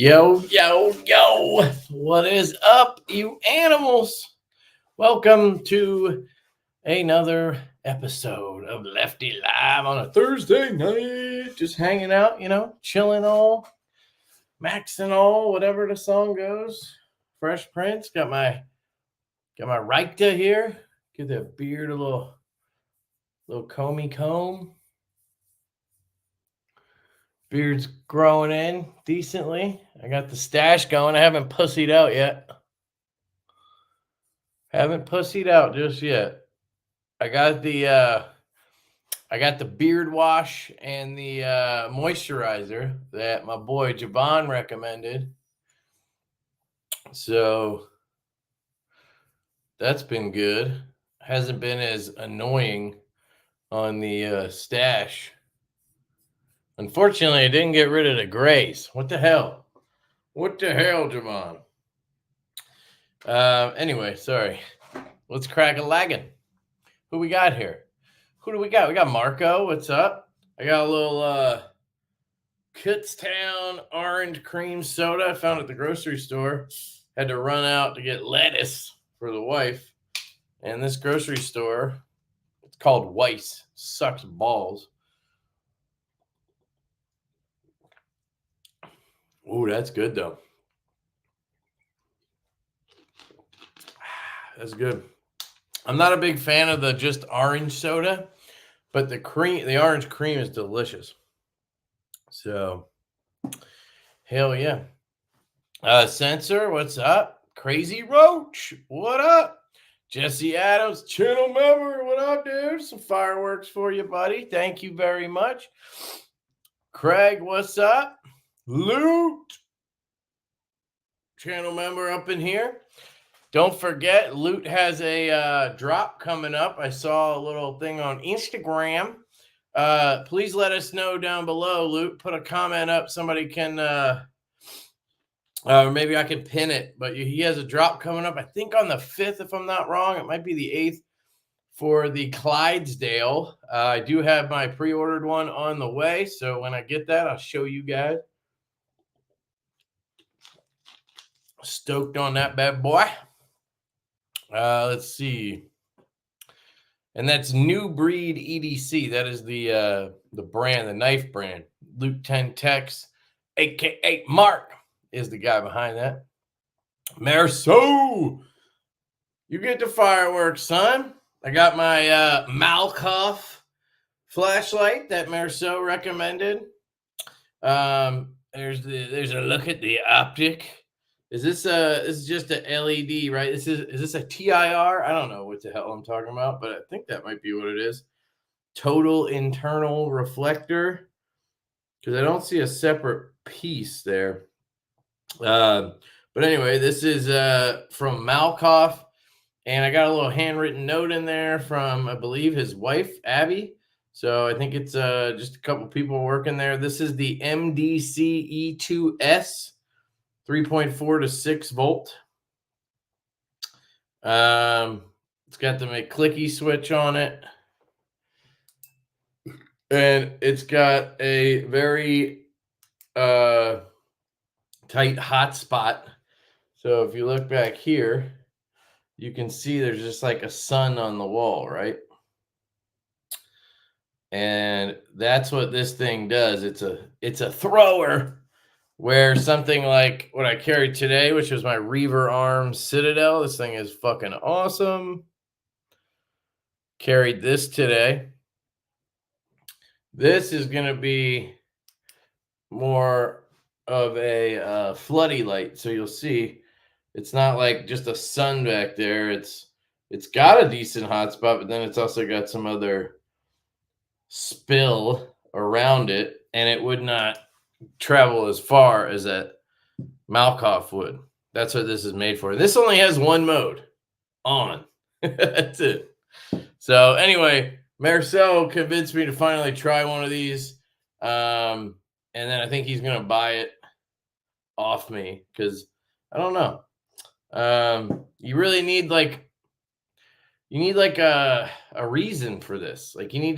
Yo, yo, yo. What is up, you animals? Welcome to another episode of Lefty Live on a Thursday night. Just hanging out, chilling all, maxing all, whatever the song goes. Fresh Prince. Got my Rikta here. Give that beard a little comb. Beard's growing in decently. I got the stash going. I haven't pussied out yet. Haven't pussied out just yet. I got the beard wash and the moisturizer that my boy Javon recommended. So that's been good. Hasn't been as annoying on the stash. Unfortunately, I didn't get rid of the grays. What the hell? What the hell, Javon? Anyway, sorry. Let's crack a lagging. Who we got here? Who do we got? We got Marco. What's up? I got a little Kutztown orange cream soda I found at the grocery store. Had to run out to get lettuce for the wife. And this grocery store, it's called Weiss. Sucks balls. Ooh, that's good though. That's good. I'm not a big fan of the just orange soda, but the orange cream is delicious. So, hell yeah. Sensor, what's up? Crazy Roach, what up? Jesse Adams, channel member, what up, dude? Some fireworks for you, buddy. Thank you very much. Craig, what's up? Loot, channel member up in here. Don't forget, Loot has a drop coming up. I saw a little thing on Instagram. Please let us know down below, Loot. Put a comment up. Somebody can, or maybe I can pin it. But he has a drop coming up, I think on the 5th, if I'm not wrong. It might be the 8th for the Clydesdale. I do have my pre-ordered one on the way. So when I get that, I'll show you guys. Stoked on that bad boy. Let's see. And that's New Breed EDC. That is the brand, the knife brand. Luke 10 Tex, aka Mark, is the guy behind that. Marceau, you get the fireworks, son. I got my Malkoff flashlight that Marceau recommended. There's a look at the optic. Is this just a LED, right? Is this a TIR? I don't know what the hell I'm talking about, but I think that might be what it is. Total internal reflector, because I don't see a separate piece there. But anyway, this is from Malkoff, and I got a little handwritten note in there from, I believe, his wife, Abby. So I think it's just a couple people working there. This is the MDC E2S. 3.4 to 6 volt. It's got the clicky switch on it. And it's got a very tight hotspot. So if you look back here, you can see there's just like a sun on the wall, right? And that's what this thing does. It's a thrower. Where something like what I carried today, which was my Reaver Arms Citadel. This thing is fucking awesome. Carried this today. This is going to be more of a floody light. So you'll see it's not like just a sun back there. It's got a decent hotspot, but then it's also got some other spill around it. And it would not travel as far as that Malkoff would. That's what this is made for. This only has one mode, on. That's it. So anyway, Marcel convinced me to finally try one of these. And then I think he's going to buy it off me because I don't know. You really need a reason for this. Like you need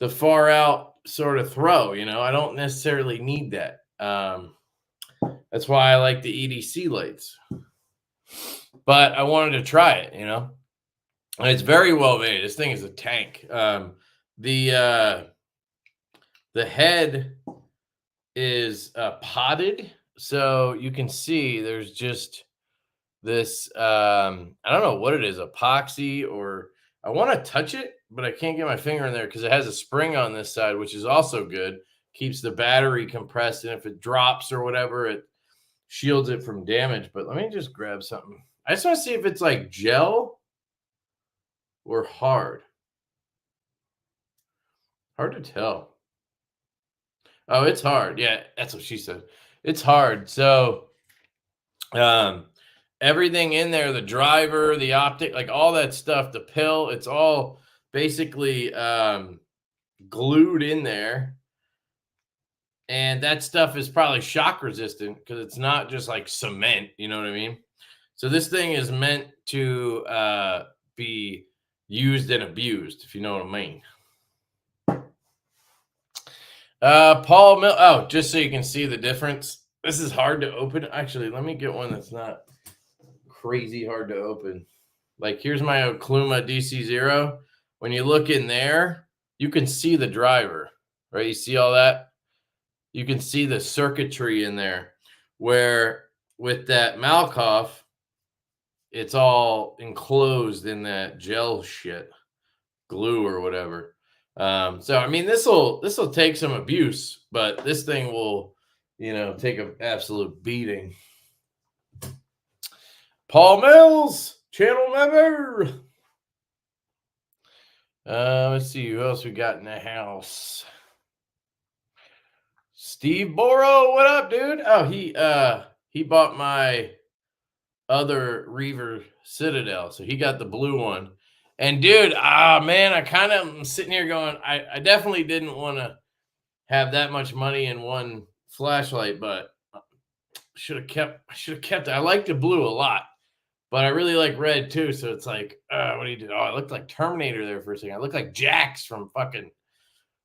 the far out sort of throw, I don't necessarily need that. That's why I like the EDC lights. But I wanted to try it, you know. And it's very well made. This thing is a tank. The head is potted, so you can see there's just this. I don't know what it is, epoxy, or I want to touch it, but I can't get my finger in there because it has a spring on this side, which is also good. Keeps the battery compressed, and if it drops or whatever, it shields it from damage. But let me just grab something. I just want to see if it's like gel or hard. Hard to tell. Oh, it's hard. Yeah, that's what she said. It's hard. So, everything in there, the driver, the optic, like all that stuff, the pill, it's all basically glued in there. And that stuff is probably shock resistant because it's not just like cement, you know what I mean? So this thing is meant to be used and abused, if you know what I mean. Paul Mill. Oh, just so you can see the difference. This is hard to open. Actually, let me get one that's not crazy hard to open. Like here's my Okluma DC0. When you look in there, you can see the driver, right? You see all that? You can see the circuitry in there. Where with that Malkoff, it's all enclosed in that gel shit, glue or whatever. So I mean, this will take some abuse, but this thing will, you know, take an absolute beating. Paul Mills, channel member. Let's see who else we got in the house. Steve Boro, what up, dude? Oh, he bought my other Reaver Citadel, so he got the blue one. And dude, man, I kind of am sitting here going, I definitely didn't want to have that much money in one flashlight, but should have kept it. I like the blue a lot, but I really like red too. So it's like, what do you do? Oh, I looked like Terminator there for a second. I look like Jax from fucking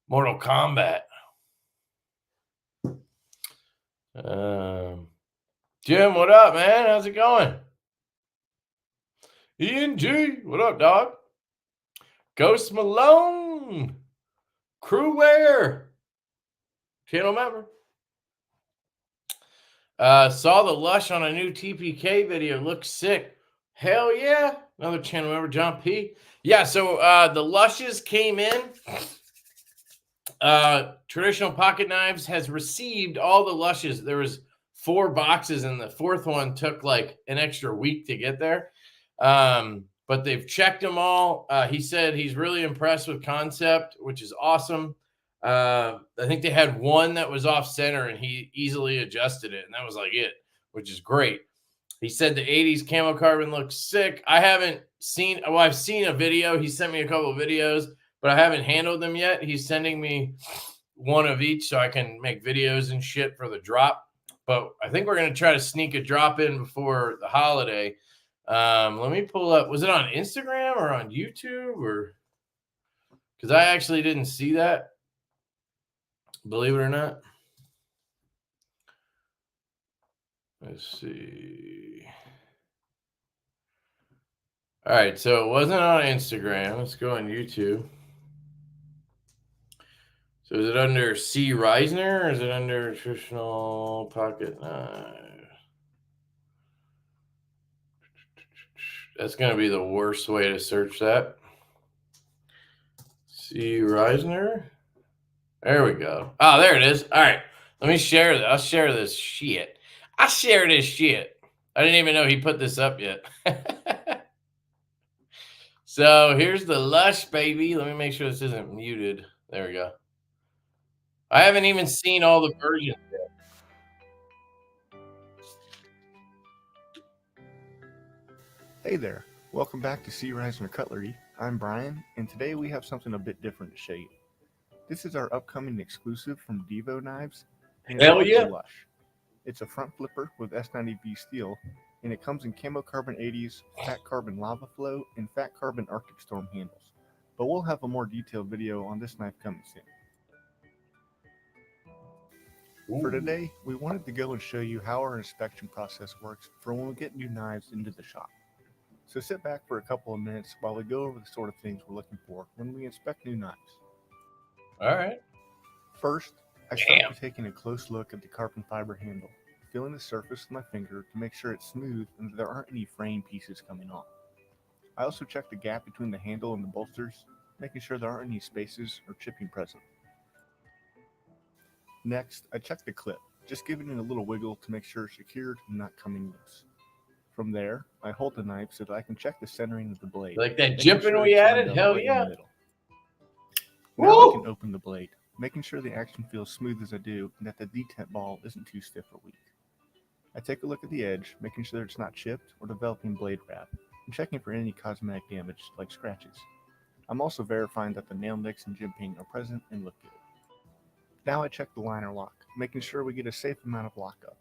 Mortal Kombat. Jim, what up, man? How's it going? Ian G, what up, dog? Ghost Malone, Crewwear, channel member. Saw the Lush on a new TPK video. Looks sick. Hell yeah. Another channel member, John P. Yeah, so the Lushes came in. Traditional Pocket Knives has received all the Lushes. There was 4 boxes, and the 4th one took like an extra week to get there. But they've checked them all. He said he's really impressed with concept, which is awesome. I think they had one that was off center and he easily adjusted it, and that was like it, which is great. He said the 80s camo carbon looks sick. I haven't seen, well, I've seen a video. He sent me a couple of videos, but I haven't handled them yet. He's sending me one of each so I can make videos and shit for the drop. But I think we're going to try to sneak a drop in before the holiday. Let me pull up. Was it on Instagram or on YouTube? Or because I actually didn't see that, believe it or not. Let's see. All right, so it wasn't on Instagram. Let's go on YouTube. So is it under C. Reisner or is it under Traditional Pocket Knife? That's going to be the worst way to search that. C. Reisner. There we go. Oh, there it is. All right. Let me share that. I'll share this shit. I share this shit. I didn't even know he put this up yet. So here's the Lush, baby. Let me make sure this isn't muted. There we go. I haven't even seen all the versions yet. Hey there. Welcome back to C. Reisner Cutlery. I'm Brian, and today we have something a bit different to show you. This is our upcoming exclusive from Divo Knives. And it's Hell yeah. Lush. It's a front flipper with S90V steel, and it comes in camo carbon 80s, fat carbon lava flow, and fat carbon Arctic Storm handles. But we'll have a more detailed video on this knife coming soon. For Ooh. today, we wanted to go and show you how our inspection process works for when we get new knives into the shop. So sit back for a couple of minutes while we go over the sort of things we're looking for when we inspect new knives. All right. First, I start Damn. by taking a close look at the carbon fiber handle, feeling the surface with my finger to make sure it's smooth and that there aren't any fraying pieces coming off. I also check the gap between the handle and the bolsters, making sure there aren't any spaces or chipping present. Next, I check the clip, just giving it a little wiggle to make sure it's secured and not coming loose. From there, I hold the knife so that I can check the centering of the blade. Like that making jipping sure we it's lined added? up Hell right in the yeah. middle. Now I Woo! can open the blade, making sure the action feels smooth as I do and that the detent ball isn't too stiff or weak. I take a look at the edge, making sure it's not chipped or developing blade wrap, and checking for any cosmetic damage like scratches. I'm also verifying that the nail nicks and jimping are present and look good. Now I check the liner lock, making sure we get a safe amount of lockup.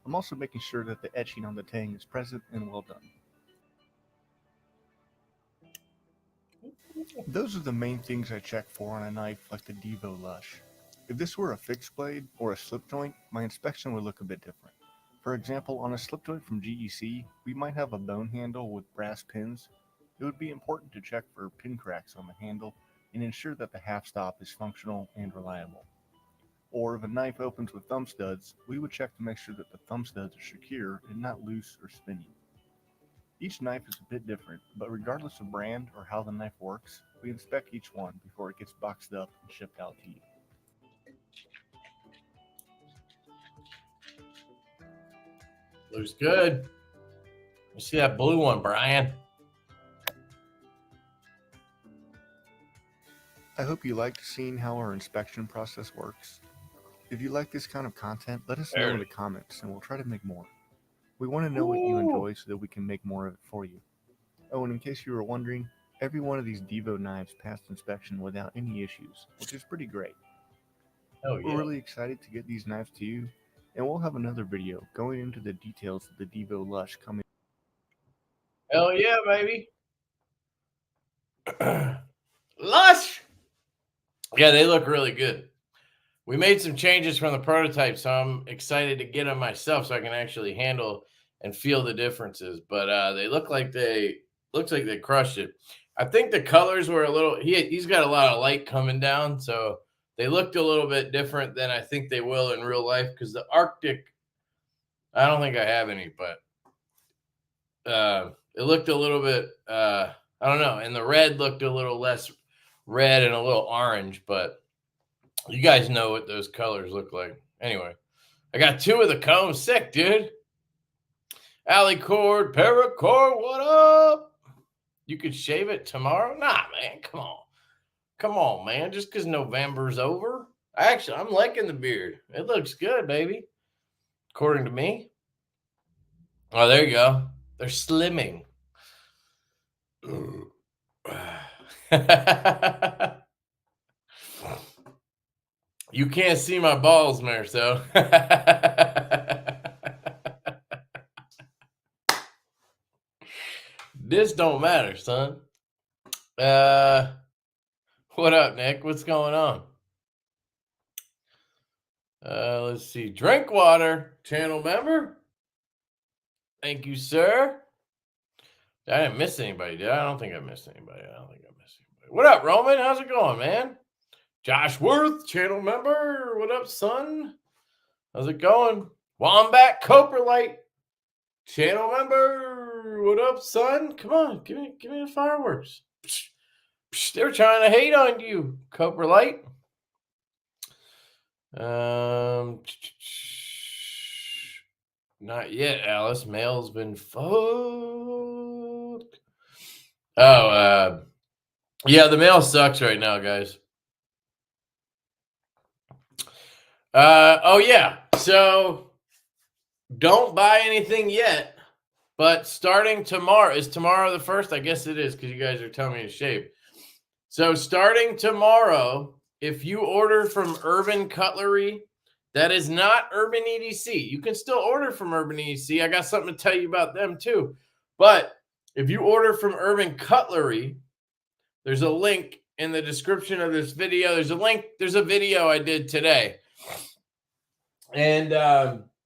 I'm also making sure that the etching on the tang is present and well done. Those are the main things I check for on a knife like the Divo Lush. If this were a fixed blade or a slip joint, my inspection would look a bit different. For example, on a slip joint from GEC, we might have a bone handle with brass pins. It would be important to check for pin cracks on the handle and ensure that the half stop is functional and reliable. Or if a knife opens with thumb studs, we would check to make sure that the thumb studs are secure and not loose or spinning. Each knife is a bit different, but regardless of brand or how the knife works, we inspect each one before it gets boxed up and shipped out to you. Looks good. You see that blue one, Brian? I hope you liked seeing how our inspection process works. If you like this kind of content, let us know in the comments and we'll try to make more. We want to know what you enjoy so that we can make more of it for you. Oh, and in case you were wondering, every one of these Divo knives passed inspection without any issues, which is pretty great. Oh, yeah. We're really excited to get these knives to you, and we'll have another video going into the details of the Divo Lush coming. Hell yeah, baby. Lush. Yeah, they look really good. We made some changes from the prototype, so I'm excited to get them myself so I can actually handle and feel the differences. But they look like they crushed it. I think the colors were a little. He's got a lot of light coming down, so they looked a little bit different than I think they will in real life. Because the Arctic, I don't think I have any, but it looked a little bit. I don't know, and the red looked a little less red and a little orange, but you guys know what those colors look like. Anyway, I got two of the combs. Sick, dude. Alicord, Paracord, what up? You could shave it tomorrow? Nah, man, come on. Come on, man. Just because November's over. Actually, I'm liking the beard. It looks good, baby. According to me. Oh, there you go. They're slimming. You can't see my balls, Marcel. This don't matter, son. What up, Nick? What's going on? Let's see. Drink water, channel member. Thank you, sir. I didn't miss anybody, did I? I don't think I missed anybody. What up, Roman? How's it going, man? Josh Worth, channel member. What up, son? How's it going? Wombat Coprolite, channel member. What up, son? Come on, give me the fireworks. They're trying to hate on you, Coprolite. Not yet, Alice. Mail's been fucked. Oh, yeah, the mail sucks right now, guys. Oh yeah. So don't buy anything yet, but starting tomorrow, is tomorrow the 1st? I guess it is because you guys are telling me to shave. So starting tomorrow, if you order from Urban Cutlery, that is not Urban EDC. You can still order from Urban EDC. I got something to tell you about them too. But if you order from Urban Cutlery, there's a link in the description of this video. There's a link. There's a video I did today. And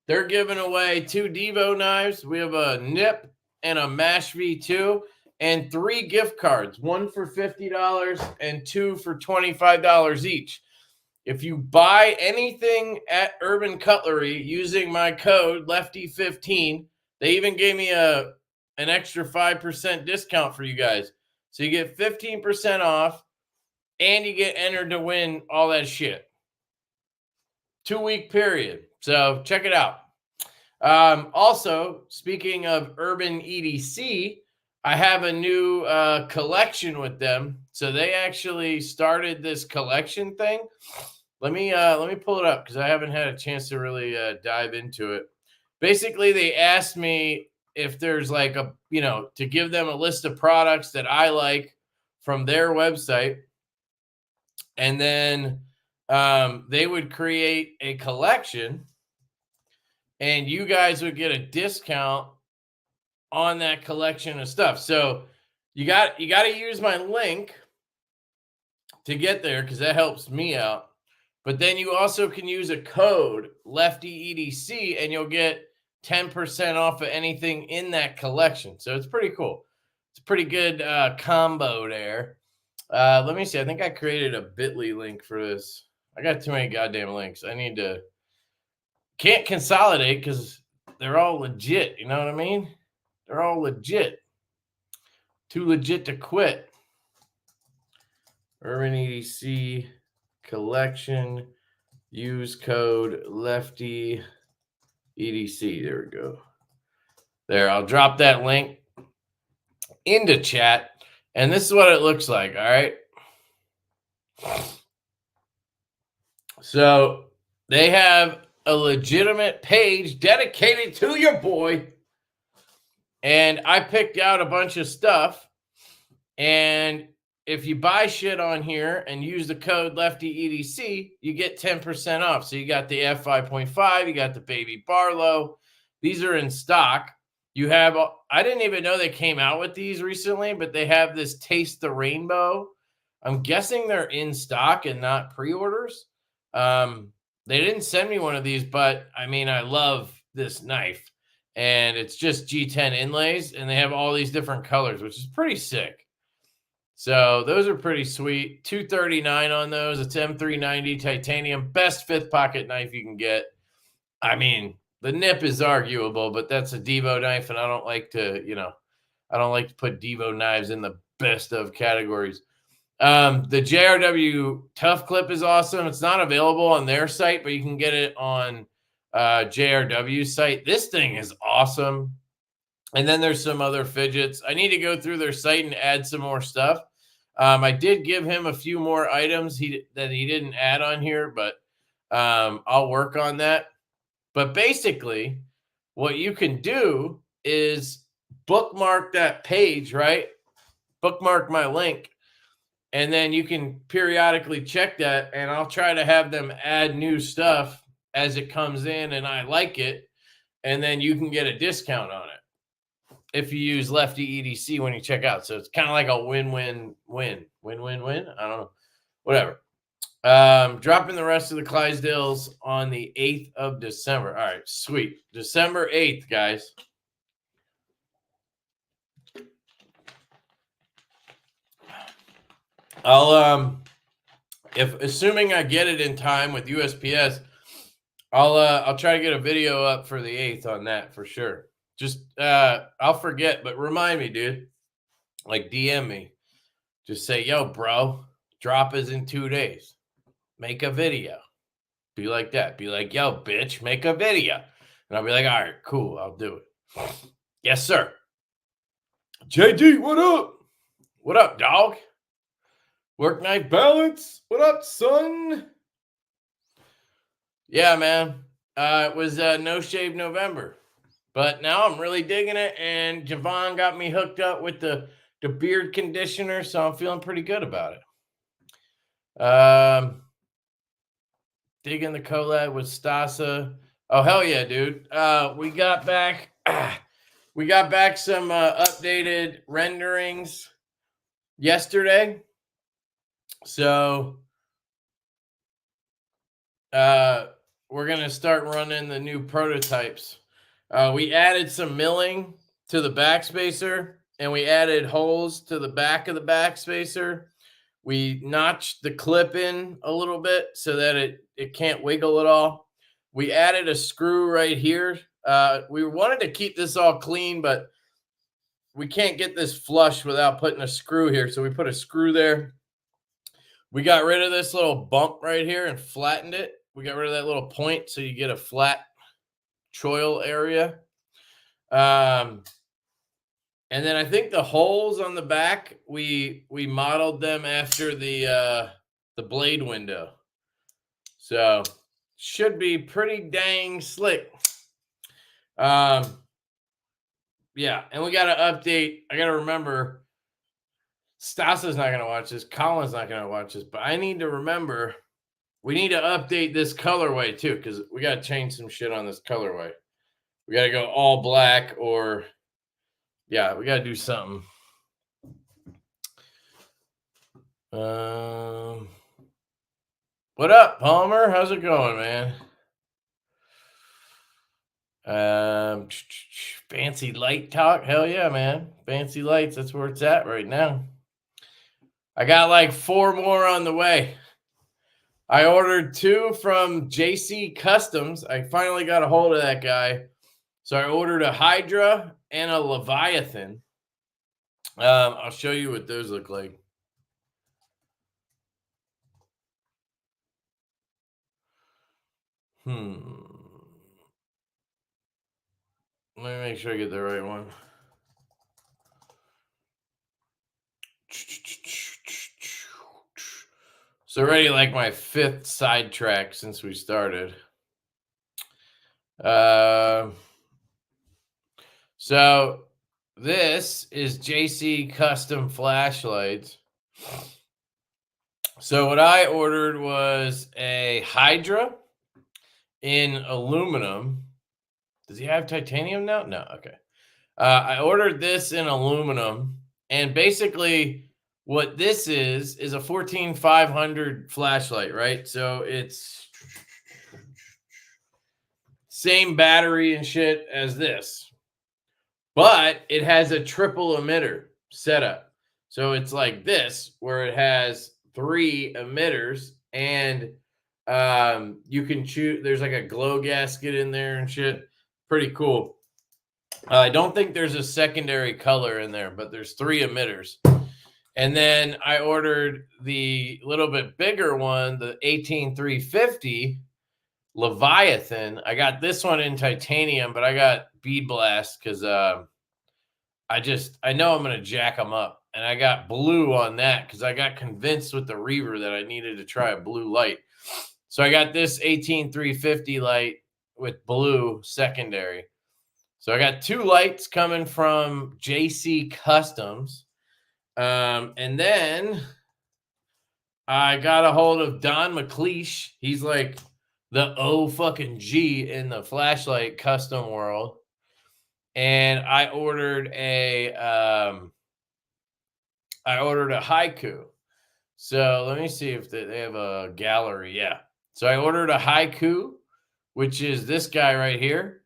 they're giving away 2 Divo knives. We have a nip and a Mash V2 and 3 gift cards, 1 for $50 and 2 for $25 each. If you buy anything at Urban Cutlery using my code Lefty15, they even gave me an extra 5% discount for you guys. So you get 15% off and you get entered to win all that shit. 2-week period. So check it out. Also, speaking of Urban EDC, I have a new collection with them. So they actually started this collection thing. Let me pull it up because I haven't had a chance to really dive into it. Basically, they asked me if there's like a, to give them a list of products that I like from their website. And then they would create a collection and you guys would get a discount on that collection of stuff. So you got to use my link to get there because that helps me out. But then you also can use a code LeftyEDC and you'll get 10% off of anything in that collection. So it's pretty cool. It's a pretty good combo there. Let me see. I think I created a bit.ly link for this. I got too many goddamn links. I need to can't consolidate because they're all legit. You know what I mean? They're all legit. Too legit to quit. Urban EDC collection. Use code LeftyEDC. There we go. There, I'll drop that link into chat. And this is what it looks like. All right. So they have a legitimate page dedicated to your boy. And I picked out a bunch of stuff. And if you buy shit on here and use the code LeftyEDC, you get 10% off. So you got the F5.5, you got the Baby Barlow. These are in stock. You have, I didn't even know they came out with these recently, but they have this Taste the Rainbow. I'm guessing they're in stock and not pre-orders. They didn't send me one of these, but I mean, I love this knife. And it's just G10 inlays, and they have all these different colors, which is pretty sick. So those are pretty sweet. $239 on those. It's M390 titanium. Best 5th pocket knife you can get. I mean, the nip is arguable, but that's a Divo knife, and I don't like to, I don't like to put Divo knives in the best of categories. The JRW Tough Clip is awesome. It's not available on their site, but you can get it on JRW site. This thing is awesome. And then there's some other fidgets. I need to go through their site and add some more stuff. I did give him a few more items that he didn't add on here, but I'll work on that. But basically, what you can do is bookmark that page, right? Bookmark my link. And then you can periodically check that, and I'll try to have them add new stuff as it comes in and I like it. And then you can get a discount on it if you use LeftyEDC when you check out. So it's kind of like a win-win-win. Win-win-win? I don't know. Whatever. Dropping the rest of the Clydesdales on the 8th of December. All right, sweet. December 8th, guys. I'll assuming I get it in time with USPS, I'll try to get a video up for the 8th on that for sure. Just I'll forget, but remind me, dude. Like DM me. Just say, yo, bro, drop is in 2 days. Make a video. Be like that. Be like, yo, bitch, make a video. And I'll be like, all right, cool, I'll do it. Yes, sir. JD, what up? What up, dog? Work knife balance. What up, son? Yeah, man. It was No Shave November. But now I'm really digging it. And Javon got me hooked up with the beard conditioner. So I'm feeling pretty good about it. Digging the collab with Stasa. Oh, hell yeah, dude. We got back some updated renderings yesterday. So we're going to start running the new prototypes. We added some milling to the backspacer, and we added holes to the back of the backspacer. We notched the clip in a little bit so that it can't wiggle at all. We added a screw right here. We wanted to keep this all clean, but we can't get this flush without putting a screw here. So we put a screw there. We got rid of this little bump right here and flattened it. We got rid of that little point so you get a flat choil area. And then I think the holes on the back, we modeled them after the blade window. So should be pretty dang slick. Yeah, and we got to update. I got to remember, Stasa's not going to watch this. Colin's not going to watch this. But I need to remember, we need to update this colorway too, because we got to change some shit on this colorway. We got to go all black or... yeah, we got to do something. What up, Palmer? How's it going, man? Fancy light talk? Hell yeah, man. Fancy lights. That's where it's at right now. I got like 4 more on the way. I ordered 2 from JC Customs. I finally got a hold of that guy. So I ordered a Hydra and a Leviathan. I'll show you what those look like. Let me make sure I get the right one. So already like my 5th sidetrack since we started. So this is JC Custom Flashlights. So what I ordered was a Hydra in aluminum. Does he have titanium now? No. Okay. I ordered this in aluminum, and basically what this is a 14500 flashlight, right? So it's same battery and shit as this, but it has a triple emitter setup. So it's like this, where it has 3 emitters, and you can choose. There's like a glow gasket in there and shit. Pretty cool. I don't think there's a secondary color in there, but there's 3 emitters. And then I ordered the little bit bigger one, the 18350 Leviathan. I got this one in titanium, but I got bead blast because I know I'm going to jack them up. And I got blue on that because I got convinced with the Reaver that I needed to try a blue light. So I got this 18350 light with blue secondary. So I got 2 lights coming from JC Customs. And then I got a hold of Don McLeish. He's like the fucking G in the flashlight custom world. And I ordered a Haiku. So let me see if they have a gallery. Yeah. So I ordered a Haiku, which is this guy right here.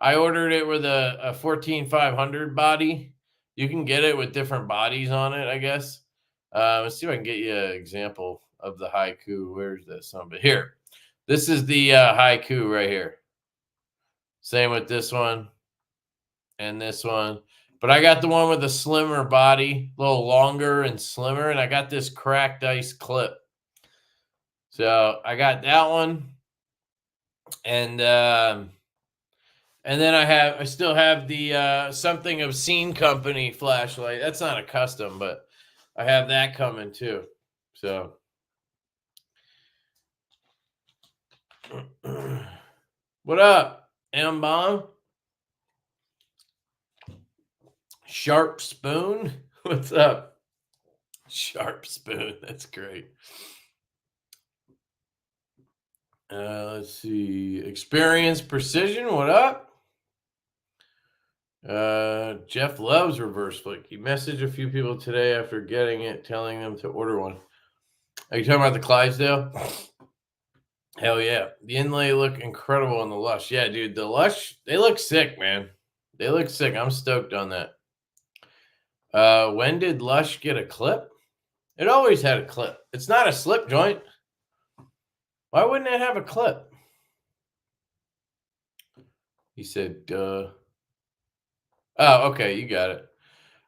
I ordered it with a 14500 body. You can get it with different bodies on it, I guess. Let's see if I can get you an example of the Haiku. Where's this one? But here, this is the Haiku right here. Same with this one and this one. But I got the one with the slimmer body, a little longer and slimmer, and I got this cracked ice clip. So I got that one. And then I still have the Something Obscene Company flashlight. That's not a custom, but I have that coming too. So what up, M-Bomb? Sharp Spoon? What's up? Sharp Spoon. That's great. Let's see. Experience Precision. What up? Jeff loves reverse flick. He messaged a few people today after getting it, telling them to order one. Are you talking about the Clydesdale? Hell yeah. The inlay look incredible on the Lush. Yeah, dude, the Lush, they look sick, man. They look sick. I'm stoked on that. When did Lush get a clip? It always had a clip. It's not a slip joint. Why wouldn't it have a clip? He said, duh. Oh, okay, you got it.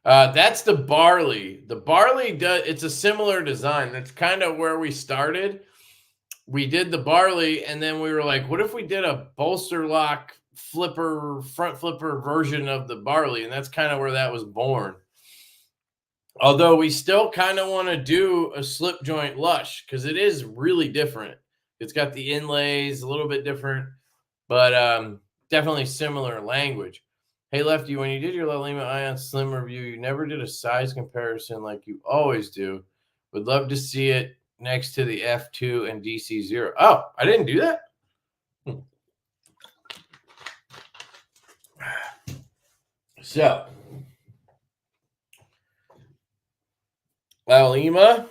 That's the barley. The barley does. It's a similar design. That's kind of where we started. We did the barley, and then we were like, what if we did a bolster lock flipper, front flipper version of the barley? And that's kind of where that was born. Although we still kind of want to do a slip joint Lush because it is really different. It's got the inlays a little bit different, but definitely similar language. Hey, Lefty, when you did your La Lima Ion Slim review, you never did a size comparison like you always do. Would love to see it next to the F2 and DC0. Oh, I didn't do that? So, La Lima,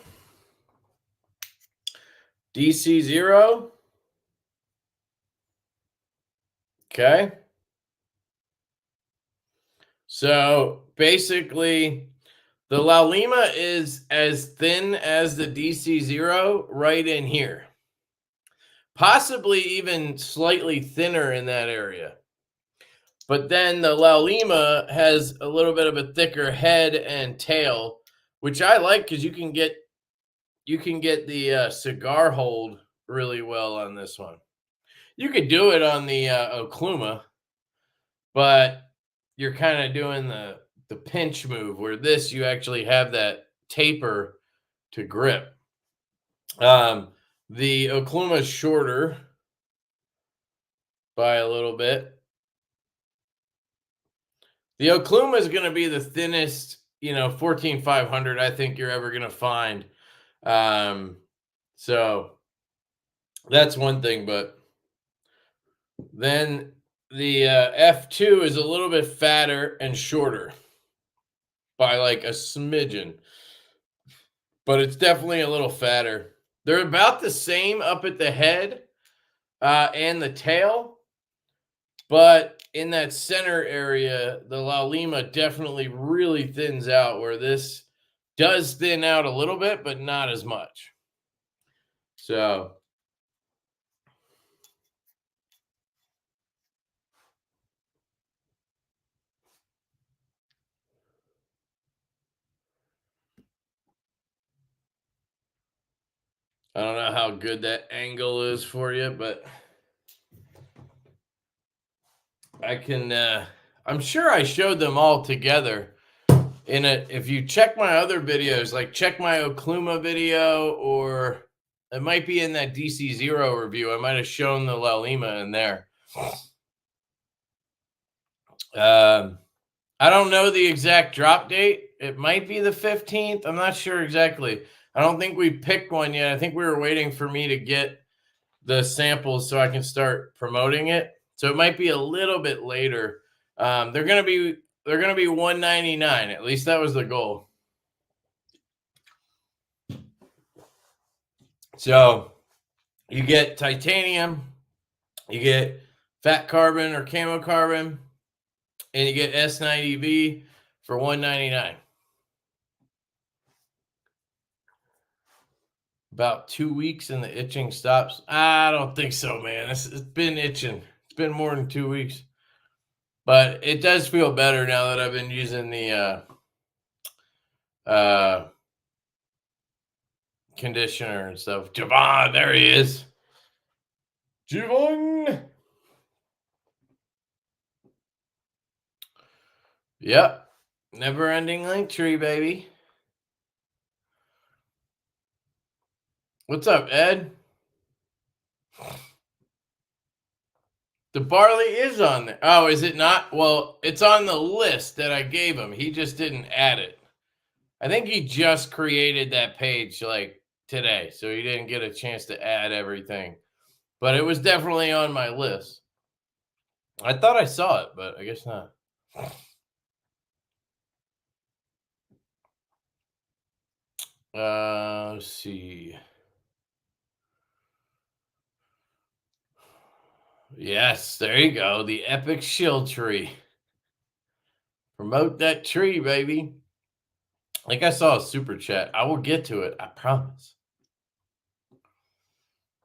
DC0. Okay. So basically, the La Lima is as thin as the DC0 right in here. Possibly even slightly thinner in that area. But then the La Lima has a little bit of a thicker head and tail, which I like because you can get the cigar hold really well on this one. You could do it on the Okluma, but you're kind of doing the pinch move where this you actually have that taper to grip. The Okluma is shorter by a little bit. The Okluma is going to be the thinnest, 14500 I think you're ever going to find. So that's one thing, but then the F2 is a little bit fatter and shorter by like a smidgen, but it's definitely a little fatter. They're about the same up at the head and the tail, but in that center area, the La Lima definitely really thins out, where this does thin out a little bit, but not as much. So I don't know how good that angle is for you, but I can I'm sure I showed them all together in it. If you check my other videos, like check my Okluma video, or it might be in that DC0 review, I might have shown the La Lima in there. I don't know the exact drop date. It might be the 15th. I'm not sure exactly. I don't think we picked one yet. I think we were waiting for me to get the samples so I can start promoting it. So it might be a little bit later. They're gonna be $199. At least that was the goal. So you get titanium, you get fat carbon or camo carbon, and you get S90V for $199. About 2 weeks and the itching stops. I don't think so, man. It's been itching. It's been more than 2 weeks, but it does feel better now that I've been using the conditioner and stuff. Javon, there he is. Javon. Yep. Never ending link tree, baby. What's up, Ed? The barley is on there. Oh, is it not? Well, it's on the list that I gave him. He just didn't add it. I think he just created that page like today, so he didn't get a chance to add everything. But it was definitely on my list. I thought I saw it, but I guess not. Let's see. Yes, there you go. The epic shield tree. Promote that tree, baby. Like I saw a super chat. I will get to it. I promise.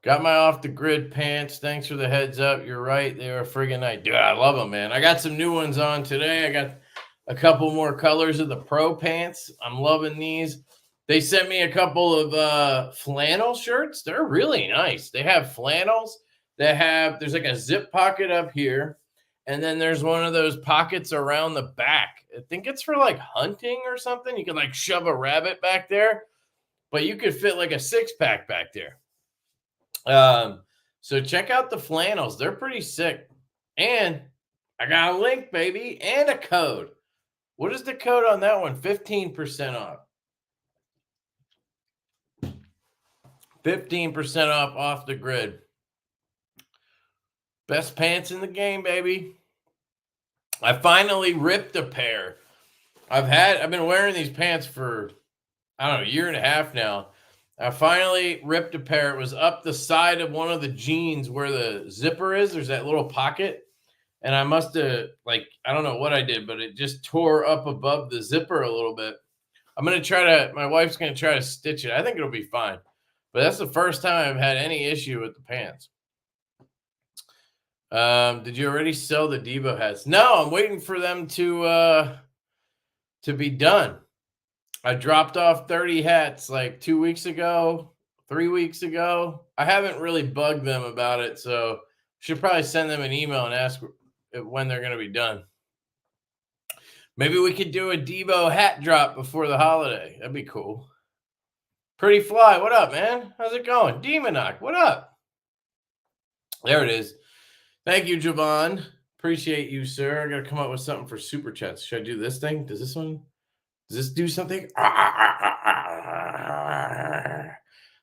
Got my off the grid pants. Thanks for the heads up. You're right. They were friggin' nice. Dude, I love them, man. I got some new ones on today. I got a couple more colors of the pro pants. I'm loving these. They sent me a couple of flannel shirts. They're really nice. They have flannels that have, there's like a zip pocket up here. And then there's one of those pockets around the back. I think it's for like hunting or something. You can like shove a rabbit back there, but you could fit like a 6-pack back there. So check out the flannels. They're pretty sick. And I got a link, baby, and a code. What is the code on that one? 15% off. 15% off the grid. Best pants in the game, baby. I finally ripped a pair. I've been wearing these pants for, I don't know, a year and a half now. I finally ripped a pair. It was up the side of one of the jeans where the zipper is. There's that little pocket. And I must have, like, I don't know what I did, but it just tore up above the zipper a little bit. My wife's going to try to stitch it. I think it'll be fine. But that's the first time I've had any issue with the pants. Did you already sell the Divo hats? No, I'm waiting for them to be done. I dropped off 30 hats like 2 weeks ago, 3 weeks ago. I haven't really bugged them about it, so should probably send them an email and ask when they're going to be done. Maybe we could do a Divo hat drop before the holiday. That'd be cool. Pretty Fly, what up, man? How's it going? Demonock, what up? There it is. Thank you, Javon. Appreciate you, sir. I got to come up with something for super chats. Should I do this thing? Does this do something?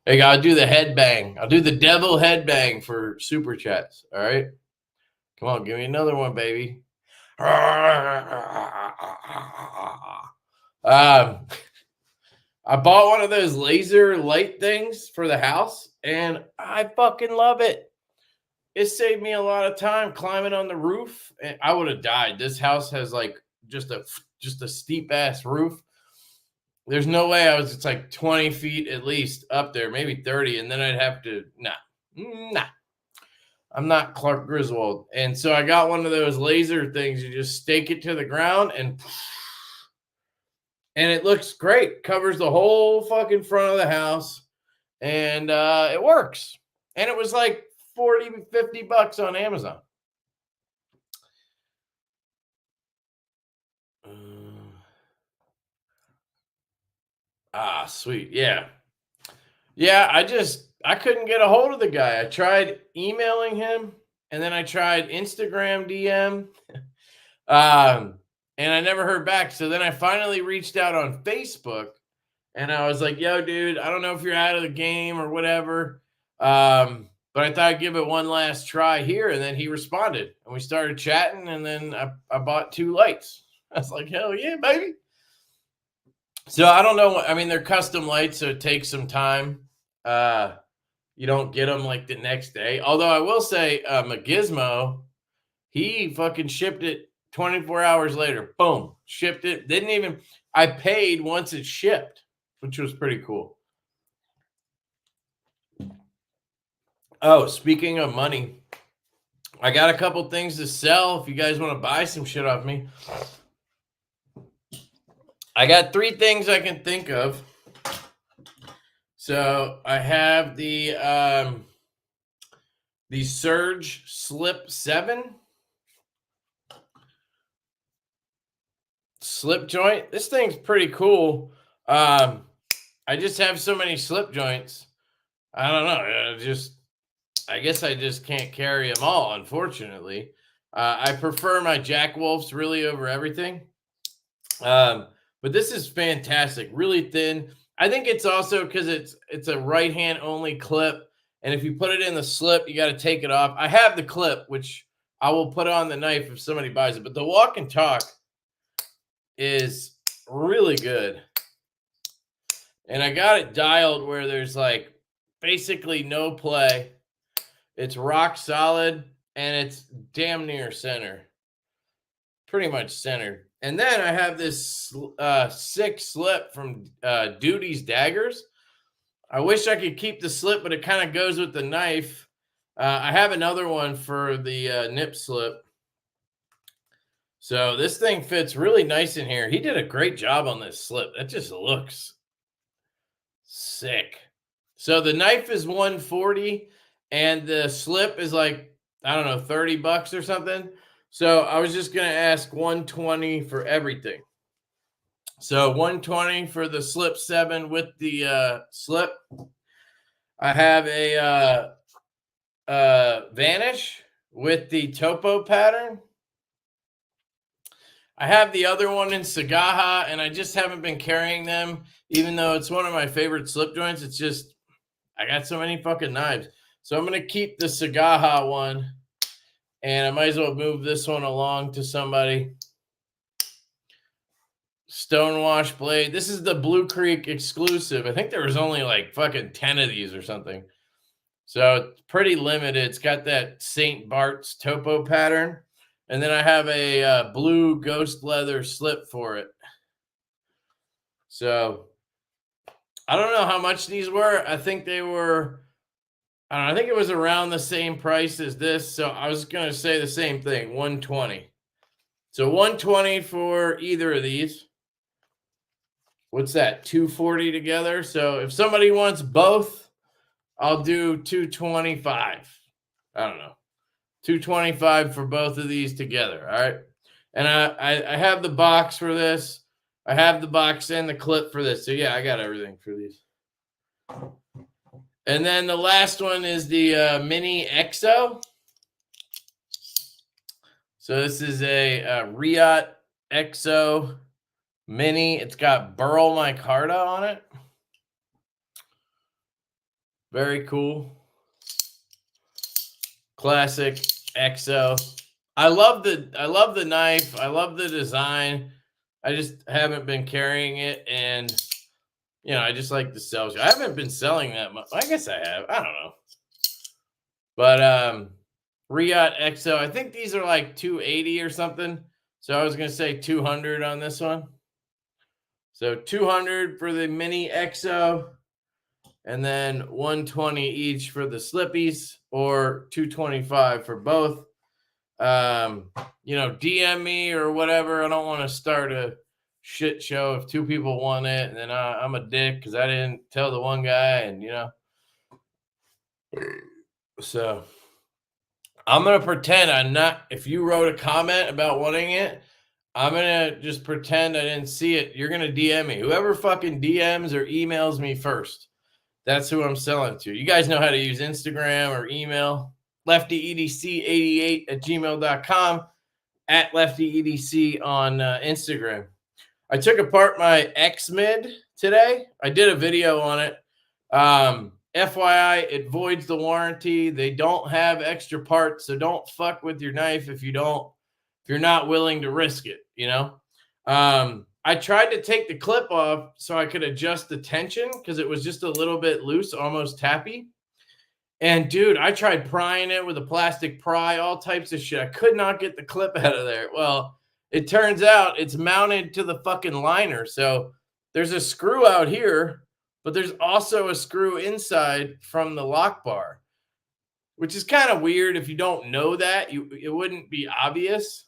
Hey, I'll do the headbang. I'll do the devil headbang for super chats. All right. Come on, give me another one, baby. I bought one of those laser light things for the house, and I fucking love it. It saved me a lot of time climbing on the roof, and I would have died. This house has like just a steep ass roof. There's no way it's like 20 feet at least up there, maybe 30, and then I'd have to nah. I'm not Clark Griswold. And so I got one of those laser things. You just stake it to the ground and it looks great. Covers the whole fucking front of the house. And it works. And it was like $40-50 on Amazon. Sweet. Yeah. I couldn't get a hold of the guy. I tried emailing him, and then I tried Instagram DM, and I never heard back. So then I finally reached out on Facebook, and I was like, yo, dude, I don't know if you're out of the game or whatever, but I thought I'd give it one last try here. And then he responded, and we started chatting, and then I bought 2 lights. I was like, hell yeah, baby. So I don't know. I mean, they're custom lights, so it takes some time. You don't get them like the next day. Although I will say, Magizmo, he fucking shipped it 24 hours later. Boom, shipped it. I paid once it shipped, which was pretty cool. Oh, speaking of money, I got a couple things to sell. If you guys want to buy some shit off me, I got 3 things I can think of. So I have the Surge Slip 7 slip joint. This thing's pretty cool. I just have so many slip joints. I don't know. I guess I just can't carry them all, unfortunately. I prefer my Jack Wolfs really over everything. But this is fantastic. Really thin. I think it's also because it's a right hand only clip, and if you put it in the slip, you got to take it off. I have the clip, which I will put on the knife if somebody buys it. But the walk and talk is really good, and I got it dialed where there's like basically no play. It's rock solid, and it's damn near center. Pretty much centered. And then I have this sick slip from Duty's Daggers. I wish I could keep the slip, but it kind of goes with the knife. I have another one for the nip slip. So this thing fits really nice in here. He did a great job on this slip. That just looks sick. So the knife is $140 and the slip is like, I don't know, $30 or something. So I was just going to ask $120 for everything. So $120 for the slip 7 with the slip. I have a Vanish with the topo pattern. I have the other one in Sagaha, and I just haven't been carrying them, even though it's one of my favorite slip joints. It's just, I got so many fucking knives. So I'm going to keep the Sagaha one, and I might as well move this one along to somebody. Stonewash blade. This is the Blue Creek exclusive. I think there was only like fucking 10 of these or something. So it's pretty limited. It's got that St. Bart's topo pattern. And then I have a blue ghost leather slip for it. So I don't know how much these were. I think they were, I don't know, I think it was around the same price as this. So I was going to say the same thing, $120. So $120 for either of these. What's that? $240 together. So if somebody wants both, I'll do $225. I don't know. $225 for both of these together. All right. And I have the box for this. I have the box and the clip for this. So yeah, I got everything for these. And then the last one is the Mini EXO. So this is a Riot EXO Mini. It's got Burl micarta on it. Very cool. Classic EXO. I love the knife. I love the design. I just haven't been carrying it, and you know, I just like the sell. I haven't been selling that much. I guess I have. I don't know. But Riot EXO. I think these are like $280 or something. So I was gonna say $200 on this one. So $200 for the Mini EXO, and then $120 each for the slippies, or $225 for both. You know, DM me or whatever. I don't want to start a shit show if two people want it, and then I'm a dick because I didn't tell the one guy, and you know. So I'm gonna pretend I'm not. If you wrote a comment about wanting it, I'm gonna just pretend I didn't see it. You're gonna DM me. Whoever fucking DMs or emails me first, that's who I'm selling to. You guys know how to use Instagram or email. LeftyEDC88@gmail.com, at LeftyEDC on Instagram. I took apart my X-Mid today. I did a video on it. FYI, it voids the warranty. They don't have extra parts, so don't fuck with your knife if you're not willing to risk it, you know? I tried to take the clip off so I could adjust the tension because it was just a little bit loose, almost tappy. And dude, I tried prying it with a plastic pry, all types of shit. I could not get the clip out of there. Well, it turns out it's mounted to the fucking liner. So there's a screw out here, but there's also a screw inside from the lock bar, which is kind of weird. If you don't know that, it wouldn't be obvious.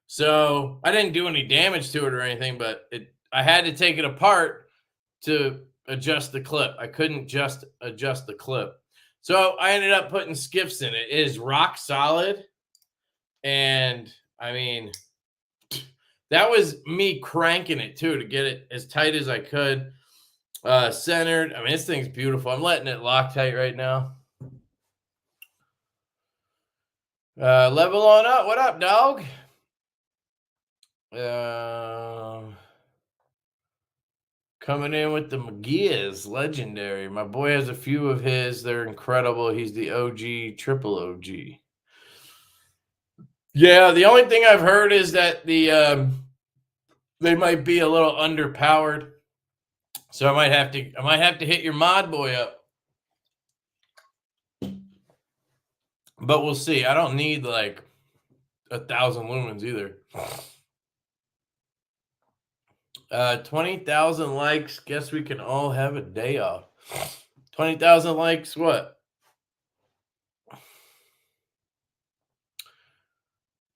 So I didn't do any damage to it or anything, but I had to take it apart to adjust the clip. I couldn't just adjust the clip. So I ended up putting skiffs in it. It is rock solid. And I mean, that was me cranking it too to get it as tight as I could. Centered. I mean, this thing's beautiful. I'm letting it Loctite right now. Level on up. What up, dog? Coming in with the McGee's, legendary. My boy has a few of his. They're incredible. He's the OG, triple OG. Yeah, the only thing I've heard is that they might be a little underpowered. So I might have to hit your mod boy up. But we'll see. I don't need like 1,000 lumens either. 20,000 likes. Guess we can all have a day off. 20,000 likes, what?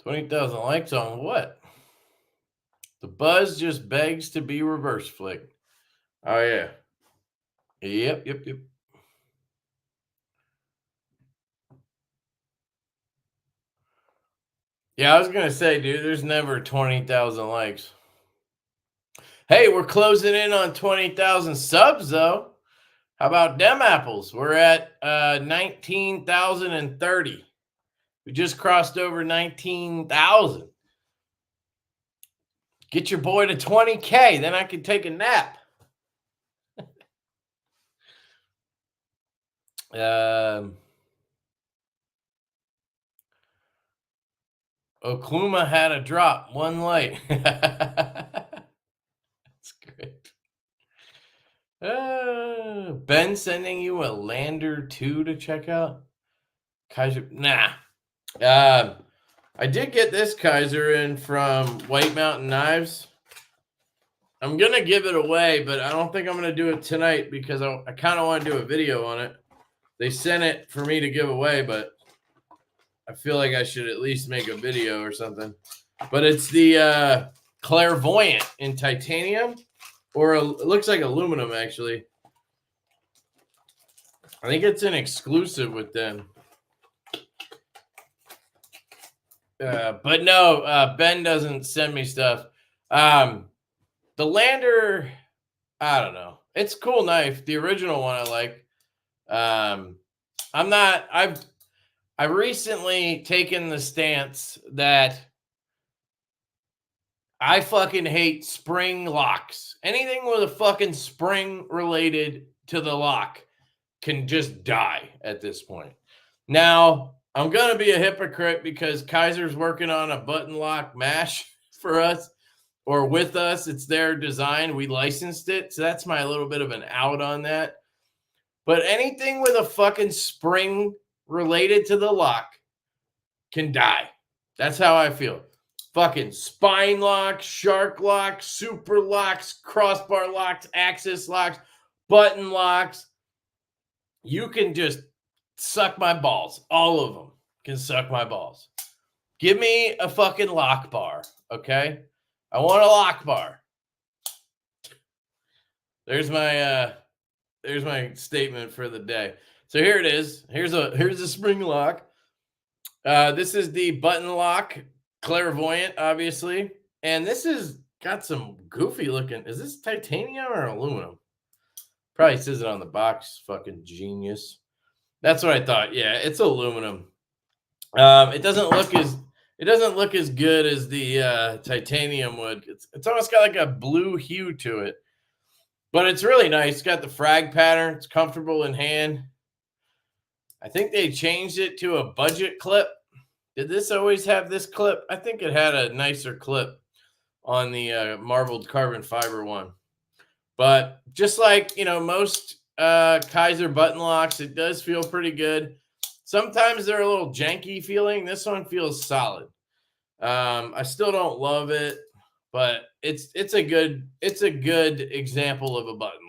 20,000 likes on what? The buzz just begs to be reverse flicked. Oh, yeah. Yep. Yeah, I was going to say, dude, there's never 20,000 likes. Hey, we're closing in on 20,000 subs, though. How about them apples? We're at 19,030. We just crossed over 19,000. Get your boy to 20K, then I can take a nap. Oklahoma had a drop, one light. That's great. Ben sending you a Lander 2 to check out? Kaiser, nah. I did get this Kaiser in from White Mountain Knives. I'm going to give it away, but I don't think I'm going to do it tonight because I kind of want to do a video on it. They sent it for me to give away, but I feel like I should at least make a video or something. But it's the Clairvoyant in titanium, or it looks like aluminum, actually. I think it's an exclusive with them. But no, Ben doesn't send me stuff. The Lander, I don't know. It's a cool knife. The original one I like. I've recently taken the stance that I fucking hate spring locks. Anything with a fucking spring related to the lock can just die at this point. Now, I'm going to be a hypocrite because Kaiser's working on a button lock mash for us, or with us. It's their design. We licensed it. So that's my little bit of an out on that. But anything with a fucking spring related to the lock can die. That's how I feel. Fucking spine locks, shark locks, super locks, crossbar locks, axis locks, button locks. You can just suck my balls. All of them can suck my balls. Give me a fucking lock bar, okay? I want a lock bar. There's my statement for the day. So here it is. Here's a spring lock. This is the button lock Clairvoyant, obviously. And this has got some goofy looking. Is this titanium or aluminum? Probably says it on the box. Fucking genius. That's what I thought. Yeah, it's aluminum. It doesn't look as good as the titanium would. It's almost got like a blue hue to it. But it's really nice. It's got the frag pattern. It's comfortable in hand. I think they changed it to a budget clip. Did this always have this clip? I think it had a nicer clip on the marbled carbon fiber one. But just like, most Kaiser button locks, it does feel pretty good. Sometimes they're a little janky feeling. This one feels solid. I still don't love it, but it's a good example of a button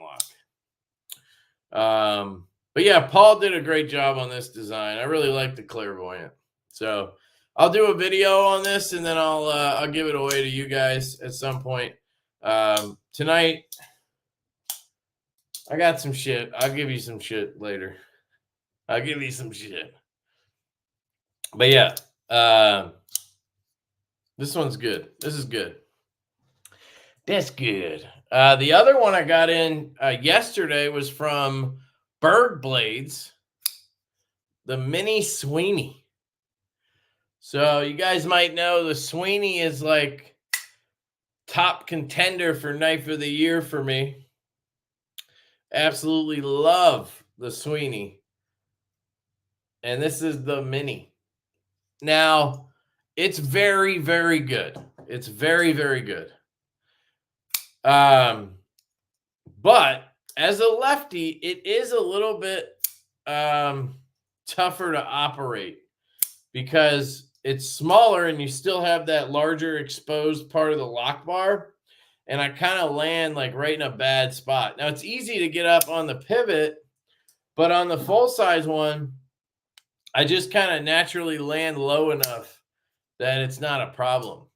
lock. But yeah, Paul did a great job on this design. I really like the Clairvoyant. So I'll do a video on this and then I'll give it away to you guys at some point. Tonight, I got some shit. I'll give you some shit later. I'll give you some shit. But yeah, this one's good. This is good. That's good. The other one I got in yesterday was from Bird Blades, the Mini Sweeney. So you guys might know the Sweeney is like top contender for knife of the year for me. Absolutely love the Sweeney. And this is the Mini. Now, it's very, very good. It's very, very good. But as a lefty, it is a little bit tougher to operate. because it's smaller and you still have that larger exposed part of the lock bar. And I kind of land like right in a bad spot. Now it's easy to get up on the pivot, but on the full size one, I just kind of naturally land low enough that it's not a problem.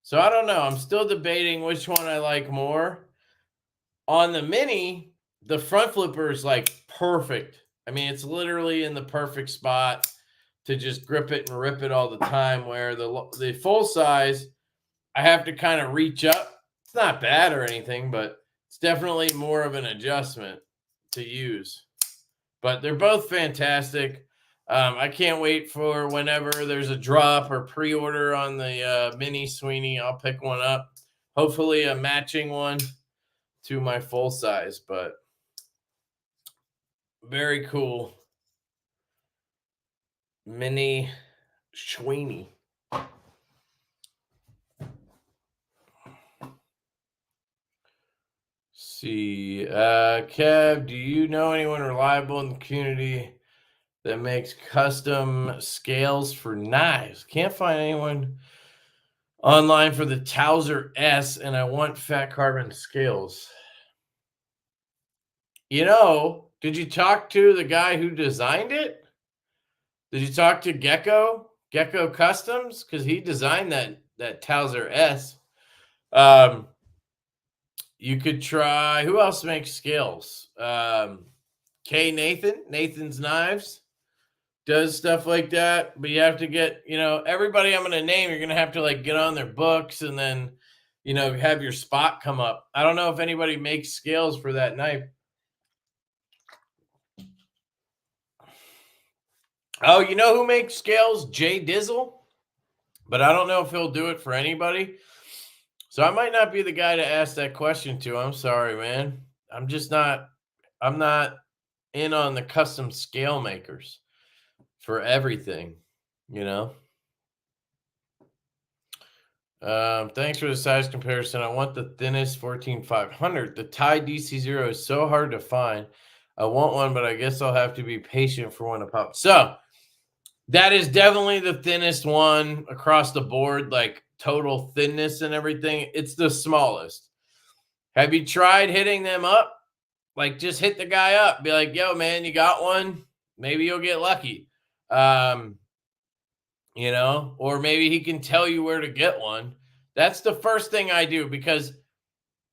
So I don't know. I'm still debating which one I like more. On the Mini, the front flipper is like perfect. I mean, it's literally in the perfect spot to just grip it and rip it all the time, where the full size, I have to kind of reach up. It's not bad or anything, but it's definitely more of an adjustment to use. But they're both fantastic. I can't wait for whenever there's a drop or pre-order on the Mini Sweeney. I'll pick one up. Hopefully a matching one to my full size, but very cool. Mini Sweeney. See, Kev, do you know anyone reliable in the community that makes custom scales for knives? Can't find anyone online for the Towser S, and I want fat carbon scales. You know, did you talk to the guy who designed it? Did you talk to Gecko Customs? Because he designed that Towser S. You could try, who else makes scales? Nathan's Knives does stuff like that, but you have to get, everybody I'm going to name, you're going to have to like get on their books and then, have your spot come up. I don't know if anybody makes scales for that knife. Oh, you know who makes scales? Jay Dizzle, but I don't know if he'll do it for anybody. So I might not be the guy to ask that question to. I'm sorry, man. I'm not in on the custom scale makers for everything, Thanks for the size comparison. I want the thinnest 14500. The Tide DC0 is so hard to find. I want one, but I guess I'll have to be patient for one to pop. So that is definitely the thinnest one across the board, like total thinness and everything. It's the smallest. Have you tried hitting them up? Like, just hit the guy up. Be like, yo, man, you got one? Maybe you'll get lucky. Or maybe he can tell you where to get one. That's the first thing I do, because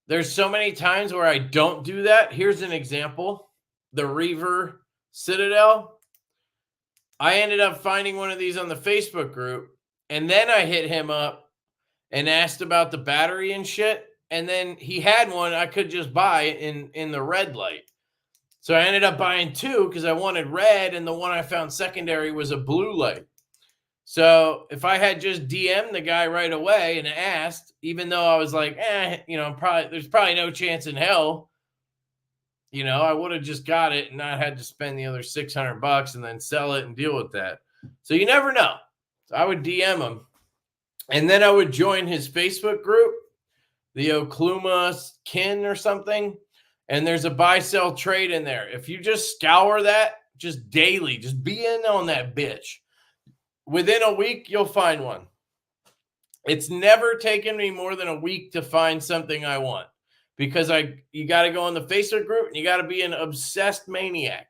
there's so many times where I don't do that. Here's an example. The Reaver Citadel. I ended up finding one of these on the Facebook group, and then I hit him up and asked about the battery and shit. And then he had one I could just buy in the red light. So I ended up buying two because I wanted red, and the one I found secondary was a blue light. So if I had just DM'd the guy right away and asked, even though I was like, there's probably no chance in hell, I would have just got it and not had to spend the other $600 and then sell it and deal with that. So you never know. So I would DM him, and then I would join his Facebook group, the Oklahoma Kin or something. And there's a buy, sell, trade in there. If you just scour that just daily, just be in on that bitch. Within a week, you'll find one. It's never taken me more than a week to find something I want, because you got to go on the Facebook group and you got to be an obsessed maniac.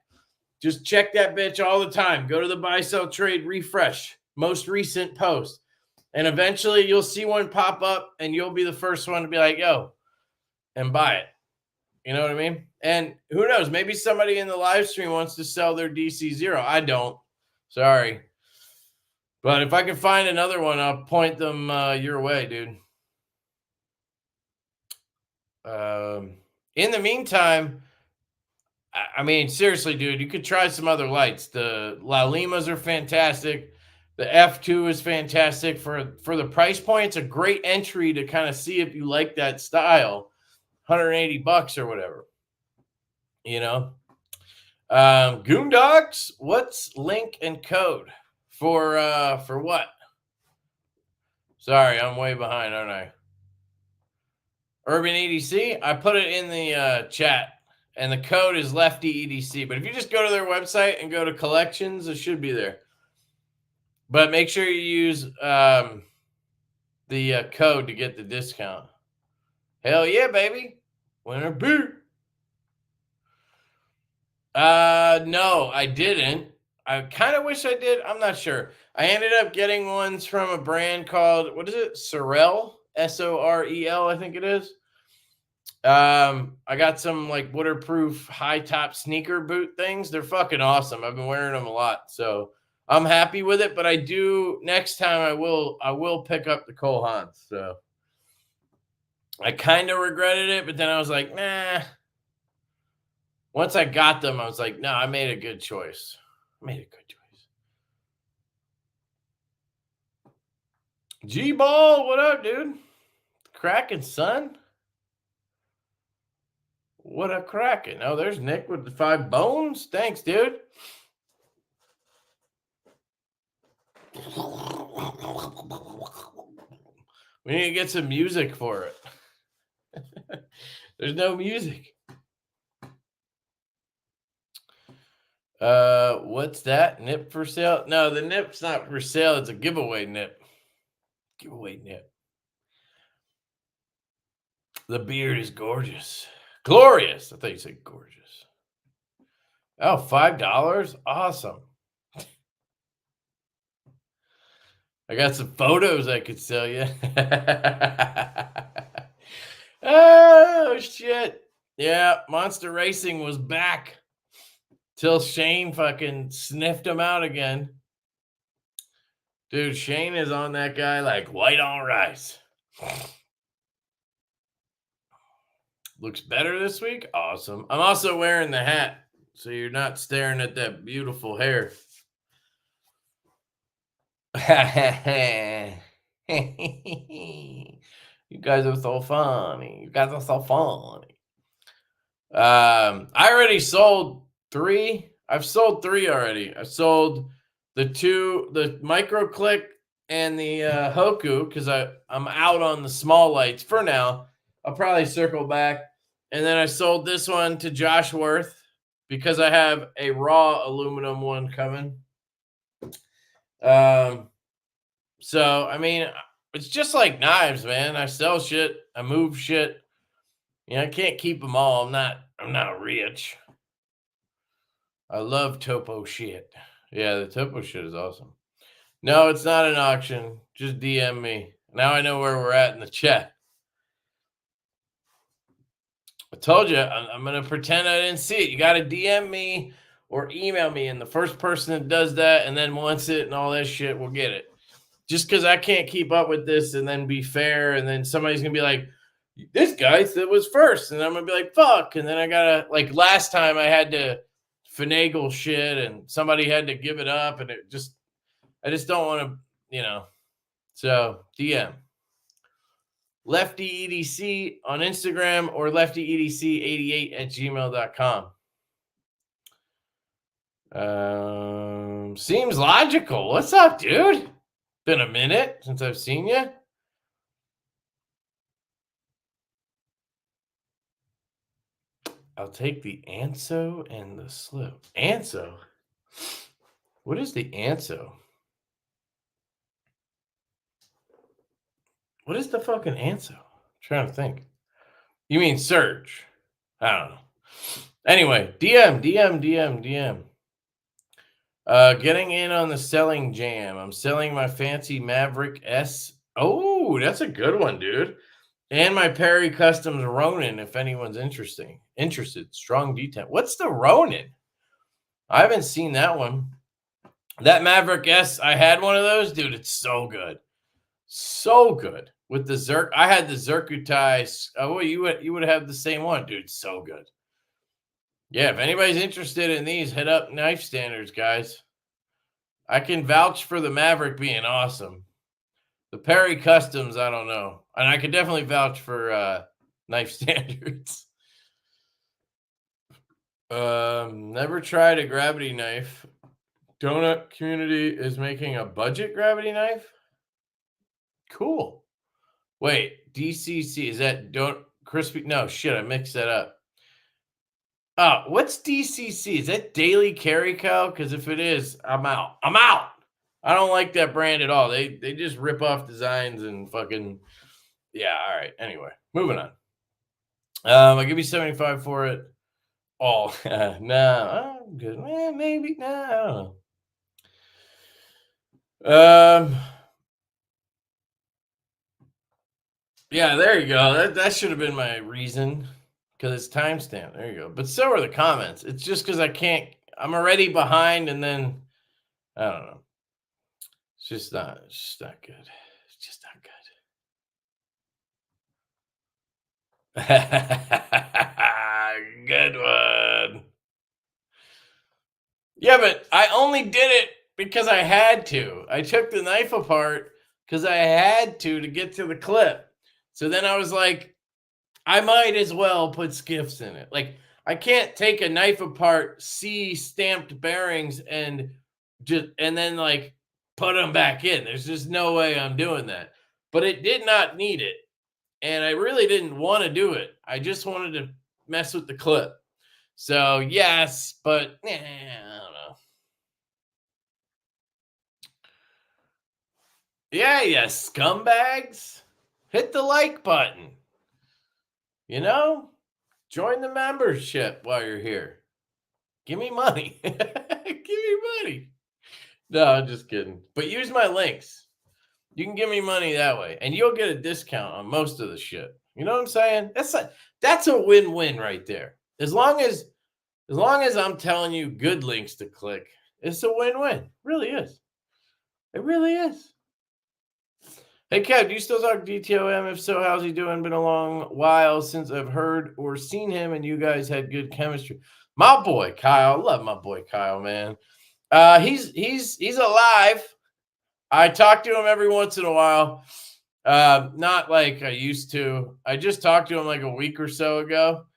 Just check that bitch all the time. Go to the buy, sell, trade, refresh, most recent post. And eventually you'll see one pop up and you'll be the first one to be like, yo, and buy it. You know what I mean? And who knows? Maybe somebody in the live stream wants to sell their DC0. I don't. Sorry. But if I can find another one, I'll point them your way, dude. In the meantime, I mean, seriously, dude, you could try some other lights. The La Limas are fantastic. The F2 is fantastic. For the price point, it's a great entry to kind of see if you like that style. $180 or whatever. Goondogs, what's link and code for what? Sorry, I'm way behind, aren't I? Urban EDC, I put it in the chat, and the code is LeftyEDC. But if you just go to their website and go to collections, it should be there. But make sure you use the code to get the discount. Hell yeah, baby. Winner beer. No, I didn't. I kind of wish I did. I'm not sure. I ended up getting ones from a brand called, what is it? Sorel, Sorel, I think it is. I got some like waterproof high top sneaker boot things. They're fucking awesome. I've been wearing them a lot, so I'm happy with it. But I do next time I will pick up the Cole Haans. So I kind of regretted it, but then I was like, nah. Once I got them, I was like, no, I made a good choice. I made a good choice. G-Ball, what up, dude? Cracking, son. What a cracking. Oh, there's Nick with the 5 bones. Thanks, dude. We need to get some music for it. There's no music. What's that? Nip for sale? No, the nip's not for sale. It's a giveaway nip. Giveaway nip. The beard is gorgeous. Glorious. I thought you said gorgeous. Oh, $5? Awesome. I got some photos I could sell you. Oh, shit. Yeah, Monster Racing was back till Shane fucking sniffed him out again. Dude, Shane is on that guy like white on rice. Looks better this week? Awesome. I'm also wearing the hat, so you're not staring at that beautiful hair. You guys are so funny. You guys are so funny. I already sold 3. I've sold 3 already. I sold the 2, the micro click and the Hoku, because I'm out on the small lights for now. I'll probably circle back. And then I sold this one to Josh Worth because I have a raw aluminum one coming. So, I mean, it's just like knives, man. I sell shit. I move shit. You know, I can't keep them all. I'm not rich. I love topo shit. Yeah, the topo shit is awesome. No, it's not an auction. Just DM me. Now I know where we're at in the chat. I told you, I'm going to pretend I didn't see it. You got to DM me or email me, and the first person that does that and then wants it and all that shit will get it. Just because I can't keep up with this and then be fair, and then somebody's going to be like, this guy said was first, and I'm going to be like, fuck. And then I got to, like last time I had to finagle shit and somebody had to give it up, and I just don't want to, you know. So DM. LeftyEDC on Instagram or LeftyEDC88@gmail.com. Seems logical. What's up, dude? Been a minute since I've seen you. I'll take the Anso and the slip. Anso? What is the Anso? What is the fucking Anso? I'm trying to think. You mean Surge? I don't know. Anyway, DM. Getting in on the selling jam. I'm selling my fancy Maverick S. Oh, that's a good one, dude. And my Perry Customs Ronin, if anyone's interested. Strong detail. What's the Ronin? I haven't seen that one. That Maverick S, I had one of those. Dude, it's so good. So good. With the Zerk. I had the Zerkutai. Oh, you would have the same one. Dude, so good. Yeah, if anybody's interested in these, hit up Knife Standards, guys. I can vouch for the Maverick being awesome. The Perry Customs, I don't know. And I can definitely vouch for Knife Standards. Never tried a gravity knife. Donut community is making a budget gravity knife? Cool. Wait, DCC, is that crispy? No, shit, I mixed that up. What's DCC? Is that Daily Carry Co? Because if it is, I'm out. I don't like that brand at all. They just rip off designs and fucking yeah. All right. Anyway, moving on. I give you 75 for it. Oh no, I'm good. Maybe no. I don't know. Yeah, there you go. That should have been my reason because it's timestamped. There you go. But so are the comments. It's just because I can't. I'm already behind, and then I don't know. It's just not. It's just not good. It's just not good. Good one. Yeah, but I only did it because I had to. I took the knife apart because I had to get to the clip. So then I was like, I might as well put skiffs in it. Like, I can't take a knife apart, see stamped bearings, and then like put them back in. There's just no way I'm doing that. But it did not need it, and I really didn't want to do it. I just wanted to mess with the clip. So yes, but I don't know. Yeah, scumbags, hit the like button. Join the membership while you're here. Give me money. Give me money. No, I'm just kidding. But use my links. You can give me money that way, and you'll get a discount on most of the shit. You know what I'm saying? That's a win-win right there. As long as I'm telling you good links to click, it's a win-win. It really is. It really is. Hey, Kev, do you still talk DTOM? If so, how's he doing? Been a long while since I've heard or seen him, and you guys had good chemistry. My boy Kyle, love my boy Kyle, man. He's alive. I talk to him every once in a while. Not like I used to. I just talked to him like a week or so ago.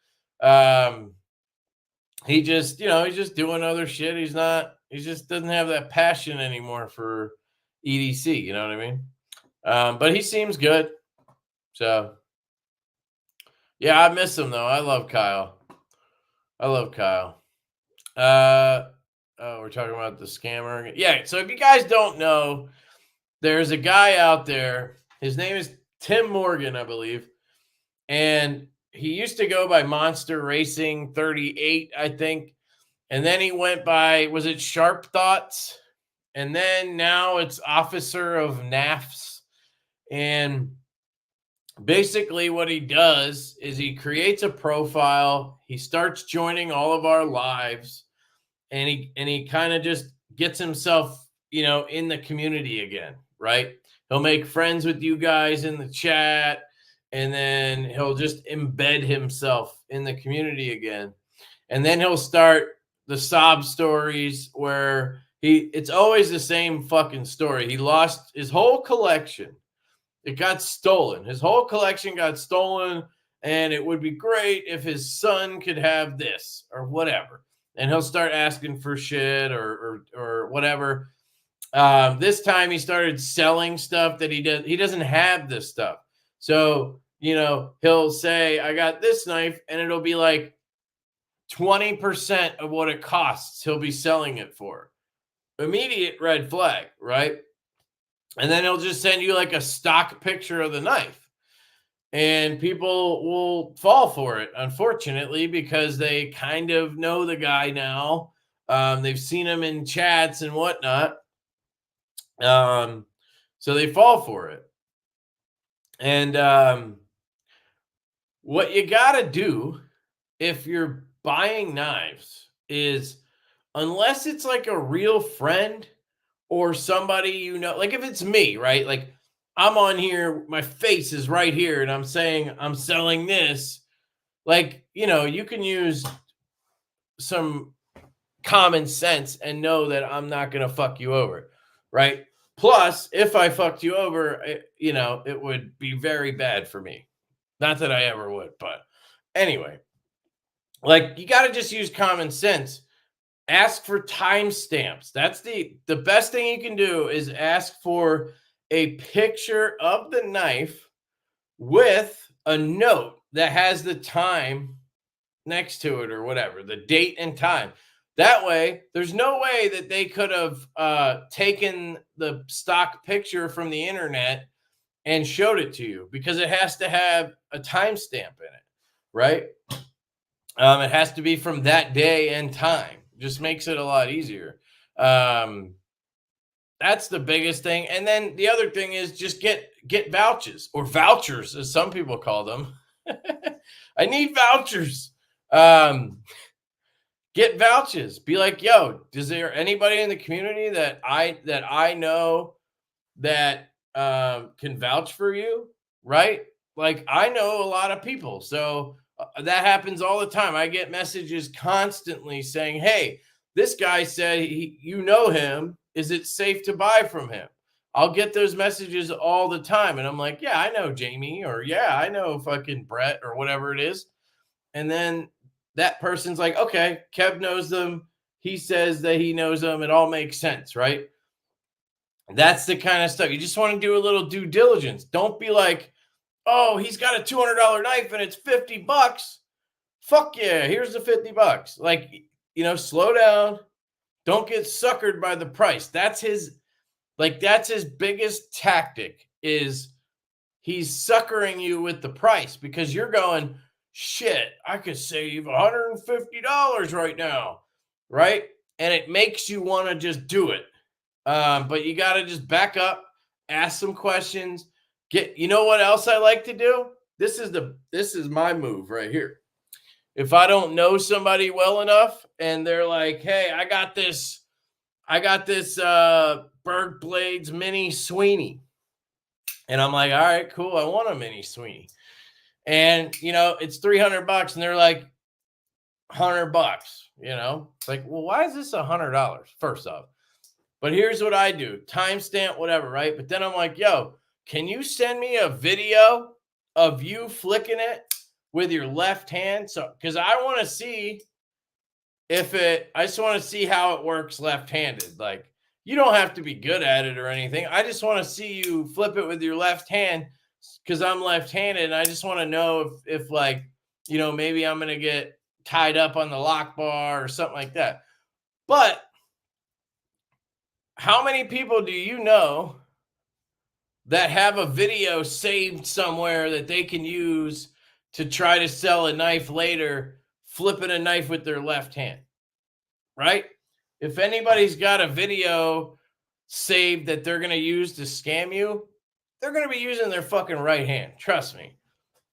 He just, he's just doing other shit. He just doesn't have that passion anymore for EDC. You know what I mean? But he seems good. So, yeah, I miss him though. I love Kyle. We're talking about the scammer. Yeah. So if you guys don't know, there's a guy out there. His name is Tim Morgan, I believe. And he used to go by Monster Racing 38, I think. And then he went by, was it Sharp Thoughts? And then now it's Officer of NAFs. And basically what he does is he creates a profile. He starts joining all of our lives. And he kind of just gets himself, in the community again, right? He'll make friends with you guys in the chat, and then he'll just embed himself in the community again. And then he'll start the sob stories where it's always the same fucking story. He lost his whole collection. It got stolen. His whole collection got stolen, and it would be great if his son could have this or whatever. And he'll start asking for shit or whatever. This time he started selling stuff that he doesn't have this stuff. So, he'll say, I got this knife, and it'll be like 20% of what it costs. He'll be selling it for. Immediate red flag, right? And then he'll just send you like a stock picture of the knife. And people will fall for it, unfortunately, because they kind of know the guy now. They've seen him in chats and whatnot. So they fall for it. And what you got to do if you're buying knives is, unless it's like a real friend or somebody, like if it's me, right? Like I'm on here, my face is right here, and I'm saying I'm selling this. Like, you can use some common sense and know that I'm not going to fuck you over, right? Plus, if I fucked you over, it would be very bad for me. Not that I ever would, but anyway, like you got to just use common sense. Ask for timestamps. That's the best thing you can do is ask for a picture of the knife with a note that has the time next to it or whatever, the date and time. That way, there's no way that they could have taken the stock picture from the internet and showed it to you, because it has to have a timestamp in it, right? It has to be from that day and time. Just makes it a lot easier. That's the biggest thing. And then the other thing is just get vouchers, or vouchers as some people call them. I need vouchers. Get vouchers. Be like, yo, is there anybody in the community that I know that can vouch for you? Right? Like, I know a lot of people, so that happens all the time. I get messages constantly saying, hey, this guy said you know him. Is it safe to buy from him? I'll get those messages all the time. And I'm like, yeah, I know Jamie, or yeah, I know fucking Brett, or whatever it is. And then that person's like, okay, Kev knows them. He says that he knows them. It all makes sense, right? That's the kind of stuff. You just want to do a little due diligence. Don't be like, oh, he's got a $200 knife and it's $50. Fuck yeah, here's the $50. Like, slow down. Don't get suckered by the price. That's his biggest tactic, is he's suckering you with the price, because you're going, shit, I could save $150 right now, right? And it makes you want to just do it. But you got to just back up, ask some questions. You know what else I like to do? This is my move right here. If I don't know somebody well enough and they're like, hey, I got this Berg Blades Mini Sweeney. And I'm like, all right, cool. I want a Mini Sweeney. And, it's $300, and they're like, $100, It's like, well, why is this $100? First off. But here's what I do. Timestamp, whatever, right? But then I'm like, yo, can you send me a video of you flicking it with your left hand? So, because I want to see I just want to see how it works left-handed. Like, you don't have to be good at it or anything. I just want to see you flip it with your left hand, because I'm left-handed, and I just want to know if maybe I'm going to get tied up on the lock bar or something like that. But how many people do you know that have a video saved somewhere that they can use to try to sell a knife later, flipping a knife with their left hand, right? If anybody's got a video saved that they're going to use to scam you, they're going to be using their fucking right hand. Trust me.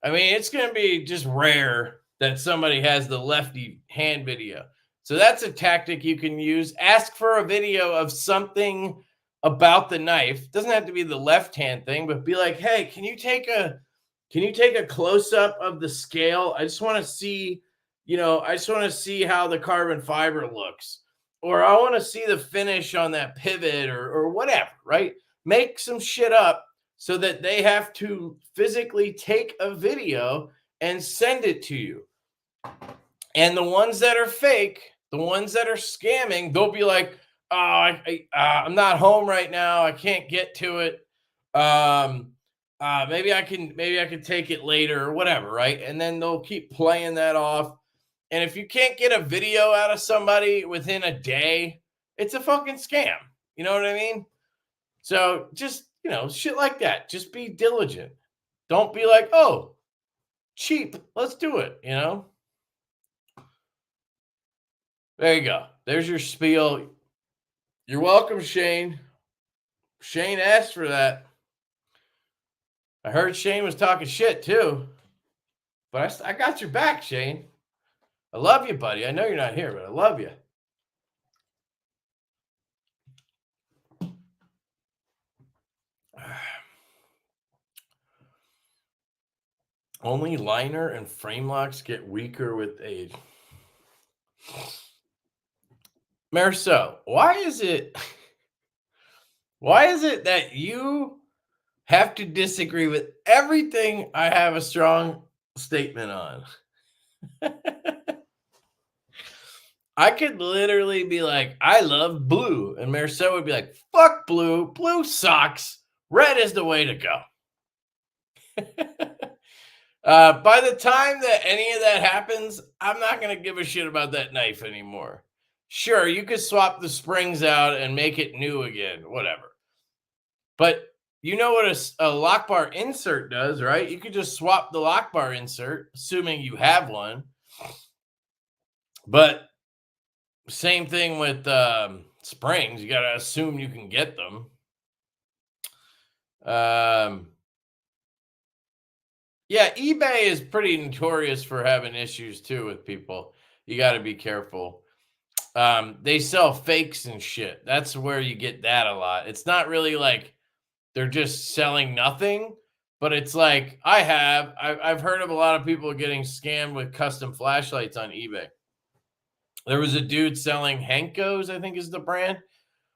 I mean, it's going to be just rare that somebody has the lefty hand video. So that's a tactic you can use. Ask for a video of something about the knife. Doesn't have to be the left hand thing, but be like, hey, can you take a close up of the scale? I just want to see, how the carbon fiber looks, or I want to see the finish on that pivot, or whatever, right? Make some shit up so that they have to physically take a video and send it to you. And the ones that are fake, the ones that are scamming, they'll be like, oh, I'm not home right now. I can't get to it. Maybe I can take it later, or whatever, right? And then they'll keep playing that off. And if you can't get a video out of somebody within a day, it's a fucking scam. You know what I mean? So just, shit like that. Just be diligent. Don't be like, oh, cheap. Let's do it, There you go. There's your spiel. You're welcome, Shane. Shane asked for that. I heard Shane was talking shit too. But I got your back, Shane. I love you, buddy. I know you're not here, but I love you. Only liner and frame locks get weaker with age. Marceau, why is it that you have to disagree with everything I have a strong statement on? I could literally be like, I love blue. And Marceau would be like, fuck blue. Blue sucks. Red is the way to go. By the time that any of that happens, I'm not going to give a shit about that knife anymore. Sure, you could swap the springs out and make it new again, whatever. But you know what a lock bar insert does, right? You could just swap the lock bar insert, assuming you have one. But same thing with springs. You got to assume you can get them. Yeah, eBay is pretty notorious for having issues too with people. You got to be careful. They sell fakes and shit. That's where you get that a lot. It's not really like they're just selling nothing, but it's like I've heard of a lot of people getting scammed with custom flashlights on eBay. There was a dude selling Henkos, I think is the brand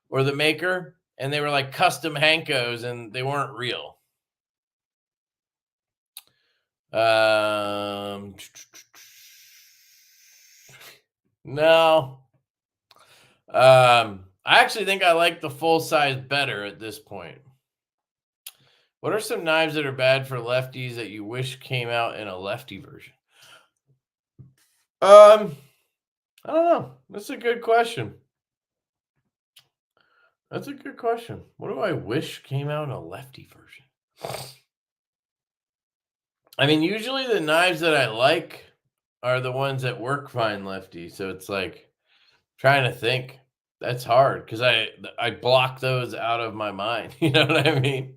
or the maker, and they were like custom Henkos and they weren't real. No. I actually think I like the full size better at this point. What are some knives that are bad for lefties that you wish came out in a lefty version? I don't know. That's a good question. That's a good question. What do I wish came out in a lefty version? I mean, usually the knives that I like are the ones that work fine lefty. So it's like trying to think. That's hard because I block those out of my mind. You know what I mean?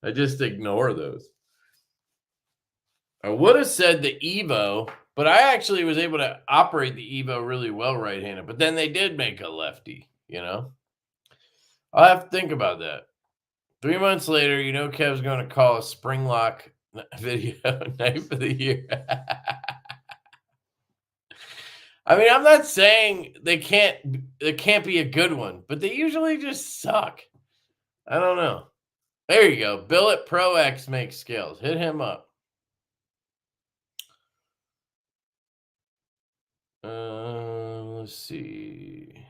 I just ignore those. I would have said the Evo, but I actually was able to operate the Evo really well right-handed. But then they did make a lefty, you know? I'll have to think about that. 3 months later, you know Kev's going to call a spring lock video knife of the year. I mean, I'm not saying they can't be a good one, but they usually just suck. I don't know. There you go. Billet Pro X makes scales. Hit him up. Let's see.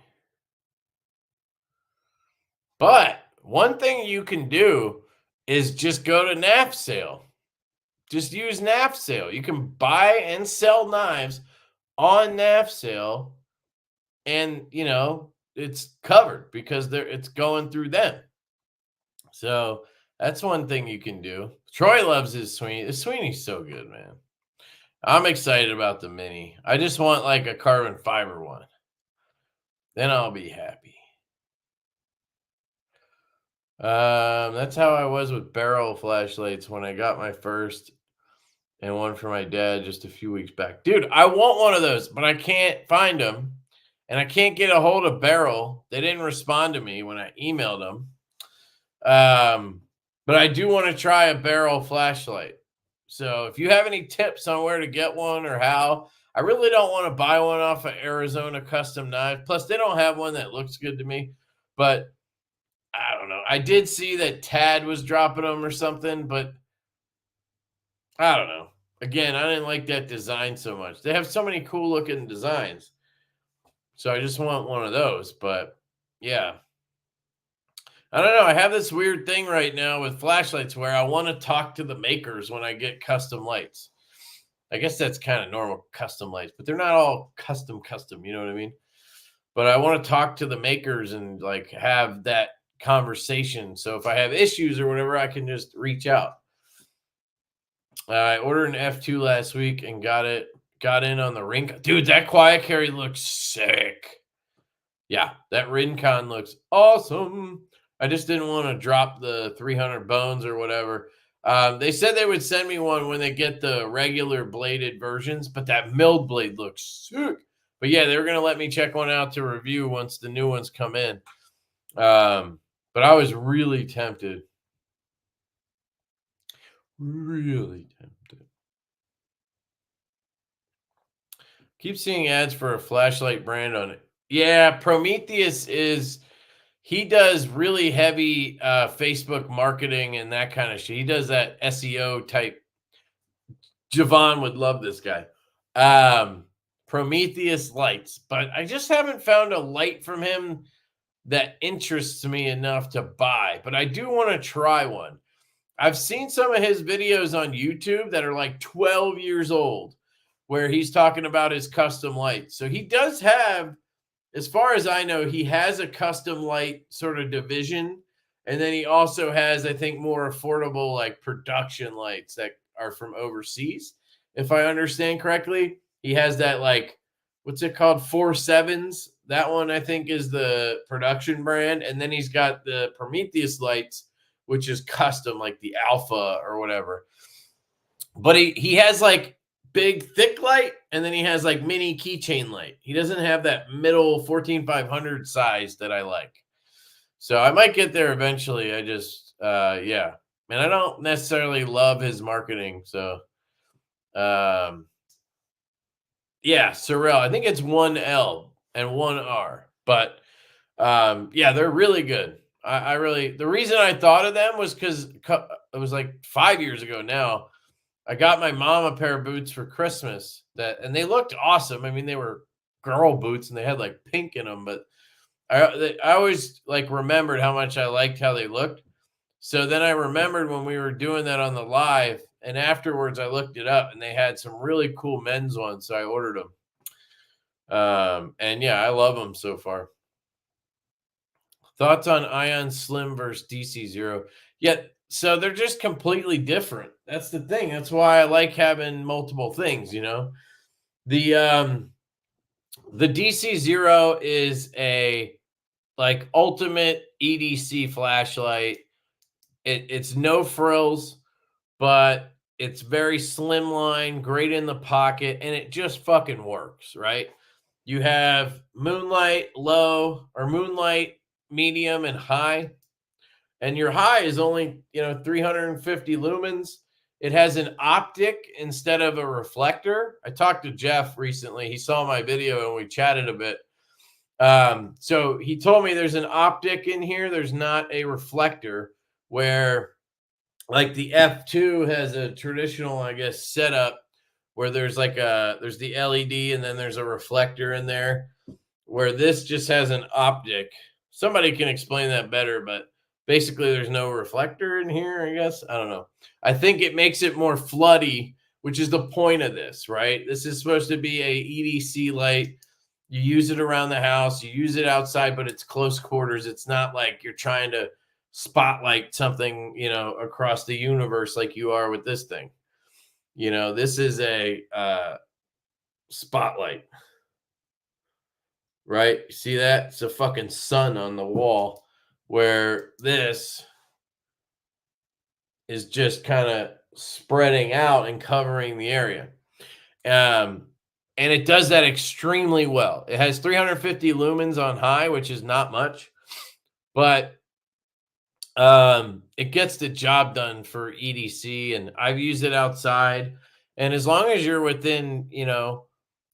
But one thing you can do is just go to NAF sale. Just use NAF sale. You can buy and sell knives on NAF sale, and you know it's covered because it's going through them. So that's one thing you can do. Troy loves his Sweeney. The Sweeney's so good, man. I'm excited about the mini. I just want like a carbon fiber one. Then I'll be happy. That's how I was with barrel flashlights when I got my first and one for my dad just a few weeks back. Dude, I want one of those, but I can't find them. And I can't get a hold of Barrel. They didn't respond to me when I emailed them. But I do want to try a Barrel flashlight. So if you have any tips on where to get one or how, I really don't want to buy one off of Arizona Custom Knives. Plus, they don't have one that looks good to me. But I don't know. I did see that Tad was dropping them or something, but I don't know. Again, I didn't like that design so much. They have so many cool looking designs. So I just want one of those. But yeah. I don't know. I have this weird thing right now with flashlights where I want to talk to the makers when I get custom lights. I guess that's kind of normal custom lights, but they're not all custom, you know what I mean? But I want to talk to the makers and like have that conversation. So if I have issues or whatever, I can just reach out. I ordered an F2 last week and got in on the Rincon. Dude, that quiet carry looks sick. Yeah, that Rincon looks awesome. I just didn't want to drop the 300 bones or whatever. They said they would send me one when they get the regular bladed versions, but that milled blade looks sick. But yeah, they were going to let me check one out to review once the new ones come in. But I was really tempted. Really tempted. Keep seeing ads for a flashlight brand on it. Yeah, Prometheus he does really heavy Facebook marketing and that kind of shit. He does that SEO type. Javon would love this guy. Prometheus lights, but I just haven't found a light from him that interests me enough to buy, but I do want to try one. I've seen some of his videos on YouTube that are like 12 years old where he's talking about his custom lights. So he does have as far as I know, he has a custom light sort of division. And then he also has, I think, more affordable like production lights that are from overseas. If I understand correctly, he has that like, what's it called? 4.7s. That one I think is the production brand. And then he's got the Prometheus lights, which is custom, like the Alpha or whatever. But he has like big thick light, and then he has like mini keychain light. He doesn't have that middle 14500 size that I like. So I might get there eventually. I just yeah. And I don't necessarily love his marketing. So yeah, Sorel. I think it's 1L and 1R. But yeah, they're really good. I really, the reason I thought of them was because it was like 5 years ago now. I got my mom a pair of boots for Christmas and they looked awesome. I mean, they were girl boots and they had like pink in them, but I always like remembered how much I liked how they looked. So then I remembered when we were doing that on the live, and afterwards I looked it up and they had some really cool men's ones. So I ordered them. And yeah, I love them so far. Thoughts on Ion Slim versus DC Zero? Yeah, so they're just completely different. That's the thing. That's why I like having multiple things, you know. The DC Zero is a like ultimate EDC flashlight. It's no frills, but it's very slimline, great in the pocket, and it just fucking works, right? You have moonlight low or moonlight medium and high, and your high is only 350 lumens. It has an optic instead of a reflector. I talked to Jeff recently. He saw my video and we chatted a bit. So he told me there's an optic in here. There's not a reflector, where like the F2 has a traditional, I guess, setup where there's the LED and then there's a reflector in there, where this just has an optic. Somebody can explain that better, but basically there's no reflector in here, I guess. I don't know. I think it makes it more floody, which is the point of this, right? This is supposed to be a EDC light. You use it around the house, you use it outside, but it's close quarters. It's not like you're trying to spotlight something, across the universe like you are with this thing. This is a spotlight, right? You see that? It's a fucking sun on the wall, where this is just kind of spreading out and covering the area. And it does that extremely well. It has 350 lumens on high, which is not much, but it gets the job done for EDC, and I've used it outside. And as long as you're within,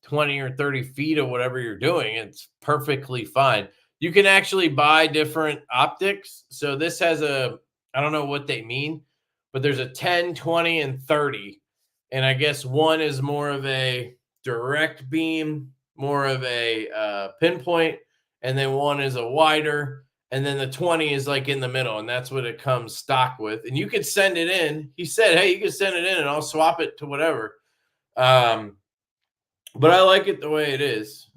20 or 30 feet of whatever you're doing, it's perfectly fine. You can actually buy different optics. So this has I don't know what they mean, but there's a 10, 20, and 30. And I guess one is more of a direct beam, more of a pinpoint, and then one is a wider, and then the 20 is like in the middle, and that's what it comes stock with. And you could send it in. He said, hey, you can send it in and I'll swap it to whatever. But I like it the way it is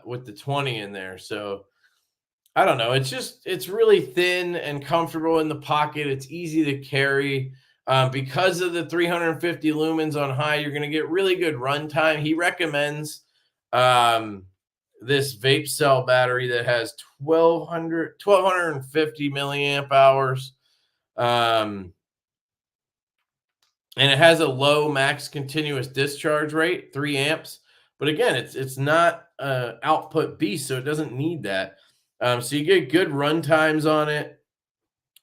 with the 20 in there. So I don't know. It's really thin and comfortable in the pocket. It's easy to carry. Because of the 350 lumens on high, you're going to get really good runtime. He recommends this vape cell battery that has 1250 milliamp hours. And it has a low max continuous discharge rate, 3 amps. But again, it's not output beast, so it doesn't need that. So you get good run times on it.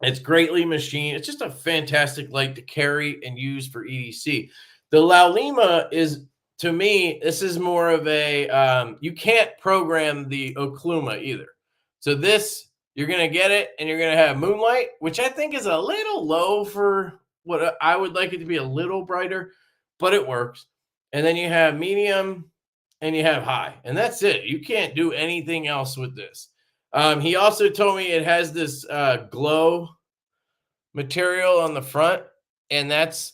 It's greatly machined. It's just a fantastic light to carry and use for EDC. The Laulima is, to me, this is more of a, you can't program the Okluma either. So this, you're going to get it, and you're going to have moonlight, which I think is a little low for what I would like it to be, a little brighter, but it works. And then you have medium and you have high, and that's it. You can't do anything else with this. He also told me it has this glow material on the front, and that's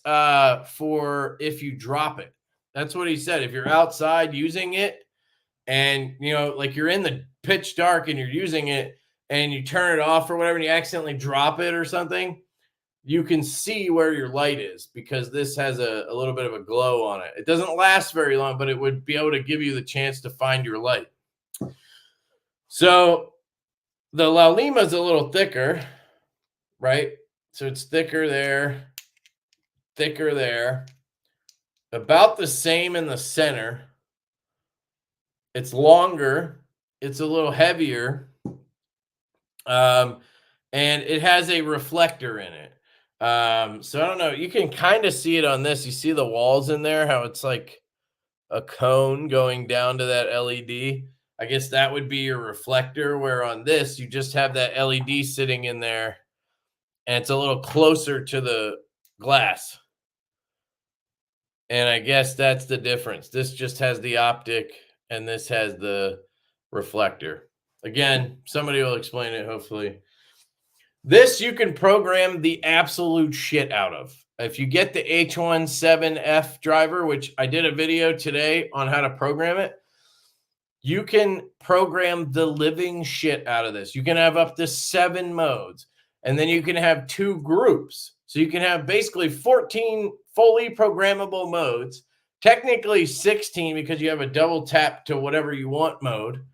for if you drop it. That's what he said. If you're outside using it, and you know, like you're in the pitch dark and you're using it and you turn it off or whatever and you accidentally drop it or something, you can see where your light is because this has a little bit of a glow on it. It doesn't last very long, but it would be able to give you the chance to find your light. So the La Lima is a little thicker, right? So it's thicker there, about the same in the center. It's longer, it's a little heavier, and it has a reflector in it. So I don't know, you can kind of see it on this. You see the walls in there, how it's like a cone going down to that LED. I guess that would be your reflector, where on this, you just have that LED sitting in there, and it's a little closer to the glass. And I guess that's the difference. This just has the optic, and this has the reflector. Again, somebody will explain it, hopefully. This you can program the absolute shit out of. If you get the H17F driver, which I did a video today on how to program it, you can program the living shit out of this. You can have up to 7 modes, and then you can have 2 groups. So you can have basically 14 fully programmable modes, technically 16 because you have a double tap to whatever you want mode.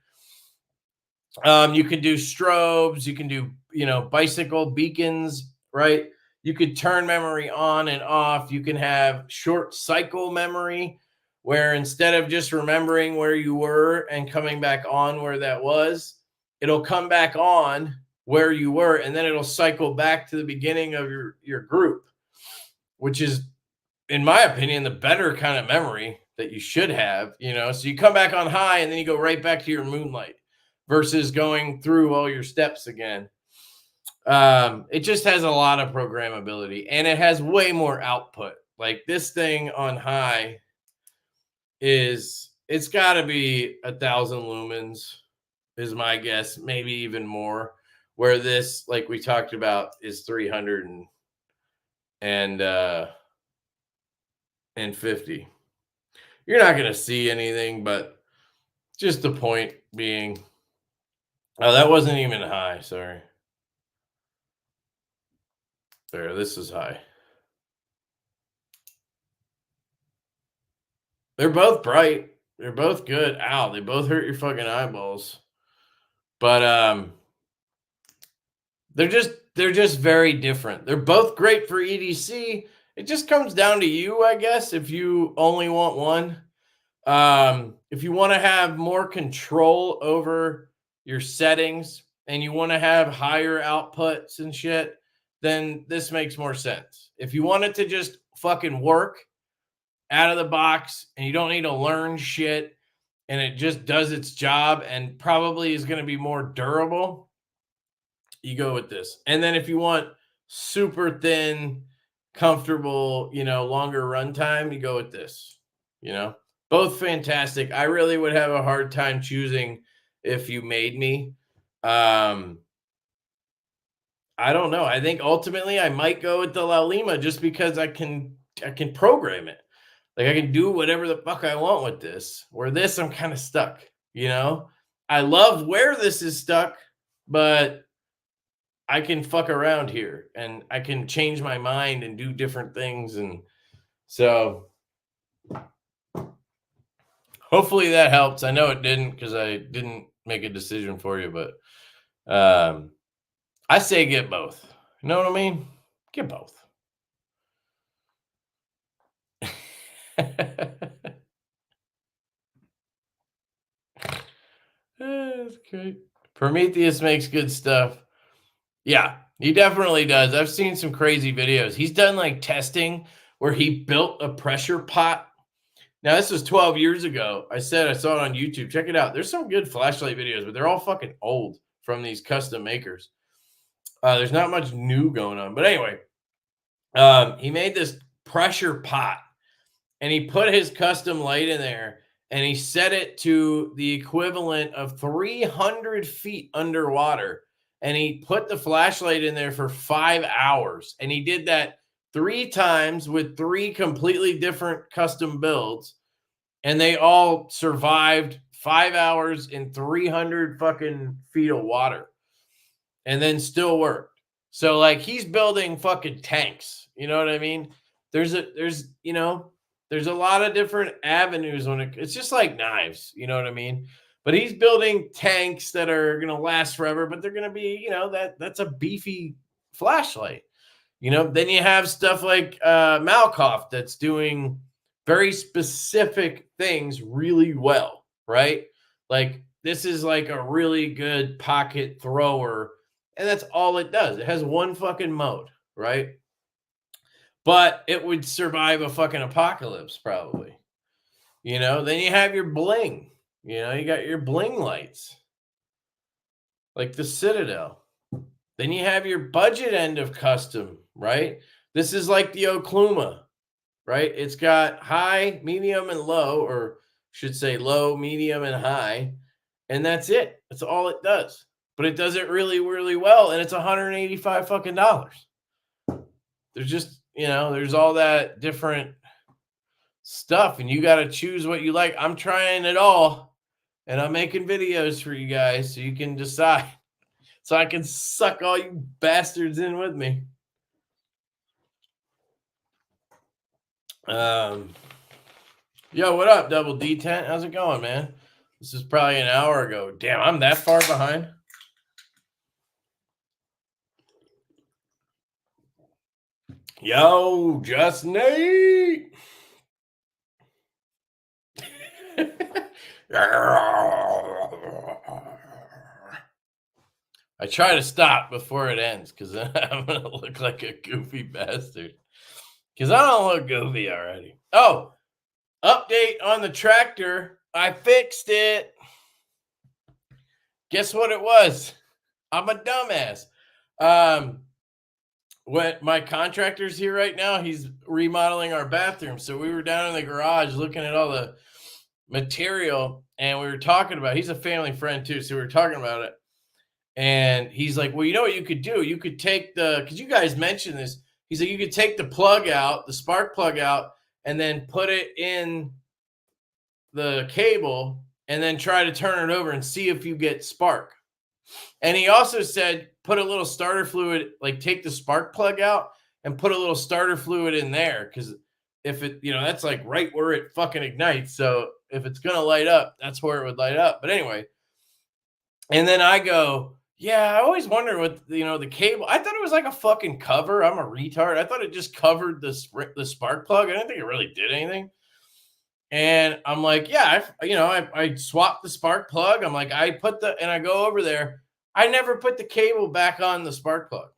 You can do strobes, you can do, you know, bicycle beacons, right? You could turn memory on and off. You can have short cycle memory, where instead of just remembering where you were and coming back on where that was, it'll come back on where you were, and then it'll cycle back to the beginning of your group, which is, in my opinion, the better kind of memory that you should have, you know. So you come back on high and then you go right back to your moonlight versus going through all your steps again. It just has a lot of programmability, and it has way more output. Like this thing on high it's got to be 1,000 lumens is my guess, maybe even more, where this, like we talked about, is 350. You're not going to see anything, but just the point being, oh, that wasn't even high. Sorry. There, this is high. They're both bright. They're both good. Ow, they both hurt your fucking eyeballs. But they're just very different. They're both great for EDC. It just comes down to you, I guess, if you only want one. If you want to have more control over your settings and you want to have higher outputs and shit, then this makes more sense. If you want it to just fucking work out of the box and you don't need to learn shit and it just does its job and probably is going to be more durable, you go with this. And then if you want super thin, comfortable, you know, longer runtime, you go with this. You know, both fantastic. I really would have a hard time choosing if you made me. I don't know. I think ultimately I might go with the La Lima just because I can program it. Like I can do whatever the fuck I want with this. Where this, I'm kind of stuck, you know? I love where this is stuck, but I can fuck around here and I can change my mind and do different things. And so hopefully that helps. I know it didn't because I didn't make a decision for you, but I say get both. You know what I mean? Get both. That's great. Prometheus makes good stuff. Yeah, he definitely does. I've seen some crazy videos. He's done like testing where he built a pressure pot. Now, this was 12 years ago. I said I saw it on YouTube. Check it out. There's some good flashlight videos, but they're all fucking old from these custom makers. There's not much new going on. But anyway, he made this pressure pot and he put his custom light in there and he set it to the equivalent of 300 feet underwater. And he put the flashlight in there for 5 hours. And he did that 3 times with 3 completely different custom builds. And they all survived 5 hours in 300 fucking feet of water and then still worked. So like he's building fucking tanks. You know what I mean? There's a lot of different avenues when it's just like knives. You know what I mean? But he's building tanks that are gonna last forever, but they're gonna be, that's a beefy flashlight. Then you have stuff like Malkoff that's doing very specific things really well, right? Like this is like a really good pocket thrower, and that's all it does. It has one fucking mode, right? But it would survive a fucking apocalypse probably. Then you have your bling. You got your bling lights, like the Citadel. Then you have your budget end of custom, right? This is like the Okluma, right? It's got high, medium, and low, or should say low, medium, and high. And that's it. That's all it does. But it does it really, really well. And it's $185 fucking dollars. There's just, there's all that different stuff. And you got to choose what you like. I'm trying it all. And I'm making videos for you guys so you can decide. So I can suck all you bastards in with me. Yo, what up, Double D10? How's it going, man? This is probably an hour ago. Damn, I'm that far behind. Yo, just Nate. I try to stop before it ends because then I'm going to look like a goofy bastard. Because I don't look goofy already. Oh, update on the tractor. I fixed it. Guess what it was? I'm a dumbass. When my contractor's here right now, he's remodeling our bathroom. So we were down in the garage looking at all the material, and we were talking about, he's a family friend too. So we were talking about it. And he's like, well, you know what you could do? You could take because you guys mentioned this. He's like, you could take the plug out, the spark plug out, and then put it in the cable and then try to turn it over and see if you get spark. And he also said, put a little starter fluid, like take the spark plug out and put a little starter fluid in there. Because if it, that's like right where it fucking ignites. So if it's going to light up, that's where it would light up. But anyway, and then I go, yeah, I always wondered what, the cable. I thought it was like a fucking cover. I'm a retard. I thought it just covered the spark plug. I didn't think it really did anything. And I'm like, yeah, I swapped the spark plug. I'm like, and I go over there. I never put the cable back on the spark plug.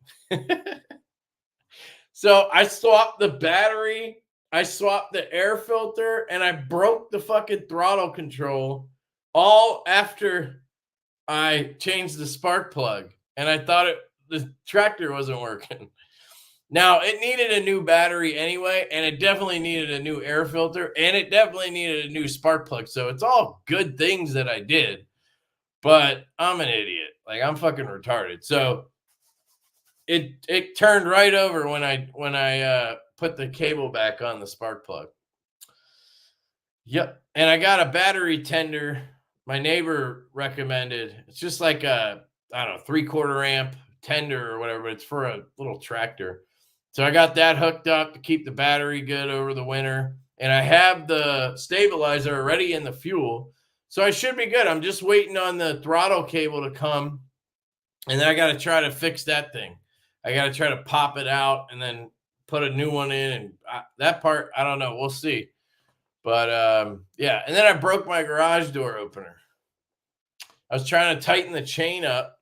So I swapped the battery. I swapped the air filter, and I broke the fucking throttle control all after I changed the spark plug, and I thought the tractor wasn't working. Now, it needed a new battery anyway, and it definitely needed a new air filter, and it definitely needed a new spark plug. So it's all good things that I did, but I'm an idiot. Like, I'm fucking retarded. So it turned right over when I put the cable back on the spark plug. Yep. And I got a battery tender my neighbor recommended. It's just like a, I don't know, 3/4 amp tender or whatever. It's for a little tractor. So I got that hooked up to keep the battery good over the winter. And I have the stabilizer already in the fuel. So I should be good. I'm just waiting on the throttle cable to come. And then I got to try to fix that thing. I got to try to pop it out and then put a new one in. And that part, I don't know. We'll see. But yeah, and then I broke my garage door opener. I was trying to tighten the chain up,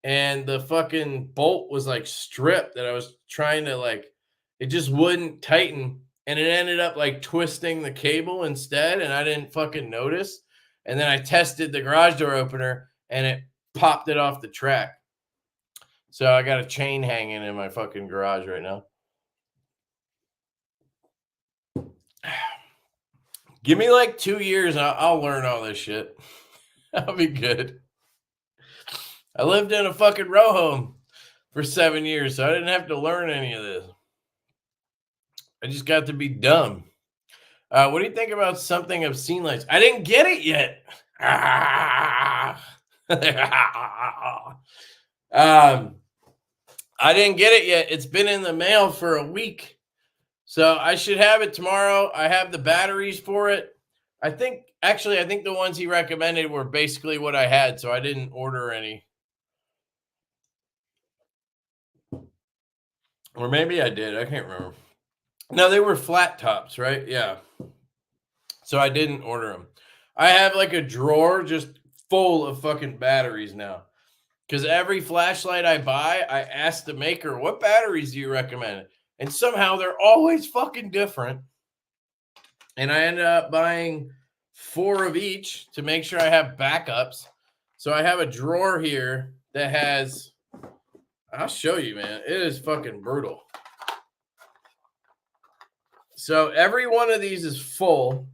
and the fucking bolt was like stripped that I was trying to it just wouldn't tighten, and it ended up like twisting the cable instead, and I didn't fucking notice. And then I tested the garage door opener, and it popped it off the track. So I got a chain hanging in my fucking garage right now. Give me like 2 years, and I'll learn all this shit. I'll be good. I lived in a fucking row home for 7 years, so I didn't have to learn any of this. I just got to be dumb. What do you think about something obscene lights? I didn't get it yet. I didn't get it yet. It's been in the mail for a week. So I should have it tomorrow. I have the batteries for it. I think the ones he recommended were basically what I had, so I didn't order any. Or maybe I did. I can't remember. No, they were flat tops, right? Yeah. So I didn't order them. I have like a drawer just full of fucking batteries now. Because every flashlight I buy, I ask the maker, what batteries do you recommend? And somehow they're always fucking different. And I ended up buying 4 of each to make sure I have backups. So I have a drawer here that has, I'll show you, man. It is fucking brutal. So every one of these is full.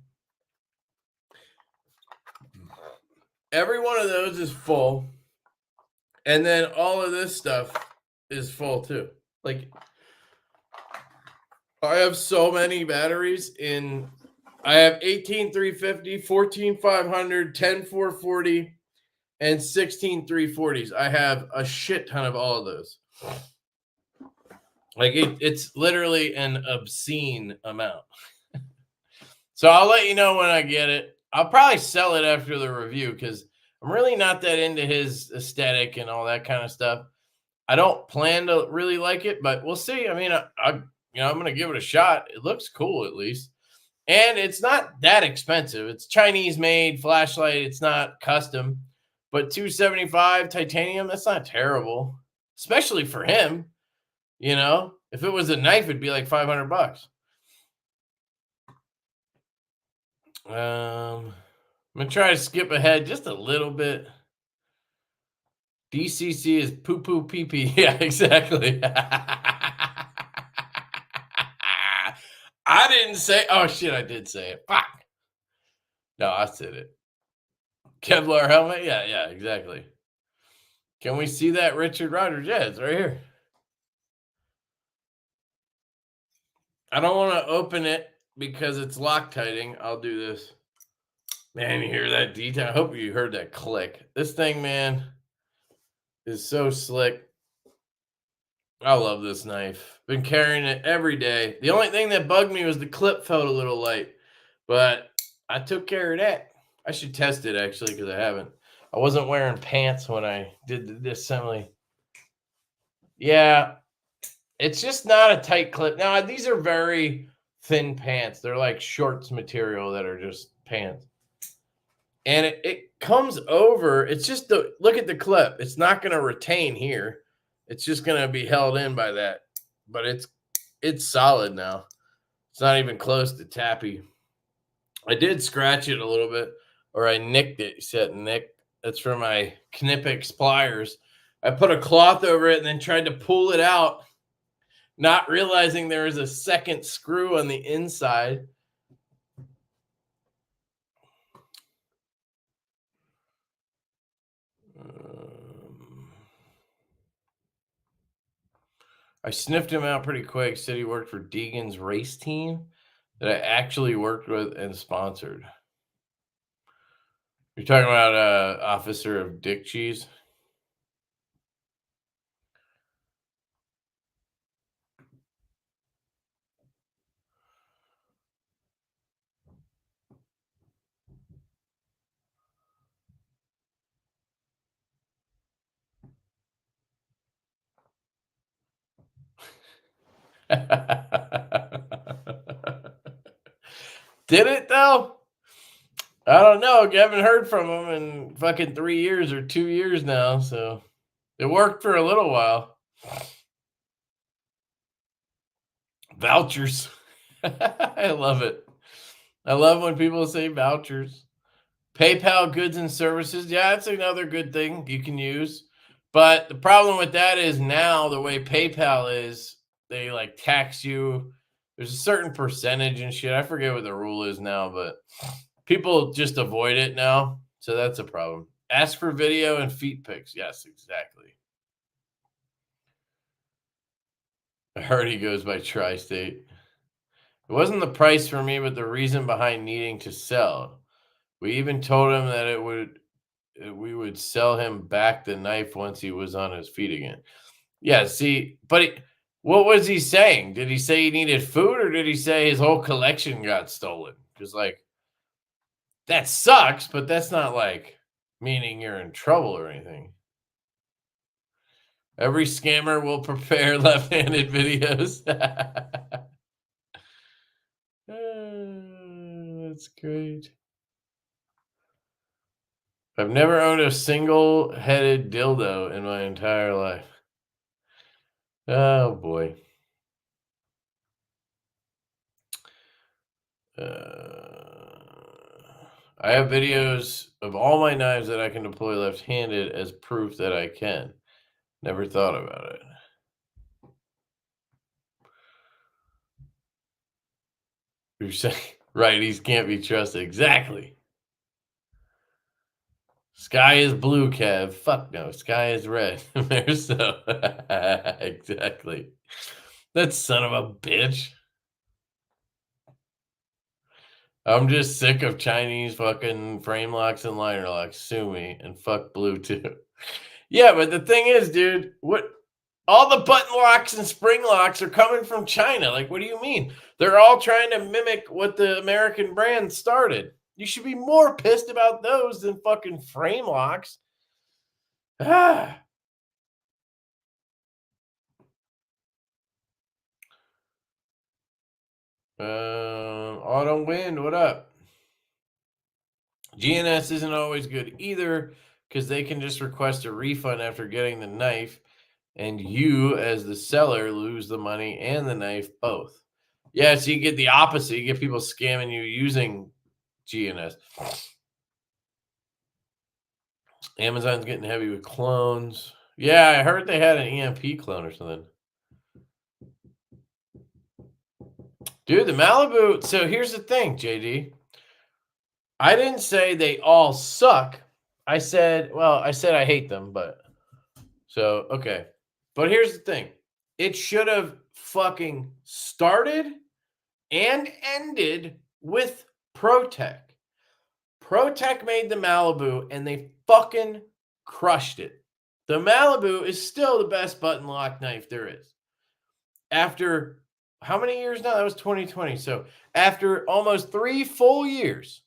Every one of those is full. And then all of this stuff is full too. Like, I have so many batteries in. I have 18-350, 14-500, 10-440, and 16-340s. I have a shit ton of all of those. Like, it's literally an obscene amount. So I'll let you know when I get it. I'll probably sell it after the review because I'm really not that into his aesthetic and all that kind of stuff. I don't plan to really like it, but we'll see. I mean, I'm going to give it a shot. It looks cool at least. And it's not that expensive. It's Chinese made flashlight. It's not custom, but $275 titanium, that's not terrible, especially for him. You know, if it was a knife, it'd be like $500. I'm going to try to skip ahead just a little bit. DCC is poo poo pee pee. Yeah, exactly. I didn't say. Oh shit, I did say it. Fuck. No, I said it. Kevlar helmet. Yeah, exactly. Can we see that, Richard Rogers? Yeah, it's right here. I don't want to open it because it's Loctiting. I'll do this. Man, you hear that detail? I hope you heard that click. This thing, man, is so slick. I love this knife. Been carrying it every day. The only thing that bugged me was the clip felt a little light, but I took care of that. I should test it actually because I haven't. I wasn't wearing pants when I did the disassembly. Yeah, it's just not a tight clip. Now, these are very thin pants. They're like shorts material that are just pants. And it comes over. It's just look at the clip. It's not going to retain here. It's just going to be held in by that. But it's solid now. It's not even close to tappy. I did scratch it a little bit, or I nicked it. You said nick. That's for my Knipex pliers. I put a cloth over it and then tried to pull it out, not realizing there was a second screw on the inside. I sniffed him out pretty quick. Said he worked for Deegan's race team that I actually worked with and sponsored. You're talking about Officer of Dick Cheese? Did it though? I don't know. I haven't heard from him in fucking 3 years or 2 years now. So it worked for a little while. Vouchers. I love it. I love when people say vouchers. PayPal goods and services. Yeah, that's another good thing you can use. But the problem with that is now the way PayPal is, they like tax you. There's a certain percentage and shit. I forget what the rule is now, but people just avoid it now. So that's a problem. Ask for video and feet pics. Yes, exactly. I heard he goes by Tri-State. It wasn't the price for me, but the reason behind needing to sell. We even told him that we would sell him back the knife once he was on his feet again. Yeah, see, but what was he saying? Did he say he needed food, or did he say his whole collection got stolen? Because, like, that sucks, but that's not, like, meaning you're in trouble or anything. Every scammer will prepare left-handed videos. That's great. I've never owned a single-headed dildo in my entire life. Oh, boy. I have videos of all my knives that I can deploy left-handed as proof that I can. Never thought about it. You're saying, right, he can't be trusted. Exactly. Sky is blue, Kev. Fuck no. Sky is red. There's so. Exactly. That son of a bitch. I'm just sick of Chinese fucking frame locks and liner locks. Sue me and fuck blue too. Yeah, but the thing is, dude, what all the button locks and spring locks are coming from China. Like, what do you mean? They're all trying to mimic what the American brand started. You should be more pissed about those than fucking frame locks. Ah. Autumn Wind, what up? GNS isn't always good either because they can just request a refund after getting the knife, and you, as the seller, lose the money and the knife both. Yeah, so you get the opposite. You get people scamming you using GNS. Amazon's getting heavy with clones. Yeah, I heard they had an EMP clone or something. Dude, the Malibu. So here's the thing, JD. I didn't say they all suck. I said I hate them, but so okay. But here's the thing. It should have fucking started and ended with ProTech. ProTech made the Malibu and they fucking crushed it. The Malibu is still the best button lock knife there is. After how many years now? That was 2020. So after almost 3 full years,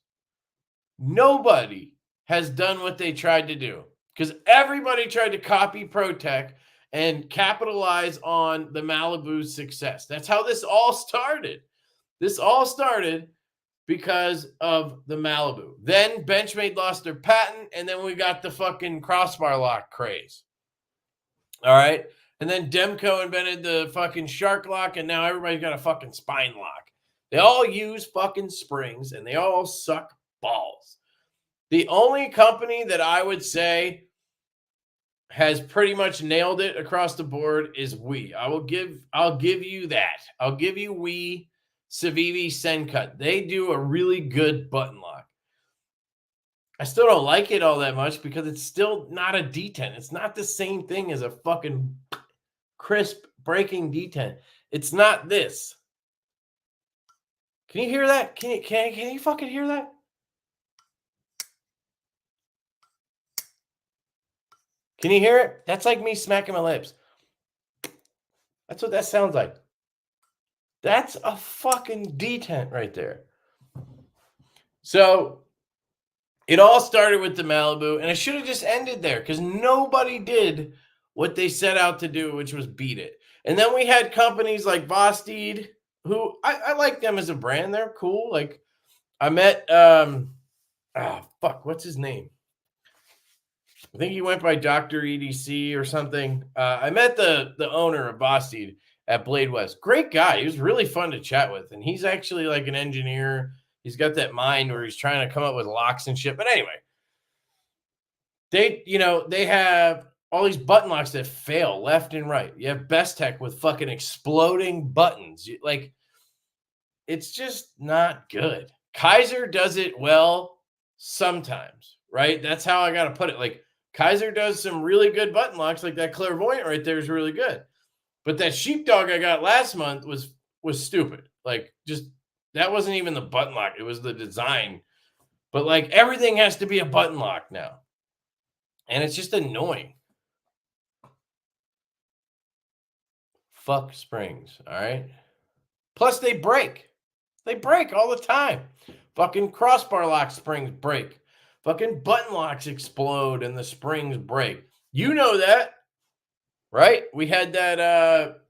nobody has done what they tried to do because everybody tried to copy ProTech and capitalize on the Malibu's success. That's how this all started. This all started because of the Malibu. Then Benchmade lost their patent, and then we got the fucking crossbar lock craze. All right? And then Demco invented the fucking shark lock, and now everybody's got a fucking spine lock. They all use fucking springs, and they all suck balls. The only company that I would say has pretty much nailed it across the board is We. I'll give you that. I'll give you We, Civivi, Sencut. They do a really good button lock. I still don't like it all that much because it's still not a D10. It's not the same thing as a fucking crisp breaking D10. It's not this. Can you hear that? Can you fucking hear that? Can you hear it? That's like me smacking my lips. That's what that sounds like. That's a fucking D10 right there. So it all started with the Malibu, and it should have just ended there because nobody did what they set out to do, which was beat it. And then we had companies like Vosteed, who I like them as a brand. They're cool. Like I met, what's his name? I think he went by Dr. EDC or something. I met the owner of Vosteed at Blade West. Great guy. He was really fun to chat with. And he's actually like an engineer. He's got that mind where he's trying to come up with locks and shit. But anyway, they have all these button locks that fail left and right. You have Best Tech with fucking exploding buttons. It's just not good. Kaiser does it well sometimes, right? That's how I got to put it. Like Kaiser does some really good button locks, like that Clairvoyant right there is really good. But that Sheepdog I got last month was stupid. Like just that wasn't even the button lock. It was the design. But like everything has to be a button lock now. And it's just annoying. Fuck springs, all right? Plus they break. They break all the time. Fucking crossbar lock springs break. Fucking button locks explode and the springs break. You know that, right? We had that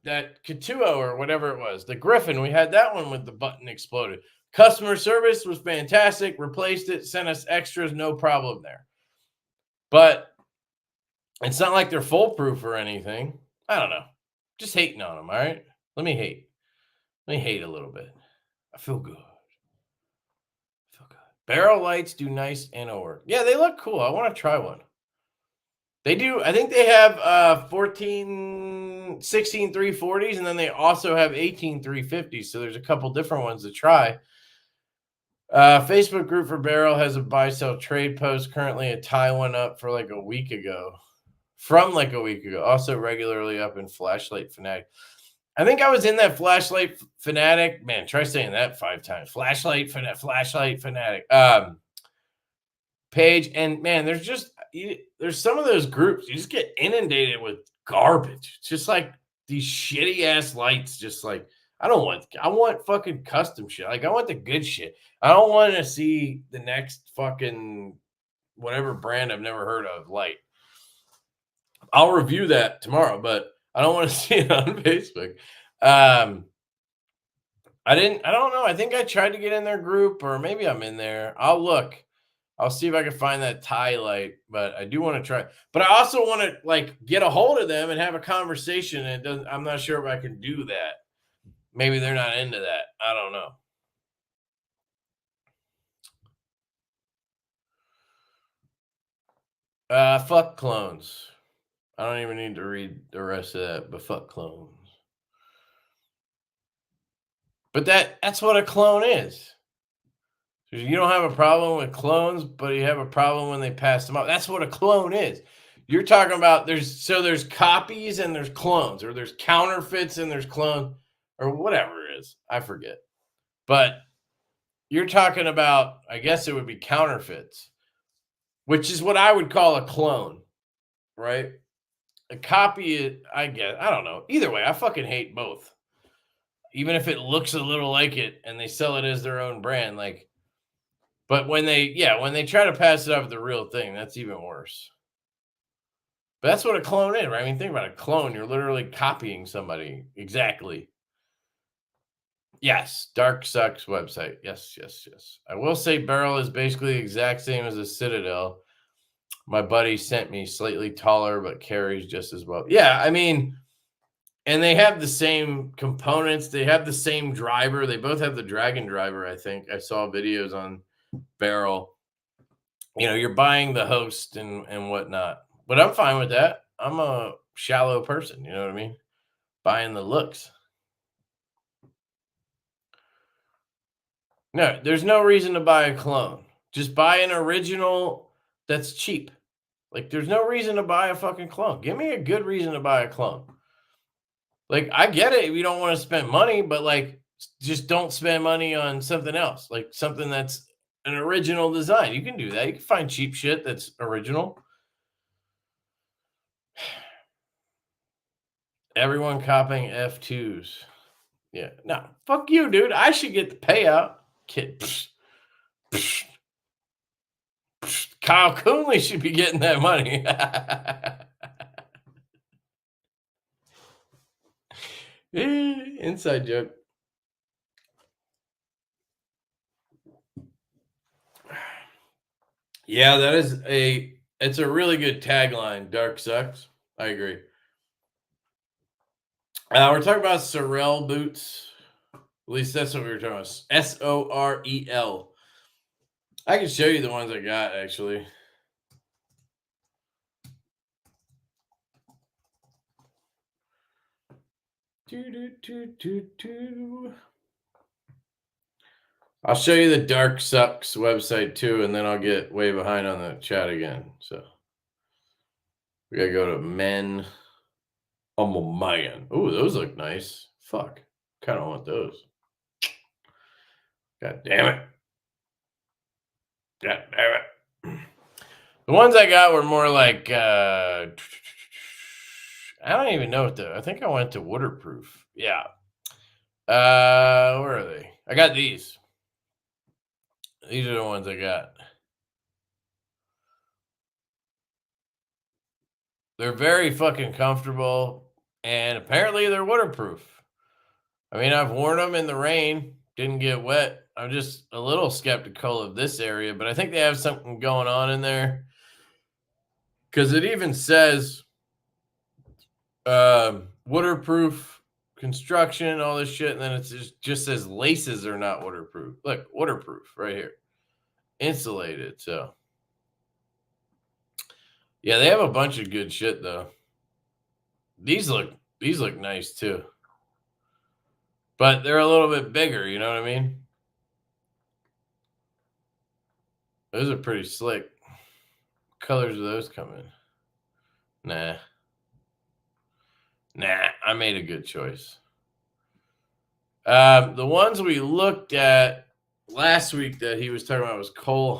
Katuo or whatever it was, the Griffin. We had that one with the button exploded. Customer service was fantastic. Replaced it, sent us extras, no problem there. But it's not like they're foolproof or anything. I don't know. Just hating on them, all right? Let me hate. Let me hate a little bit. I feel good. Barrel lights do nice anno work. Yeah, they look cool. I want to try one. They do. I think they have 16 340s, and then they also have 18 350s. So there's a couple different ones to try. Facebook group for Barrel has a buy sell trade post. Currently a tie one up for like a week ago. From like a week ago. Also regularly up in Flashlight Fanatic. I think I was in that Flashlight Fanatic. Man, try saying that 5 times. Flashlight Fanatic page. And man, there's some of those groups. You just get inundated with garbage. It's just like these shitty ass lights. Just like, I want fucking custom shit. Like, I want the good shit. I don't want to see the next fucking whatever brand I've never heard of light. I'll review that tomorrow, but I don't want to see it on Facebook. I don't know. I think I tried to get in their group, or maybe I'm in there. I'll look. I'll see if I can find that tie light, but I do want to try. But I also want to like get a hold of them and have a conversation. And I'm not sure if I can do that. Maybe they're not into that. I don't know. Fuck clones. I don't even need to read the rest of that, but fuck clones. But that's what a clone is. So you don't have a problem with clones, but you have a problem when they pass them up. That's what a clone is. You're talking about there's copies and there's clones, or there's counterfeits and there's clones, or whatever it is. I forget. But you're talking about, I guess it would be counterfeits, which is what I would call a clone, right? A copy, I guess. I don't know. Either way, I fucking hate both. Even if it looks a little like it and they sell it as their own brand, like, but when they try to pass it off as the real thing, that's even worse. But that's what a clone is, right? I mean, think about a clone. You're literally copying somebody. Exactly. Yes. Dark Sucks website. Yes. I will say Barrel is basically the exact same as a Citadel. My buddy sent me slightly taller, but carries just as well. Yeah, I mean, and they have the same components. They have the same driver. They both have the Dragon driver, I think. I saw videos on Barrel. You know, you're buying the host and whatnot. But I'm fine with that. I'm a shallow person. You know what I mean? Buying the looks. No, there's no reason to buy a clone. Just buy an original that's cheap. Like, there's no reason to buy a fucking clone. Give me a good reason to buy a clone. Like, I get it if you don't want to spend money, but like, just don't spend money on something else. Like something that's an original design. You can do that. You can find cheap shit that's original. Everyone copying F2s. Yeah. No, fuck you, dude. I should get the payout. Kid. Kyle Coonley should be getting that money. Inside joke. Yeah, it's a really good tagline. Dark Sucks. I agree. We're talking about Sorel boots. At least that's what we were talking about. Sorel. I can show you the ones I got, actually. I'll show you the Dark Sucks website too, and then I'll get way behind on the chat again. So we gotta go to men. Oh man. Ooh, those look nice. Fuck. Kind of want those. God damn it. God damn it. The ones I got were more like, I don't even know what I think I went to waterproof. Yeah. Where are they? I got these. These are the ones I got. They're very fucking comfortable, and apparently they're waterproof. I mean, I've worn them in the rain, didn't get wet. I'm just a little skeptical of this area, but I think they have something going on in there because it even says waterproof construction, all this shit, and then it just says laces are not waterproof. Look, waterproof right here, insulated. So yeah, they have a bunch of good shit though. These look nice too, but they're a little bit bigger. You know what I mean? Those are pretty slick. What colors do those come in? Nah, I made a good choice. The ones we looked at last week that he was talking about was Cole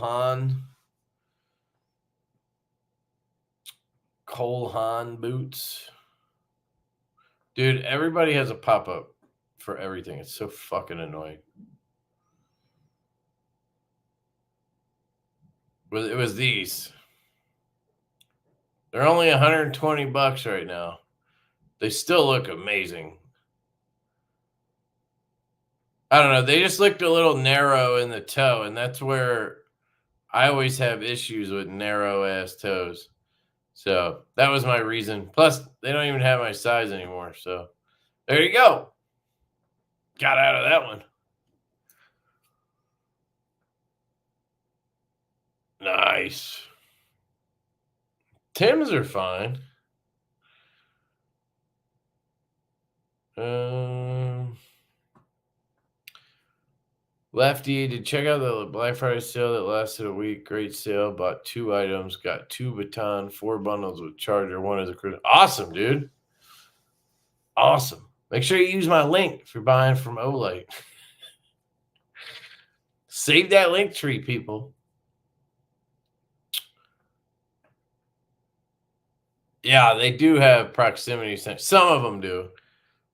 Haan boots. Dude, everybody has a pop-up for everything. It's so fucking annoying. But it was these. They're only $120 right now. They still look amazing. I don't know. They just looked a little narrow in the toe, and that's where I always have issues with narrow-ass toes. So that was my reason. Plus, they don't even have my size anymore. So there you go. Got out of that one. Nice. Tims are fine. Lefty, did check out the Black Friday sale that lasted a week. Great sale. Bought 2 items. Got 2 baton, 4 bundles with charger. 1 is a cruiser. Awesome, dude. Awesome. Make sure you use my link if you're buying from Olay. Save that link tree, people. Yeah, they do have proximity sensors. Some of them do.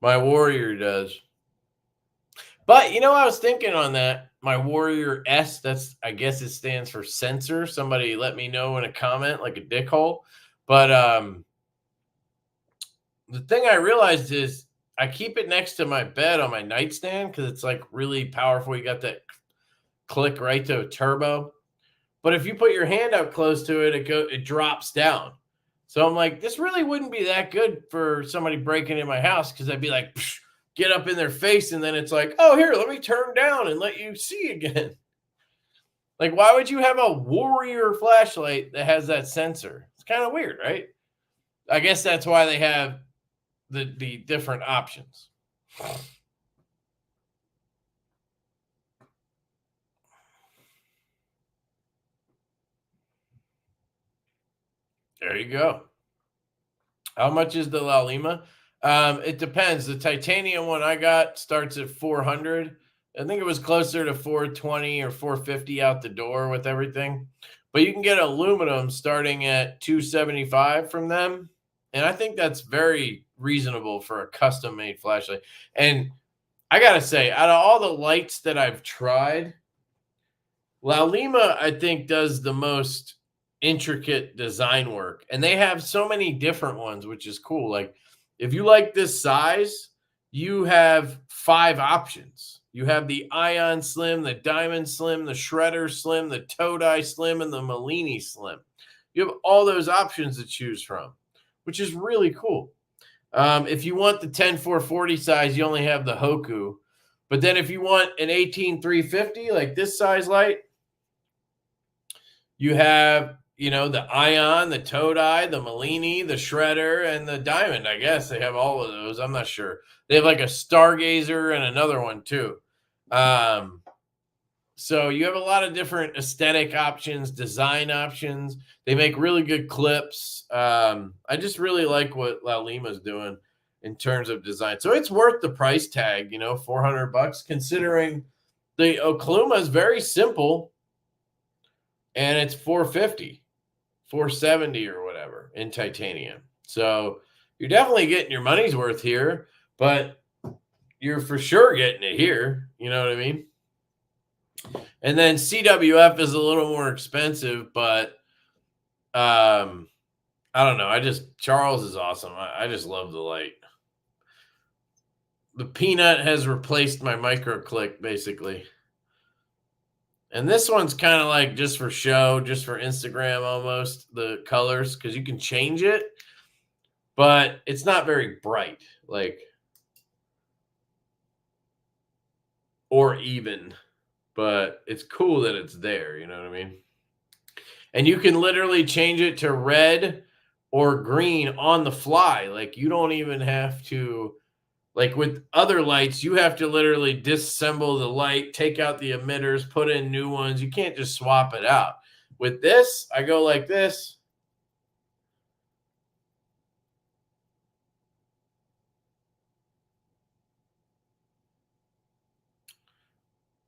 My Warrior does. But, you know, I was thinking on that. My Warrior S, I guess it stands for sensor. Somebody let me know in a comment, like a dickhole. But the thing I realized is I keep it next to my bed on my nightstand because it's like really powerful. You got that click right to a turbo. But if you put your hand up close to it, it drops down. So I'm like, this really wouldn't be that good for somebody breaking in my house because I'd be like, psh, get up in their face, and then it's like, oh, here, let me turn down and let you see again. Like, why would you have a Warrior flashlight that has that sensor? It's kind of weird, right? I guess that's why they have the different options. There you go. How much is the La Lima? It depends. The titanium one I got starts at $400. I think it was closer to $420 or $450 out the door with everything. But you can get aluminum starting at $275 from them. And I think that's very reasonable for a custom-made flashlight. And I got to say, out of all the lights that I've tried, La Lima, I think, does the most intricate design work. And they have so many different ones, which is cool. Like, if you like this size, you have 5 options. You have the Ion Slim, the Diamond Slim, the Shredder Slim, the Todai Slim, and the Malini Slim. You have all those options to choose from, which is really cool. If you want the 10-440 size, you only have the Hoku. But then if you want an 18-350, like this size light, you have, you know, the Ion, the Todai, the Malini, the Shredder, and the Diamond. I guess they have all of those. I'm not sure. They have like a Stargazer and another one too. So you have a lot of different aesthetic options, design options. They make really good clips. I just really like what La Lima's doing in terms of design. So it's worth the price tag, you know, $400, considering the Okluma is very simple. and it's $450, $470 or whatever in titanium. So you're definitely getting your money's worth here, but you're for sure getting it here. You know what I mean? And then CWF is a little more expensive, but I don't know. Charles is awesome. I just love the light. The Peanut has replaced my micro click basically. And this one's kind of like just for show, just for Instagram almost, the colors, because you can change it, but it's not very bright, like, or even, but it's cool that it's there, you know what I mean? And you can literally change it to red or green on the fly. Like, you don't even have to, like with other lights, you have to literally disassemble the light, take out the emitters, put in new ones. You can't just swap it out. With this, I go like this.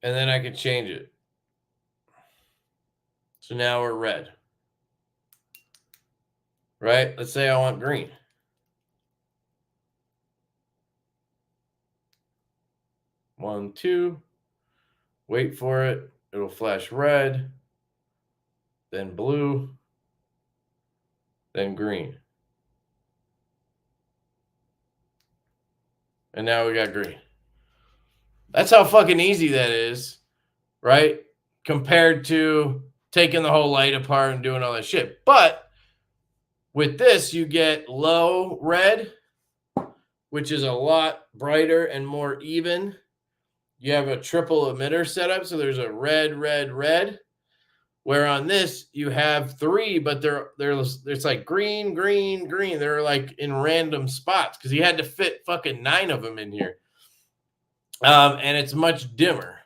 And then I can change it. So now we're red. Right? Let's say I want green. One, two. Wait for it. It'll flash red, then blue, then green. And now we got green. That's how fucking easy that is, right? Compared to taking the whole light apart and doing all that shit. But with this, you get low red, which is a lot brighter and more even. You have a triple emitter setup, so there's a red, red, red. Where on this you have three, but it's like green, green, green. They're like in random spots because he had to fit fucking 9 of them in here. And it's much dimmer.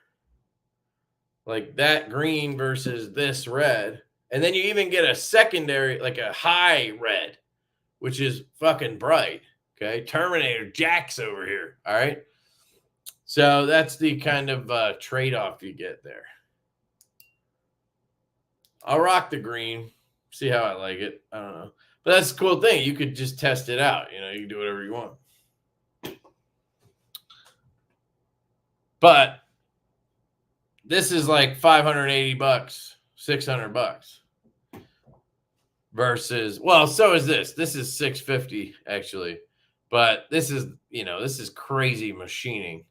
Like that green versus this red. And then you even get a secondary, like a high red, which is fucking bright. Okay. Terminator Jax over here. All right. So that's the kind of trade-off you get there. I'll rock the green, see how I like it. I don't know. But that's the cool thing. You could just test it out. You know, you can do whatever you want. But this is like $580, $600 versus, well, so is this. This is $650 actually. But this is, you know, this is crazy machining.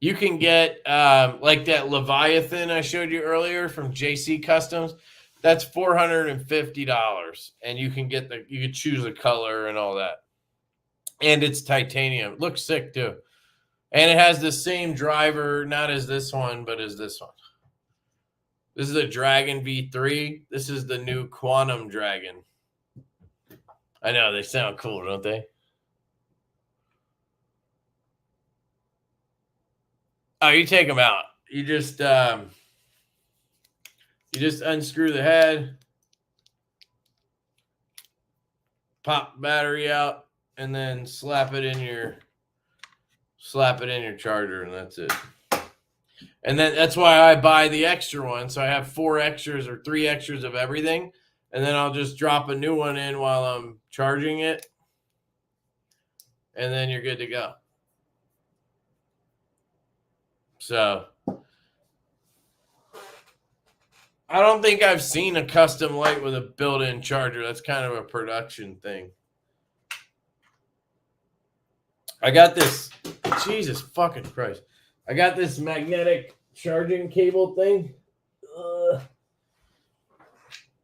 You can get like that Leviathan I showed you earlier from JC Customs. That's $450, and you can choose a color and all that. And it's titanium. It looks sick too. And it has the same driver, not as this one, but as this one. This is a Dragon V3. This is the new Quantum Dragon. I know, they sound cool, don't they? Oh, you take them out. You just unscrew the head, pop the battery out, and then slap it in your charger, and that's it. And then that's why I buy the extra one. So I have 4 extras or 3 extras of everything, and then I'll just drop a new one in while I'm charging it, and then you're good to go. So I don't think I've seen a custom light with a built-in charger. That's kind of a production thing. I got this, Jesus fucking Christ. I got this magnetic charging cable thing.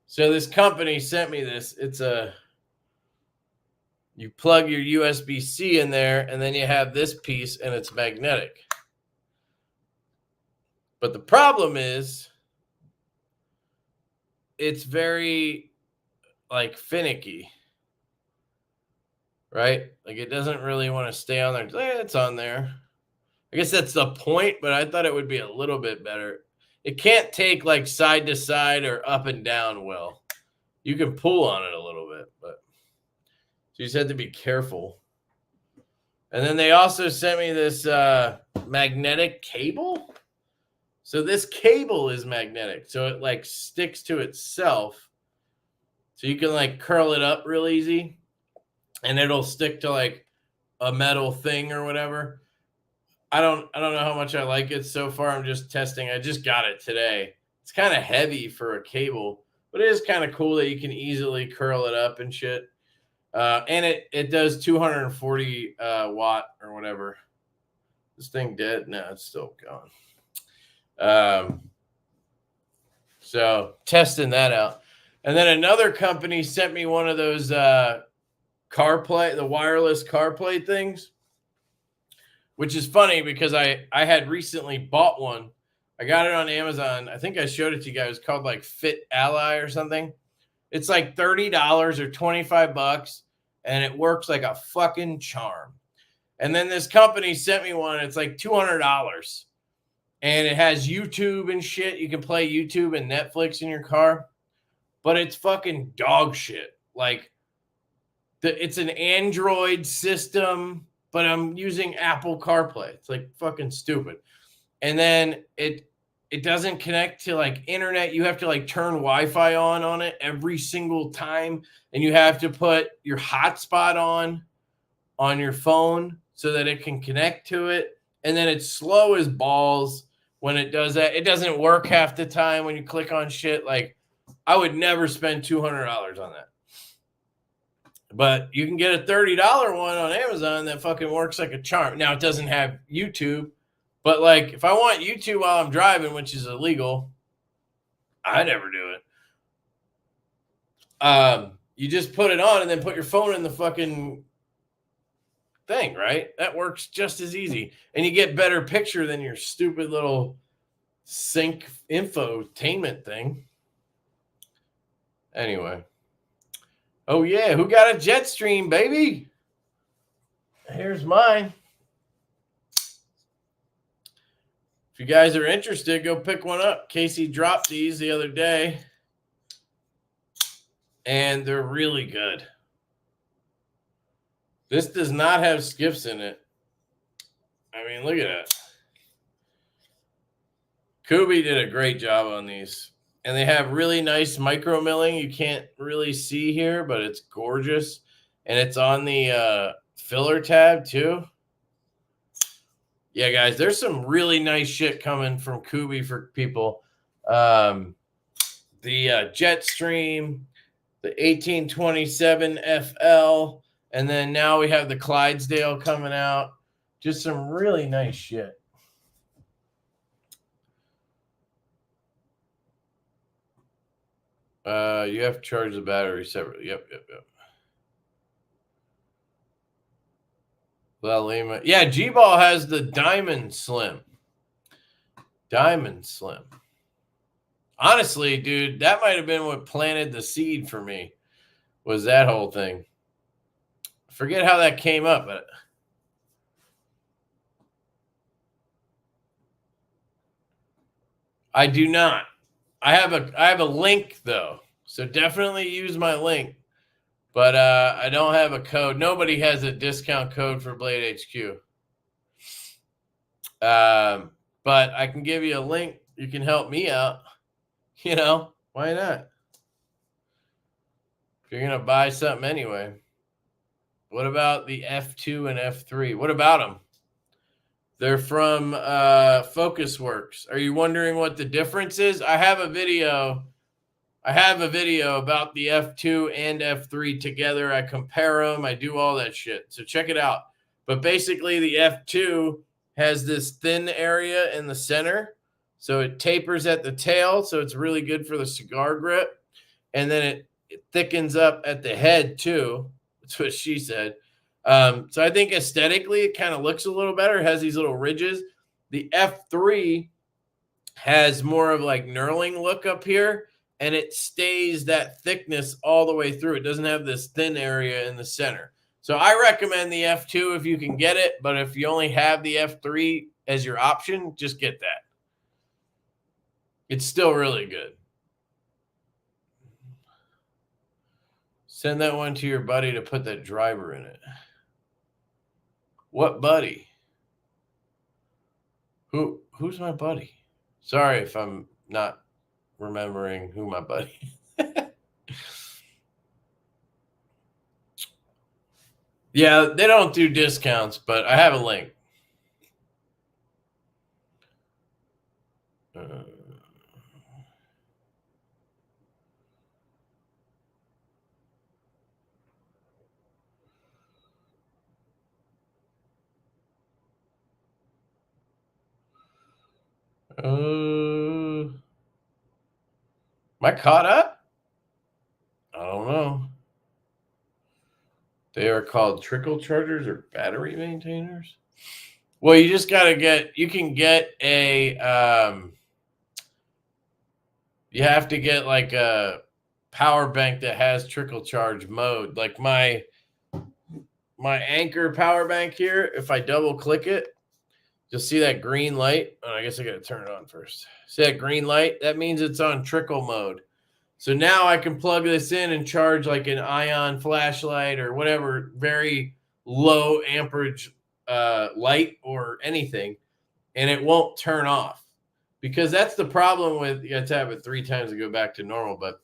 So this company sent me this. It's you plug your USB-C in there, and then you have this piece, and it's magnetic. But the problem is, it's very, like, finicky. Right? Like, it doesn't really want to stay on there. It's on there. I guess that's the point, but I thought it would be a little bit better. It can't take, like, side to side or up and down well. You can pull on it a little bit, but so you just have to be careful. And then they also sent me this magnetic cable. So this cable is magnetic. So it like sticks to itself. So you can like curl it up real easy and it'll stick to like a metal thing or whatever. I don't know how much I like it so far. I'm just testing. I just got it today. It's kind of heavy for a cable, but it is kind of cool that you can easily curl it up and shit. And it does 240 watt or whatever. This thing dead? No, it's still going. So testing that out. And then another company sent me one of those CarPlay, the wireless CarPlay things, which is funny because I had recently bought one. I got it on Amazon. I think I showed it to you guys. It's called like Fit Ally or something. It's like $30 or $25, and it works like a fucking charm. And then this company sent me one. It's like $200, and it has YouTube and shit. You can play YouTube and Netflix in your car, but it's fucking dog shit. Like it's an Android system, but I'm using Apple CarPlay. It's like fucking stupid. And then it doesn't connect to like internet. You have to like turn Wi-Fi on it every single time, and you have to put your hotspot on your phone so that it can connect to it. And then it's slow as balls when it does that. It doesn't work half the time when you click on shit. Like I would never spend $200 on that. But you can get a $30 one on Amazon that fucking works like a charm. Now, it doesn't have YouTube, but like if I want YouTube while I'm driving, which is illegal, I never do it. You just put it on and then put your phone in the fucking thing, right? That works just as easy. And you get better picture than your stupid little sync infotainment thing. Anyway. Oh, yeah. Who got a Jetstream, baby? Here's mine. If you guys are interested, go pick one up. Casey dropped these the other day, and they're really good. This does not have skips in it. I mean, look at that. Kubi did a great job on these. And they have really nice micro milling. You can't really see here, but it's gorgeous. And it's on the filler tab too. Yeah, guys, there's some really nice shit coming from Kubi for people. The Jetstream, the 1827 FL, and then now we have the Clydesdale coming out. Just some really nice shit. You have to charge the battery separately. Yep. Lima. Yeah, G-Ball has the Diamond Slim. Honestly, dude, that might have been what planted the seed for me, was that whole thing. I forget how that came up, but I do not. I have a link though, so definitely use my link. But I don't have a code. Nobody has a discount code for Blade HQ. But I can give you a link. You can help me out. You know, why not? If you're gonna buy something anyway. What about the F2 and F3? What about them? They're from Focusworks. Are you wondering what the difference is? I have a video about the F2 and F3 together. I compare them. I do all that shit. So check it out. But basically, the F2 has this thin area in the center. So it tapers at the tail. So it's really good for the cigar grip. And then it thickens up at the head too. That's what she said. So I think aesthetically, it kind of looks a little better. It has these little ridges. The F3 has more of like knurling look up here, and it stays that thickness all the way through. It doesn't have this thin area in the center. So I recommend the F2 if you can get it, but if you only have the F3 as your option, just get that. It's still really good. Send that one to your buddy to put that driver in it. What buddy? Who's my buddy? Sorry if I'm not remembering who my buddy. Yeah, they don't do discounts, but I have a link. Am I caught up? I don't know. They are called trickle chargers or battery maintainers. Well, you just got to you can get you have to get like a power bank that has trickle charge mode. Like my Anchor power bank here, if I double click it, you'll see that green light. Oh, I guess I got to turn it on first. See that green light? That means it's on trickle mode. So now I can plug this in and charge like an ion flashlight or whatever, very low amperage light or anything, and it won't turn off. Because that's the problem with, you have to have it 3 times to go back to normal. But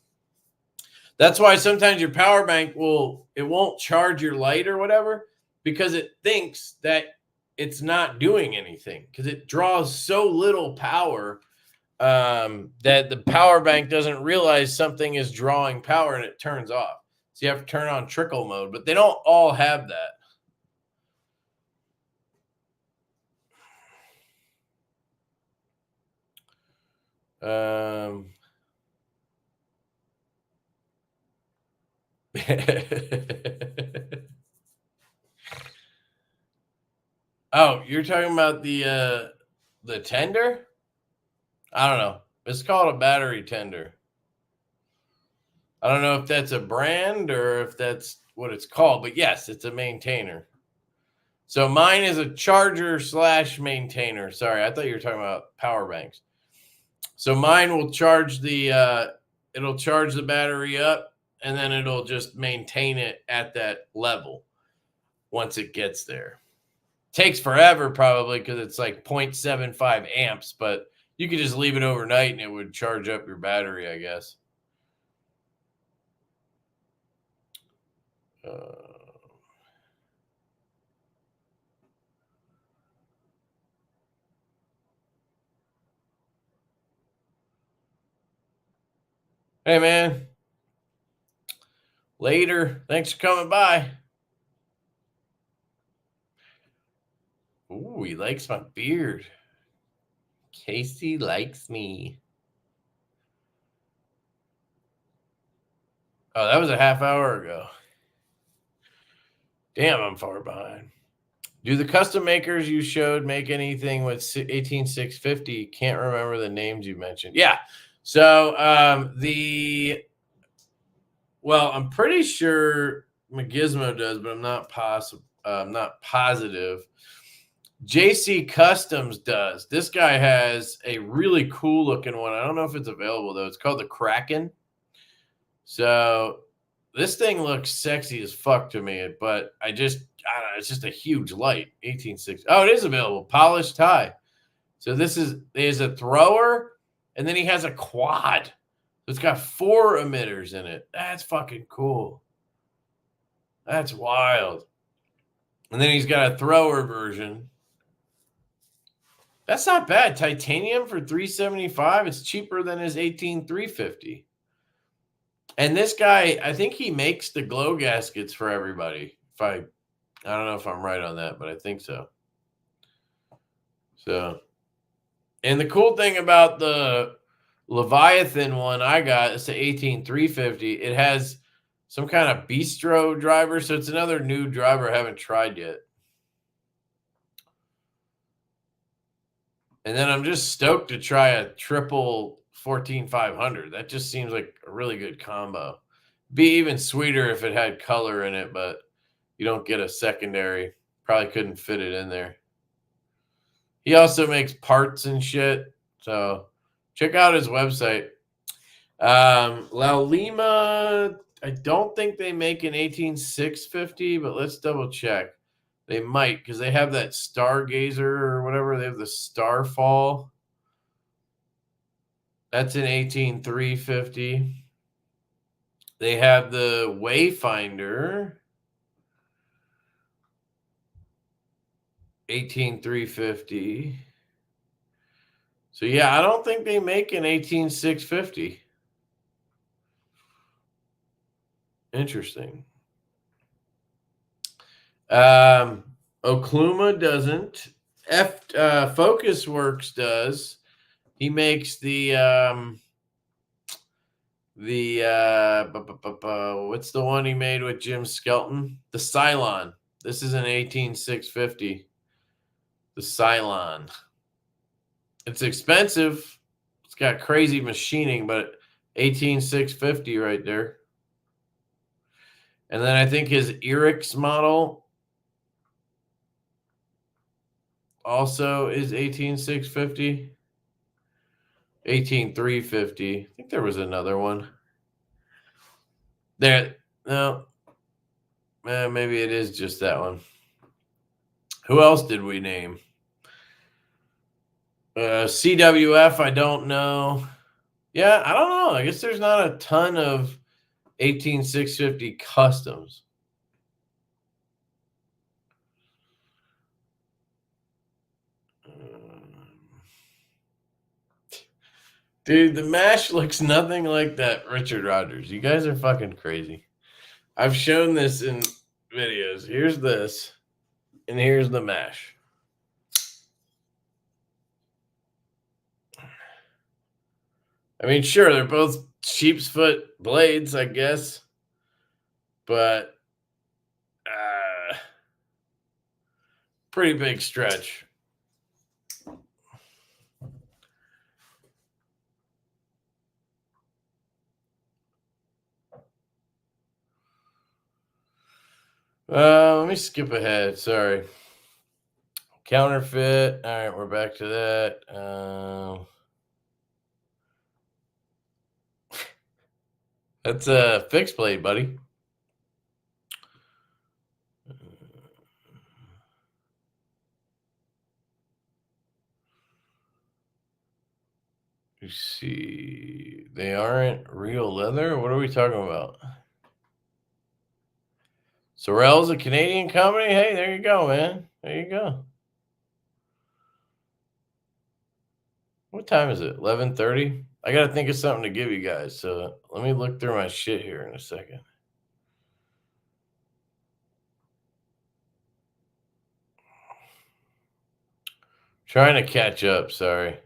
that's why sometimes your power bank won't charge your light or whatever, because it thinks that it's not doing anything because it draws so little power that the power bank doesn't realize something is drawing power and it turns off. So you have to turn on trickle mode, but they don't all have that. Oh, you're talking about the tender? I don't know. It's called a battery tender. I don't know if that's a brand or if that's what it's called, but yes, it's a maintainer. So mine is a charger / maintainer. Sorry, I thought you were talking about power banks. So mine will charge it'll charge the battery up, and then it'll just maintain it at that level once it gets there. Takes forever probably because it's like 0.75 amps, but you could just leave it overnight and it would charge up your battery, I guess. Hey, man. Later. Thanks for coming by. Ooh, he likes my beard. Casey likes me. Oh, that was a half hour ago. Damn, I'm far behind. Do the custom makers you showed make anything with 18650? Can't remember the names you mentioned. Yeah. So well, I'm pretty sure McGizmo does, but I'm not positive. JC Customs does. This guy has a really cool looking one. I don't know if it's available though. It's called the Kraken. So this thing looks sexy as fuck to me, but I don't know, it's just a huge light. 1860. Oh, it is available. Polished tie. So there's a thrower, and then he has a quad. So it's got 4 emitters in it. That's fucking cool. That's wild. And then he's got a thrower version. That's not bad. Titanium for $375. It's cheaper than his 18350. And this guy, I think he makes the glow gaskets for everybody. I don't know if I'm right on that, but I think so. So, and the cool thing about the Leviathan one I got, it's the 18350. It has some kind of bistro driver, so it's another new driver I haven't tried yet. And then I'm just stoked to try a triple 14500. That just seems like a really good combo. Be even sweeter if it had color in it, but you don't get a secondary. Probably couldn't fit it in there. He also makes parts and shit. So check out his website. La Lima, I don't think they make an 18650, but let's double check. They might, because they have that Stargazer or whatever. They have the Starfall. That's an 18350. They have the Wayfinder, 18350. So yeah, I don't think they make an 18650. Interesting. Okluma doesn't. Focus Works does. He makes the what's the one he made with Jim Skelton? The Cylon. This is an 18650. The Cylon. It's expensive. It's got crazy machining, but 18650 right there. And then I think his Eric's model also is 18650. 18350. I think there was another one. There, no. Maybe it is just that one. Who else did we name? CWF, I don't know. Yeah, I don't know. I guess there's not a ton of 18650 customs. Dude, the mash looks nothing like that Richard Rogers. You guys are fucking crazy. I've shown this in videos. Here's this, and here's the mash. I mean, sure, they're both sheep's foot blades, I guess. But pretty big stretch. Let me skip ahead. Sorry. Counterfeit. All right, we're back to that. That's a fixed blade, buddy. You see, they aren't real leather. What are we talking about? Sorel's a Canadian company. Hey, there you go, man. There you go. What time is it? 11:30. I got to think of something to give you guys. So let me look through my shit here in a second. Trying to catch up. Sorry.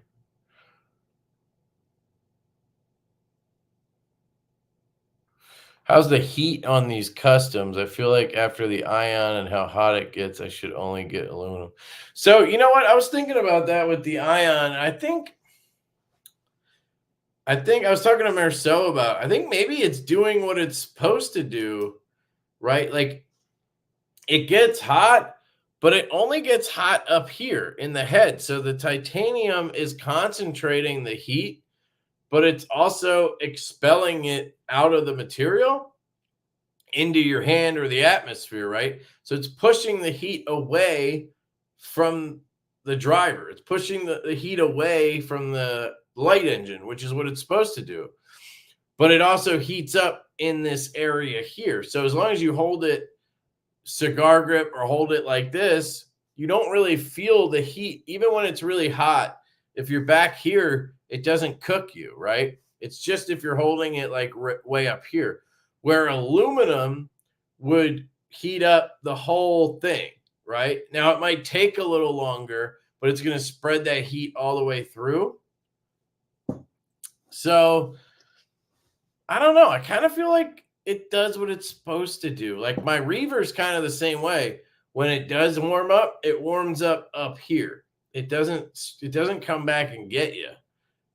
How's the heat on these customs? I feel like after the ion and how hot it gets, I should only get aluminum. So, you know what? I was thinking about that with the ion. I think I was talking to Marcel about, I think maybe it's doing what it's supposed to do, right? Like it gets hot, but it only gets hot up here in the head. So the titanium is concentrating the heat, but it's also expelling it out of the material into your hand or the atmosphere, right? So it's pushing the heat away from the driver. It's pushing the heat away from the light engine, which is what it's supposed to do. But it also heats up in this area here. So as long as you hold it cigar grip or hold it like this, you don't really feel the heat. Even when it's really hot, if you're back here, it doesn't cook you, right? It's just if you're holding it like way up here, where aluminum would heat up the whole thing, right? Now, it might take a little longer, but it's going to spread that heat all the way through. So, I don't know. I kind of feel like it does what it's supposed to do. Like my Reaver's kind of the same way. When it does warm up, it warms up here. It doesn't come back and get you.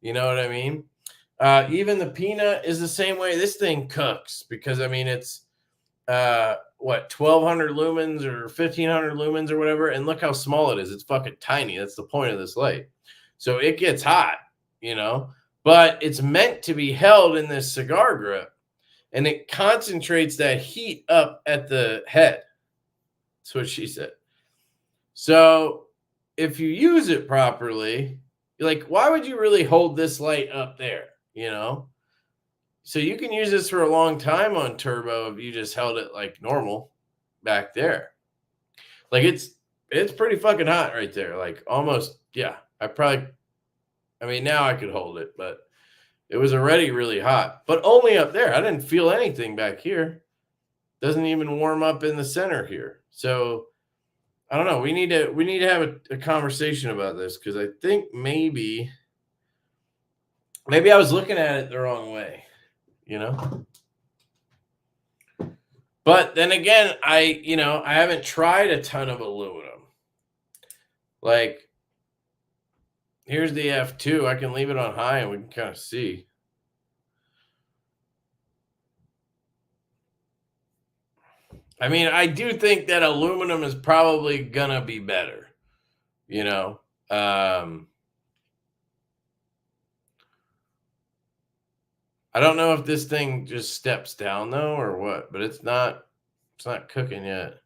You know what I mean? Even the peanut is the same way. This thing cooks because, I mean, it's 1,200 lumens or 1,500 lumens or whatever. And look how small it is. It's fucking tiny. That's the point of this light. So it gets hot, you know, but it's meant to be held in this cigar grip. And it concentrates that heat up at the head. That's what she said. So if you use it properly, like, why would you really hold this light up there? You know, so you can use this for a long time on turbo if you just held it like normal back there. Like it's pretty fucking hot right there. Like almost, yeah. I mean, now I could hold it, but it was already really hot. But only up there. I didn't feel anything back here. Doesn't even warm up in the center here. So I don't know. We need to have a conversation about this because I think maybe I was looking at it the wrong way, you know. But then again, I haven't tried a ton of aluminum. Like, here's the F2. I can leave it on high and we can kind of see. I mean, I do think that aluminum is probably gonna be better, you know. I don't know if this thing just steps down though or what, but it's not cooking yet.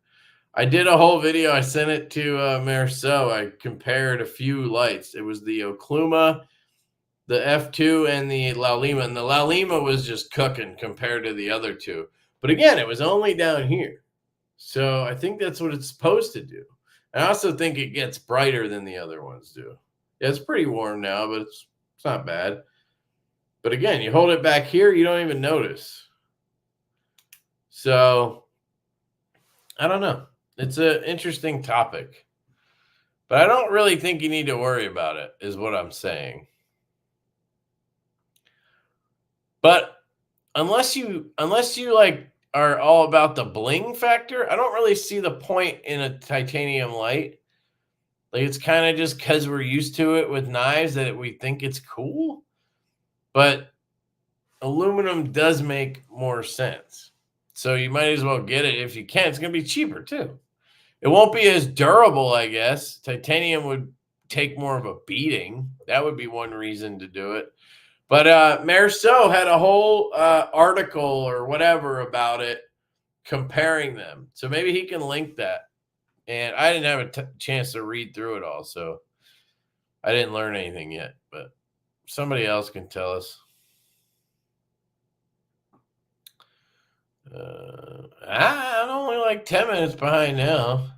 I did a whole video. I sent it to Marceau. I compared a few lights. It was the Okluma, the F2, and the La Lima. And the La Lima was just cooking compared to the other two. But again, it was only down here. So I think that's what it's supposed to do. And I also think it gets brighter than the other ones do. Yeah, it's pretty warm now, but it's not bad. But again, you hold it back here, you don't even notice. So I don't know. It's an interesting topic. But I don't really think you need to worry about it, is what I'm saying. But unless you like are all about the bling factor, I don't really see the point in a titanium light. Like, it's kind of just because we're used to it with knives that we think it's cool. But aluminum does make more sense. So you might as well get it if you can. It's going to be cheaper too. It won't be as durable, I guess. Titanium would take more of a beating. That would be one reason to do it. But Marceau had a whole article or whatever about it, comparing them. So maybe he can link that. And I didn't have a chance to read through it all, so I didn't learn anything yet. But somebody else can tell us. I'm only like 10 minutes behind now.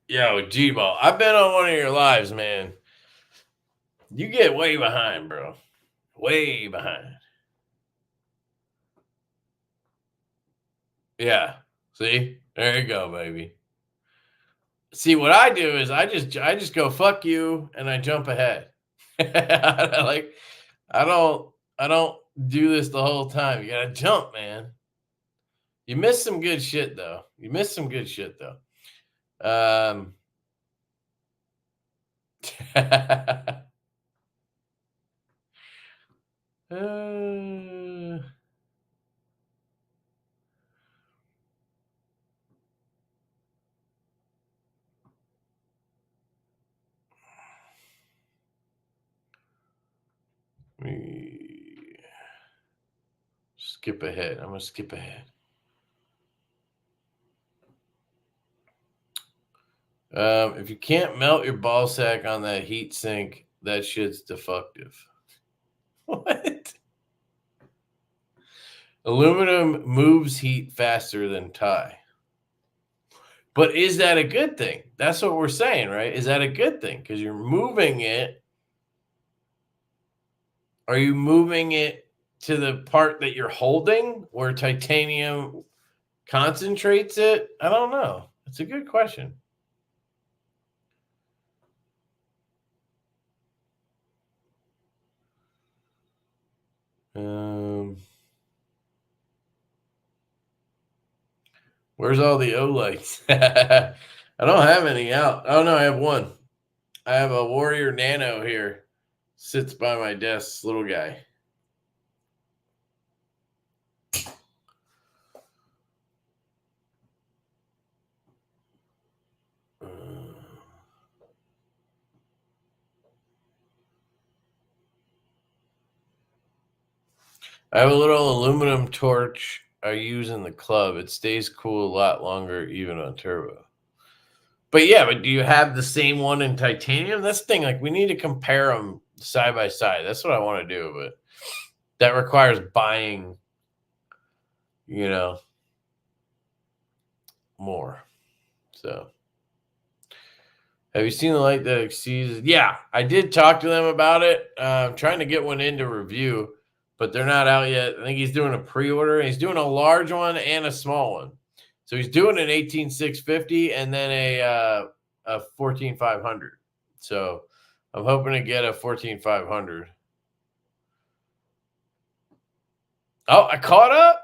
Yo, G-Ball, I've been on one of your lives, man. You get way behind, bro. Way behind. Yeah. See? There you go, baby. See, what I do is I just go fuck you and I jump ahead. Like, I don't do this the whole time. You gotta jump, man. You missed some good shit though. Uh, me skip ahead. I'm gonna skip ahead. If you can't melt your ball sack on that heat sink, that shit's defective. What? Aluminum moves heat faster than tie. But is that a good thing? That's what we're saying, right? Is that a good thing? Because you're moving it. Are you moving it to the part that you're holding where titanium concentrates it? I don't know. It's a good question. Where's all the O lights? I don't have any out. Oh no, I have one. I have a Warrior Nano here. Sits by my desk, little guy. I have a little aluminum torch I use in the club. It stays cool a lot longer, even on turbo. But yeah, but do you have the same one in titanium? That's the thing. Like, we need to compare them side by side. That's what I want to do, but that requires buying, you know, more. So, have you seen the light that exceeds? Yeah, I did talk to them about it. I'm trying to get one in to review, but they're not out yet. I think he's doing a pre-order. He's doing a large one and a small one. So he's doing an 18650 and then a 14500. So I'm hoping to get a 14500. Oh, I caught up.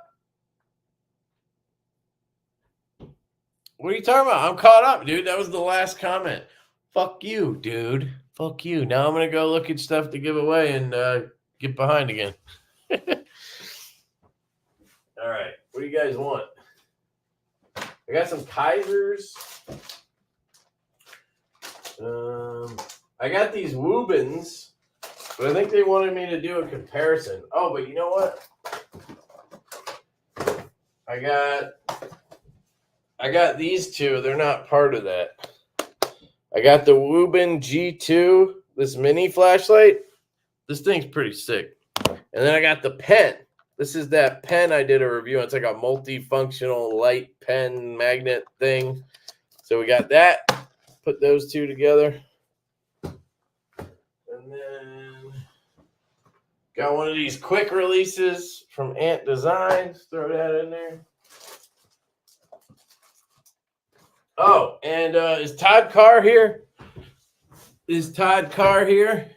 What are you talking about? I'm caught up, dude. That was the last comment. Fuck you, dude. Fuck you. Now I'm gonna go look at stuff to give away and get behind again. All right. What do you guys want? I got some Kaisers. I got these Woobins, but I think they wanted me to do a comparison. Oh, but you know what? I got these two. They're not part of that. I got the Woobin G2, this mini flashlight. This thing's pretty sick. And then I got the pen. This is that pen I did a review on. It's like a multifunctional light pen magnet thing. So we got that. Put those two together. And then got one of these quick releases from Ant Designs. Throw that in there. Oh, and is Todd Carr here? Is Todd Carr here?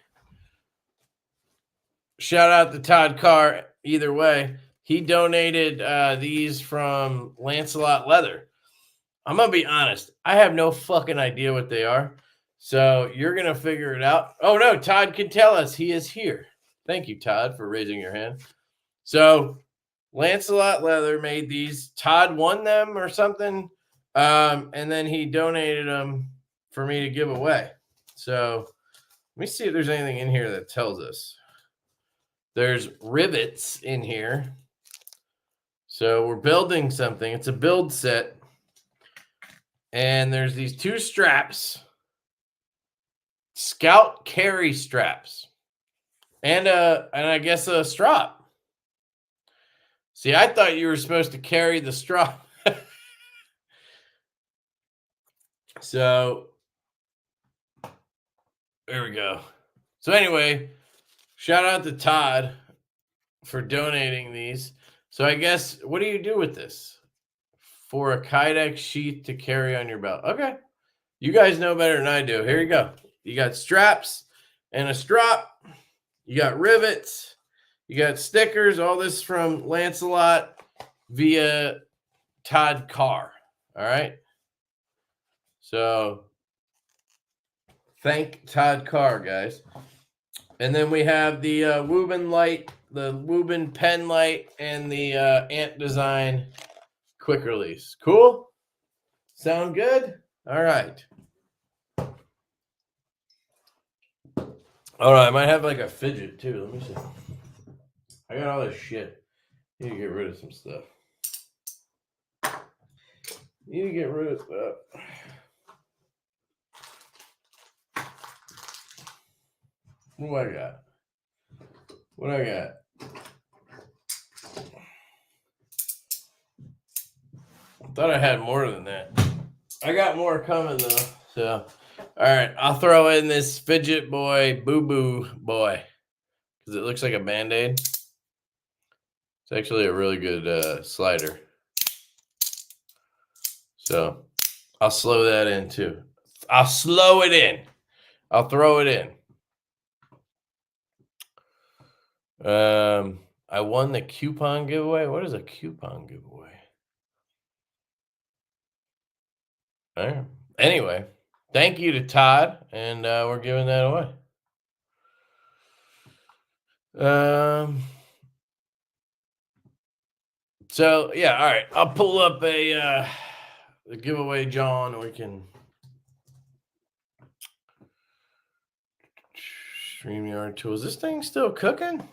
Shout out to Todd Carr. Either way, he donated these from Lancelot Leather. I'm going to be honest. I have no fucking idea what they are. So you're going to figure it out. Oh, no. Todd can tell us. He is here. Thank you, Todd, for raising your hand. So Lancelot Leather made these. Todd won them or something. And then he donated them for me to give away. So let me see if there's anything in here that tells us. There's rivets in here. So we're building something. It's a build set. And there's these two straps. Scout carry straps. And I guess a strap. See, I thought you were supposed to carry the strap. So there we go. So anyway, shout out to Todd for donating these. So I guess, what do you do with this? For a Kydex sheath to carry on your belt. Okay. You guys know better than I do. Here you go. You got straps and a strap. You got rivets. You got stickers. All this from Lancelot via Todd Carr. All right. So thank Todd Carr, guys. And then we have the Woobin light, the Woobin pen light, and the Ant Design quick release. Cool? Sound good? All right. All right, I might have like a fidget too. Let me see. I got all this shit. Need to get rid of some stuff. Need to get rid of stuff. What do I got? What I got? I thought I had more than that. I got more coming though. So, all right, I'll throw in this fidget boy, boo boo boy, because it looks like a Band-Aid. It's actually a really good slider. So I'll slow that in too. I'll slow it in. I'll throw it in. I won the coupon giveaway. What is a coupon giveaway? All right. Anyway, thank you to Todd, and we're giving that away. So yeah, all right. I'll pull up the giveaway, John. We can StreamYard tools. This thing's still cooking.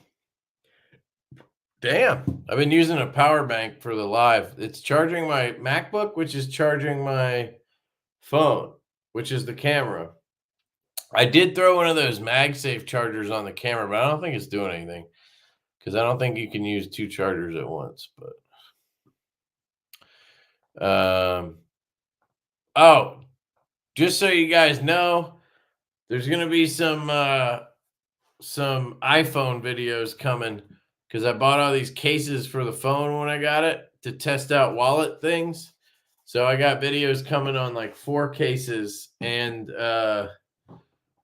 Damn. I've been using a power bank for the live. It's charging my MacBook, which is charging my phone, which is the camera. I did throw one of those MagSafe chargers on the camera, but I don't think it's doing anything because I don't think you can use 2 chargers at once. But oh, just so you guys know, there's gonna be some iPhone videos coming because I bought all these cases for the phone when I got it to test out wallet things. So I got videos coming on like 4 cases and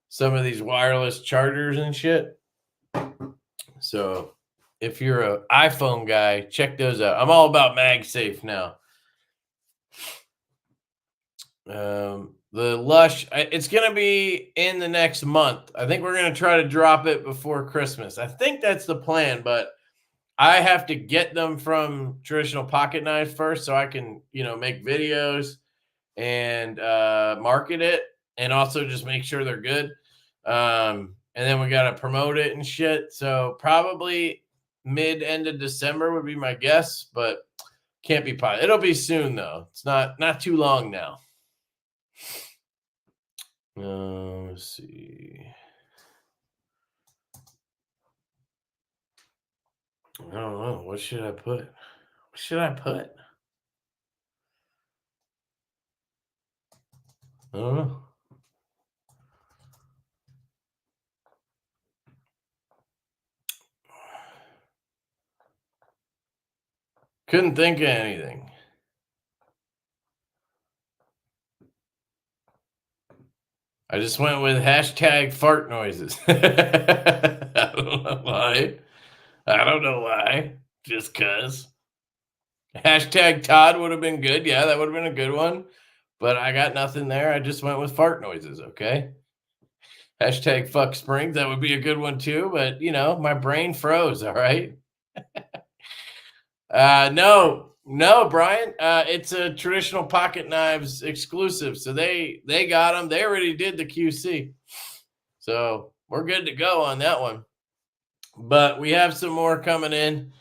some of these wireless chargers and shit. So if you're an iPhone guy, check those out. I'm all about MagSafe now. The Lush, it's going to be in the next month. I think we're going to try to drop it before Christmas. I think that's the plan, but I have to get them from traditional pocket knives first so I can, make videos and market it and also just make sure they're good. And then we got to promote it and shit. So probably end of December would be my guess, but can't be positive. It'll be soon though. It's not too long now. Let's see. I don't know. What should I put? What should I put? I don't know. Couldn't think of anything. I just went with hashtag fart noises. I don't know why. I don't know why. Just cuz. Hashtag Todd would have been good. Yeah, that would have been a good one. But I got nothing there. I just went with fart noises. Okay. Hashtag fuck springs. That would be a good one too. But my brain froze. All right. No, Brian. It's a traditional pocket knives exclusive. So they got them. They already did the QC. So we're good to go on that one. But we have some more coming in.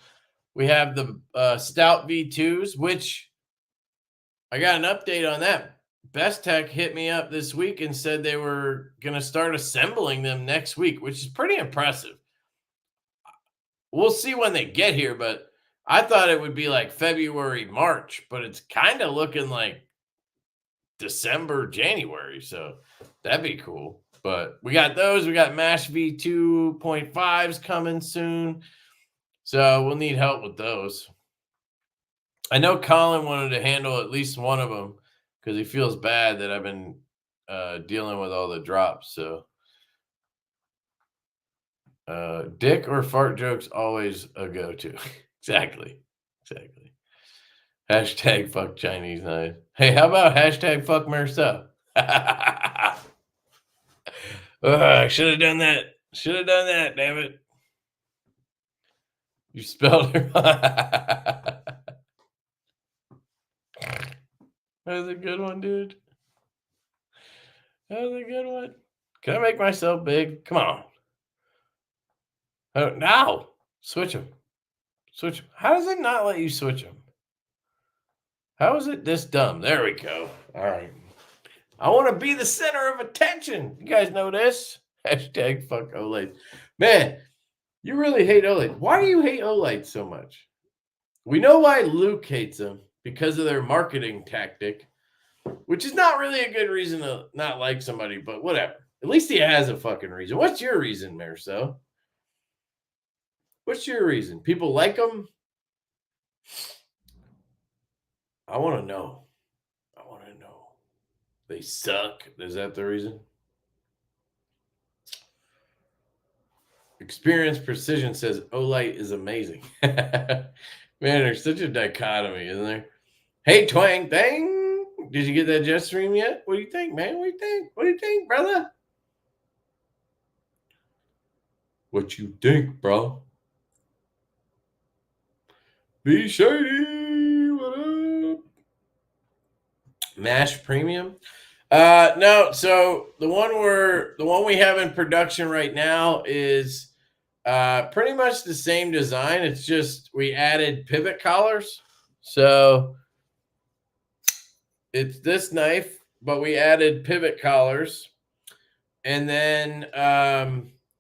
We have the Stout V2s, which I got an update on that. Best Tech hit me up this week and said they were going to start assembling them next week, which is pretty impressive. We'll see when they get here, but I thought it would be like February, March, but it's kind of looking like December, January. So that'd be cool. But we got those. We got MASH V2.5s coming soon. So we'll need help with those. I know Colin wanted to handle at least one of them because he feels bad that I've been dealing with all the drops. So dick or fart jokes always a go-to. Exactly. Hashtag fuck Chinese knives. Hey, how about hashtag fuck Marcel? I should have done that. Damn it. You spelled it. That was a good one, dude. That was a good one. Can I make myself big? Come on. Oh, now. Switch them. How does it not let you switch them? How is it this dumb? There we go. All right. I want to be the center of attention. You guys know this? Hashtag fuck OLED. Man, you really hate OLED. Why do you hate OLED so much? We know why Luke hates them, because of their marketing tactic, which is not really a good reason to not like somebody, but whatever. At least he has a fucking reason. What's your reason, Marceau? What's your reason? People like them? I want to know. They suck. Is that the reason? Experience Precision says OLED is amazing. Man, there's such a dichotomy, isn't there? Hey, Twang Thang. Did you get that jet stream yet? What do you think, man? What do you think, brother? What you think, bro? Be shady. What up? MASH Premium? No. So the one we have in production right now is Pretty much the same design. It's just we added pivot collars. So it's this knife, but we added pivot collars. And then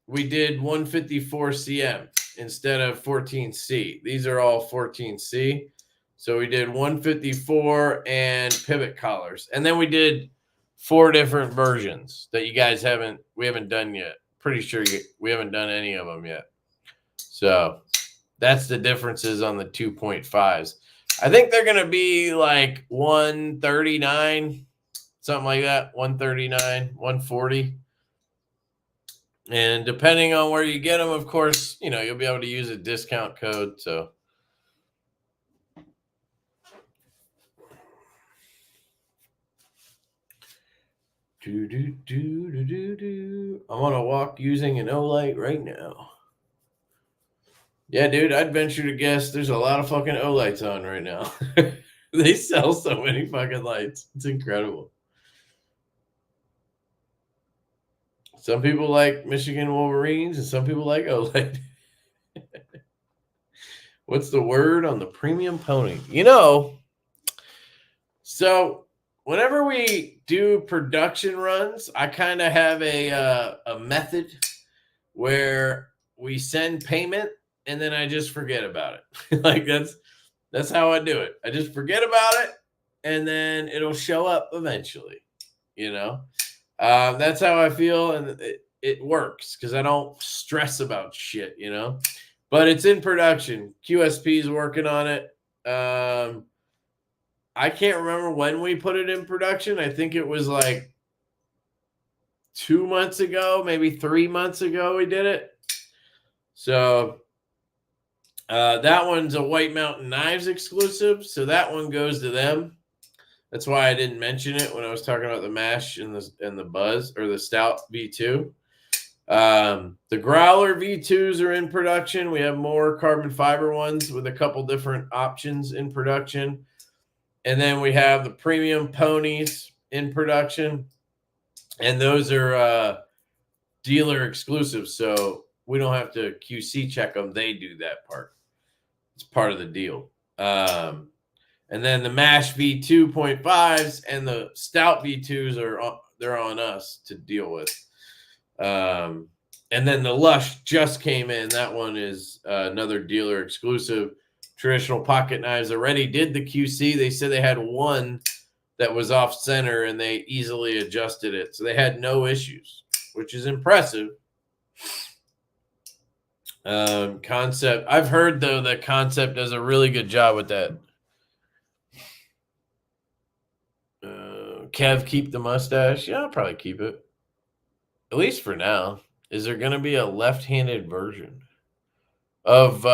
we did 154 cm instead of 14C. These are all 14C. So we did 154 and pivot collars. And then we did 4 different versions that you guys we haven't done yet. Pretty sure we haven't done any of them yet. So that's the differences on the 2.5s. I think they're going to be like 139, something like that, 139, 140. And depending on where you get them, of course, you'll be able to use a discount code. So I'm on a walk using an Olight right now. Yeah, dude, I'd venture to guess there's a lot of fucking Olights on right now. They sell so many fucking lights. It's incredible. Some people like Michigan Wolverines and some people like Olight. What's the word on the premium pony? So whenever we do production runs, I kind of have a method where we send payment and then I just forget about it. Like that's how I do it. I just forget about it and then it'll show up eventually. That's how I feel, and it works because I don't stress about shit. But it's in production. QSP is working on it. I can't remember when we put it in production. I think it was like 2 months ago, maybe 3 months ago we did it. So that one's a White Mountain Knives exclusive. So that one goes to them. That's why I didn't mention it when I was talking about the mash and the buzz or the stout V2. The growler V2s are in production. We have more carbon fiber ones with a couple different options in production. And then we have the premium ponies in production. And those are dealer exclusives. So we don't have to QC check them. They do that part. It's part of the deal. And then the mash V2.5s and the stout V2s they're on us to deal with. And then the Lush just came in. That one is another dealer exclusive. Traditional pocket knives already did the QC. They said they had one that was off center and they easily adjusted it. So they had no issues, which is impressive. Concept. I've heard, though, that Concept does a really good job with that. Kev, keep the mustache. Yeah, I'll probably keep it. At least for now. Is there going to be a left-handed version of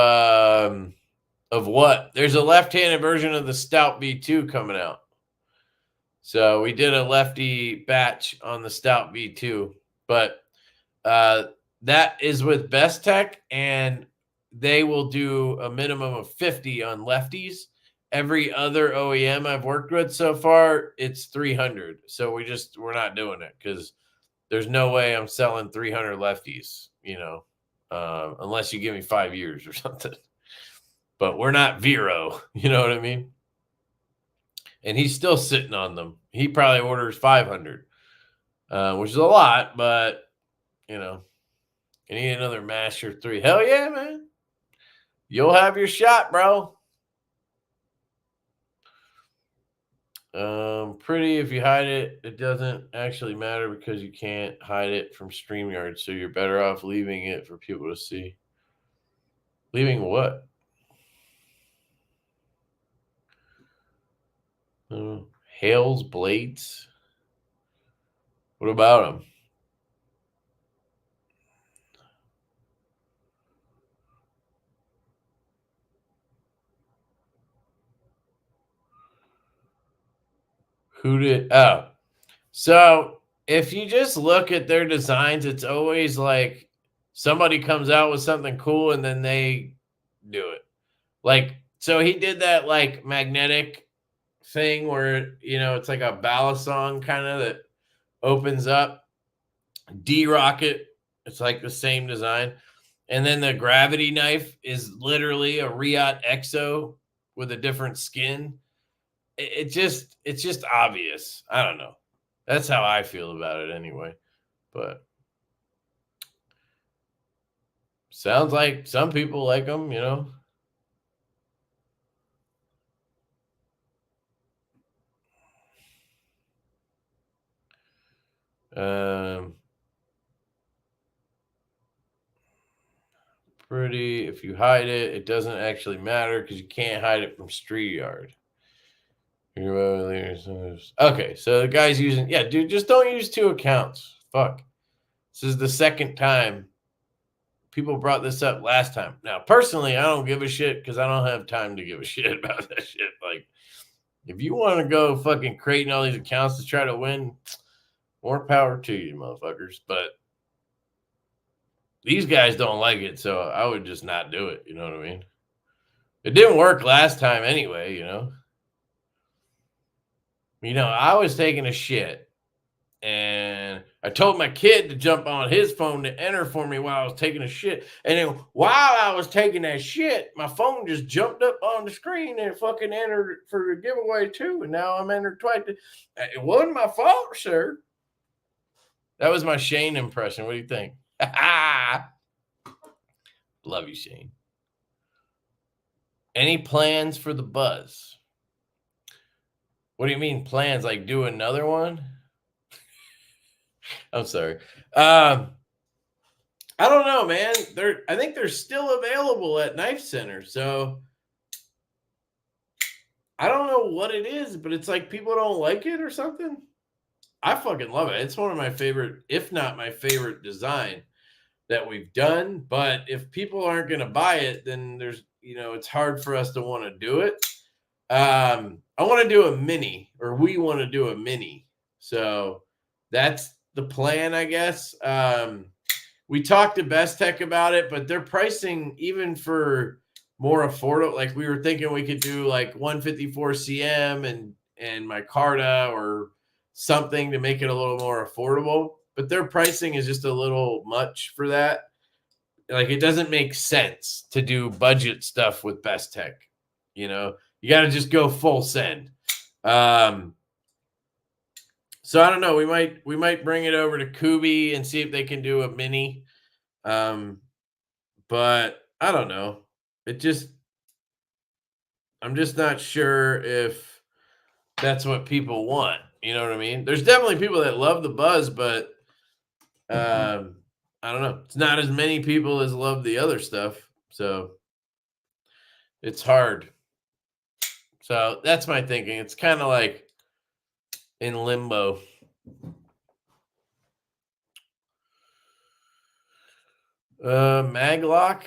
what? There's a left-handed version of the Stout V2 coming out. So we did a lefty batch on the Stout V2, but that is with Best Tech, and they will do a minimum of 50 on lefties. Every other OEM I've worked with so far, it's 300. So we're not doing it because there's no way I'm selling 300 lefties, unless you give me 5 years or something. But we're not Vero, you know what I mean? And he's still sitting on them. He probably orders 500, which is a lot, but, you need another Master 3. Hell yeah, man. You'll have your shot, bro. Pretty if you hide it. It doesn't actually matter because you can't hide it from StreamYard, so you're better off leaving it for people to see. Leaving what? Hale's blades. What about them? So if you just look at their designs, it's always like somebody comes out with something cool and then they do it. Like, so he did that like magnetic thing where, it's like a balisong kind of that opens up. D-Rocket, it's like the same design. And then the gravity knife is literally a Riot Exo with a different skin. It's just obvious. I don't know. That's how I feel about it anyway. But sounds like some people like them, you know. Pretty. If you hide it, it doesn't actually matter because you can't hide it from StreetYard. Okay, so the guy's using, yeah, dude, just don't use 2 accounts. Fuck. This is the second time people brought this up last time. Now, personally, I don't give a shit because I don't have time to give a shit about that shit. Like, if you want to go fucking creating all these accounts to try to win, more power to you, motherfuckers. But these guys don't like it, so I would just not do it. You know what I mean? It didn't work last time anyway, you know? I was taking a shit and I told my kid to jump on his phone to enter for me while I was taking a shit. And then while I was taking that shit, my phone just jumped up on the screen and fucking entered for the giveaway too. And now I'm entered twice. It wasn't my fault, sir. That was my Shane impression. What do you think? Love you, Shane. Any plans for the buzz? What do you mean plans? Like do another one? I'm sorry. I don't know, man. I think they're still available at Knife Center. So I don't know what it is, but it's like people don't like it or something. I fucking love it. It's one of my favorite, if not my favorite design that we've done. But if people aren't going to buy it, then there's, it's hard for us to want to do it. I want to do a mini, or we want to do a mini. So that's the plan, I guess. We talked to Best Tech about it, but their pricing, even for more affordable, like we were thinking we could do like 154 CM and micarta or something to make it a little more affordable. But their pricing is just a little much for that. Like it doesn't make sense to do budget stuff with Best Tech. You got to just go full send. So I don't know. We might bring it over to Kubi and see if they can do a mini. But I don't know. I'm just not sure if that's what people want. You know what I mean? There's definitely people that love the buzz, but I don't know. It's not as many people as love the other stuff. So it's hard. So that's my thinking. It's kind of like in limbo. Maglock.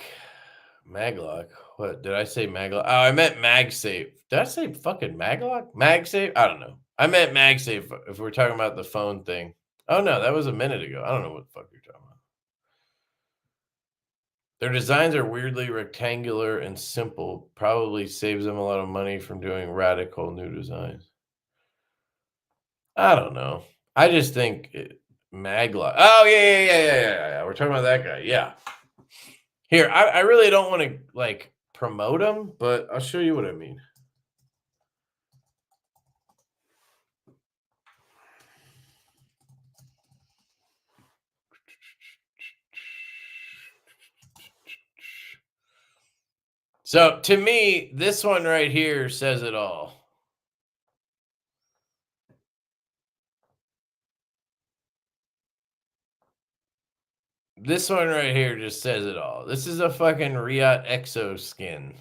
What did I say? Maglock. Oh, I meant MagSafe. Did I say fucking Maglock? MagSafe? I don't know. I meant MagSafe if we're talking about the phone thing. Oh no, that was a minute ago. I don't know what the fuck you're talking about. Their designs are weirdly rectangular and simple. Probably saves them a lot of money from doing radical new designs. I don't know. I just think Maglock. Oh yeah. We're talking about that guy. Yeah. Here, I really don't want to like promote him, but I'll show you what I mean. So to me, this one right here says it all. This one right here just says it all. This is a fucking Riot Exo skin.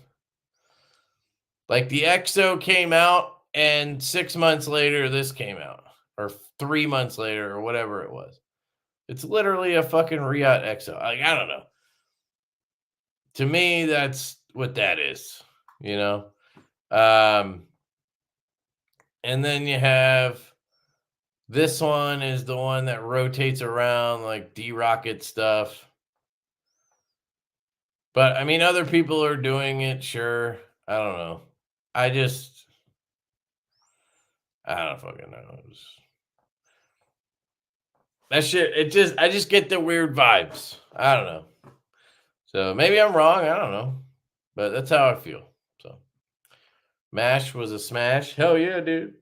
Like the Exo came out and 6 months later this came out, or 3 months later, or whatever it was. It's literally a fucking Riot Exo. Like, I don't know. To me, that's what that is, and then you have this one is the one that rotates around like D-Rocket stuff. But I mean, other people are doing it, sure. I don't know. I don't fucking know. That shit, I just get the weird vibes. I don't know. So maybe I'm wrong. I don't know. But that's how I feel. So MASH was a smash. Hell yeah, dude.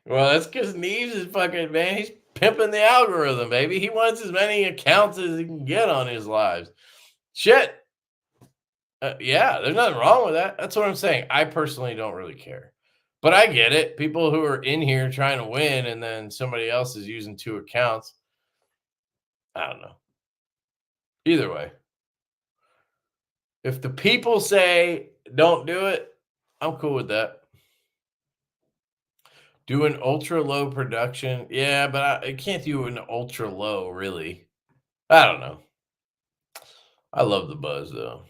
Well, that's because Neves is fucking, man. He's pimping the algorithm, baby. He wants as many accounts as he can get on his lives. Shit. Yeah, there's nothing wrong with that. That's what I'm saying. I personally don't really care. But I get it. People who are in here trying to win and then somebody else is using 2 accounts. I don't know. Either way. If the people say don't do it, I'm cool with that. Do an ultra low production. Yeah, but I can't do an ultra low, really. I don't know. I love the buzz, though.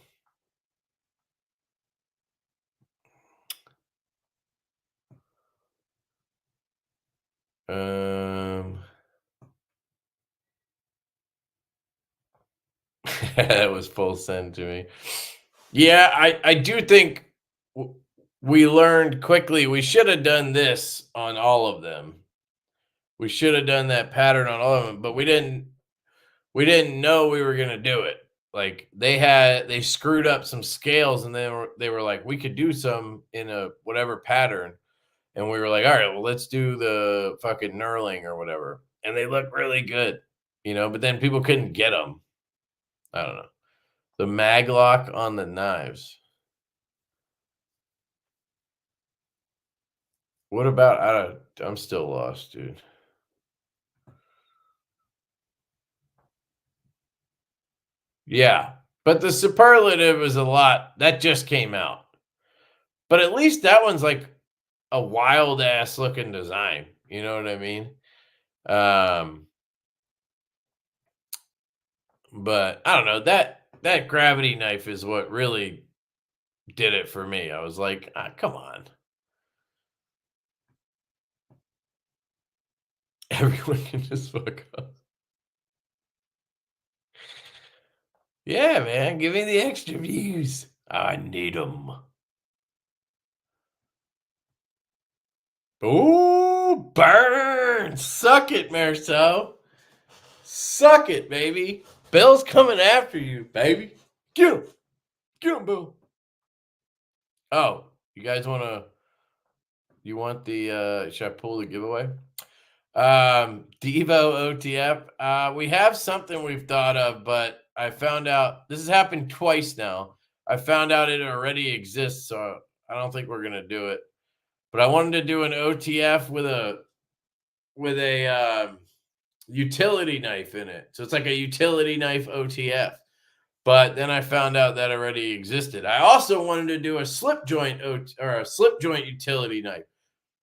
That was full send to me. Yeah, I do think we learned quickly we should have done this on all of them. We should have done that pattern on all of them, but we didn't know we were gonna do it. Like they screwed up some scales and they were like, we could do some in a whatever pattern. And we were like, all right, well, let's do the fucking knurling or whatever. And they look really good, but then people couldn't get them. I don't know. The mag lock on the knives. What about, I'm still lost, dude. Yeah, but the superlative is a lot. That just came out. But at least that one's like a wild ass looking design. You know what I mean? But I don't know. That gravity knife is what really did it for me. I was like, come on. Everyone can just fuck up. Yeah, man. Give me the extra views. I need them. Ooh, burn. Suck it, Marceau. Suck it, baby. Bill's coming after you, baby. Get him. Get him, Bill. Oh, you guys you want should I pull the giveaway? Divo OTF. We have something we've thought of, but I found out this has happened twice now. I found out it already exists, so I don't think we're gonna do it. But I wanted to do an OTF with a utility knife in it. So it's like a utility knife OTF. But then I found out that already existed. I also wanted to do a slip joint or a slip joint utility knife.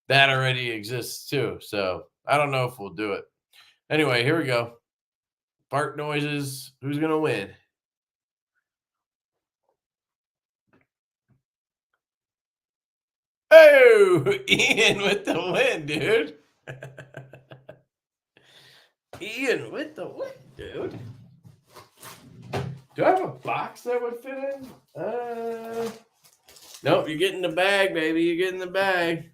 That already exists too. So I don't know if we'll do it. Anyway, here we go. Fart noises. Who's going to win? Oh, Ian with the win, dude. Ian with the win, dude. Do I have a box that would fit in? Nope, you're getting the bag, baby. You're getting the bag.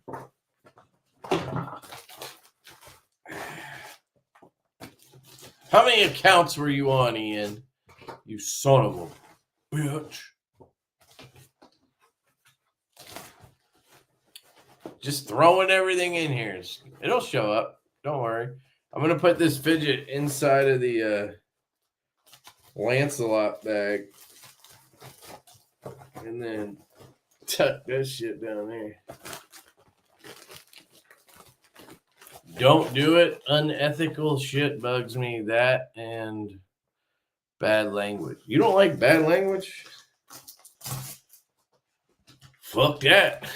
How many accounts were you on, Ian? You son of a bitch. Just throwing everything in here. It'll show up. Don't worry. I'm going to put this fidget inside of the Lancelot bag. And then tuck that shit down there. Don't do it. Unethical shit bugs me. That and bad language. You don't like bad language? Fuck that.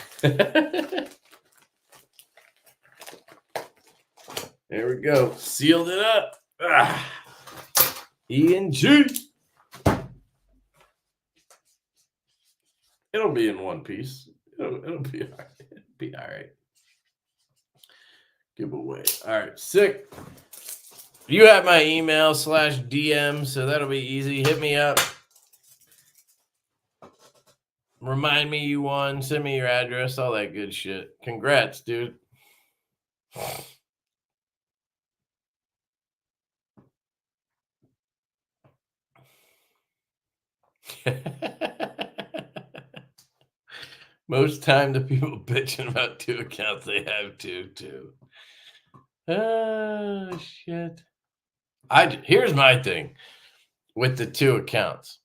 There we go. Sealed it up. E&G. It'll be in one piece. It'll be all right. It'll be all right. Giveaway. All right. Sick. You have my email /DM, so that'll be easy. Hit me up. Remind me you won. Send me your address. All that good shit. Congrats, dude. Most time the people bitching about 2 accounts, they have two too. Oh shit. Here's my thing with the 2 accounts.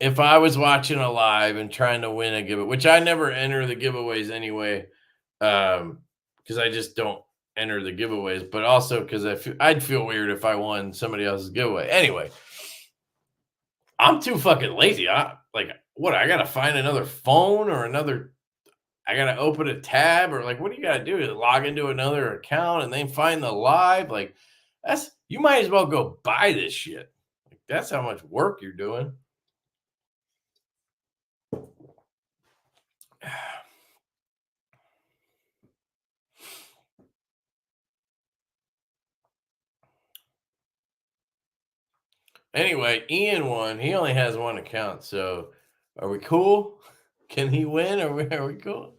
If I was watching a live and trying to win a giveaway, which I never enter the giveaways anyway, because I just don't enter the giveaways, but also because I'd feel weird if I won somebody else's giveaway. Anyway, I'm too fucking lazy. I gotta find another phone or I gotta open a tab or what do you gotta do? Log into another account and then find the live? You might as well go buy this shit. That's how much work you're doing. Anyway, Ian won. He only has 1 account, so are we cool? Can he win? Are we cool?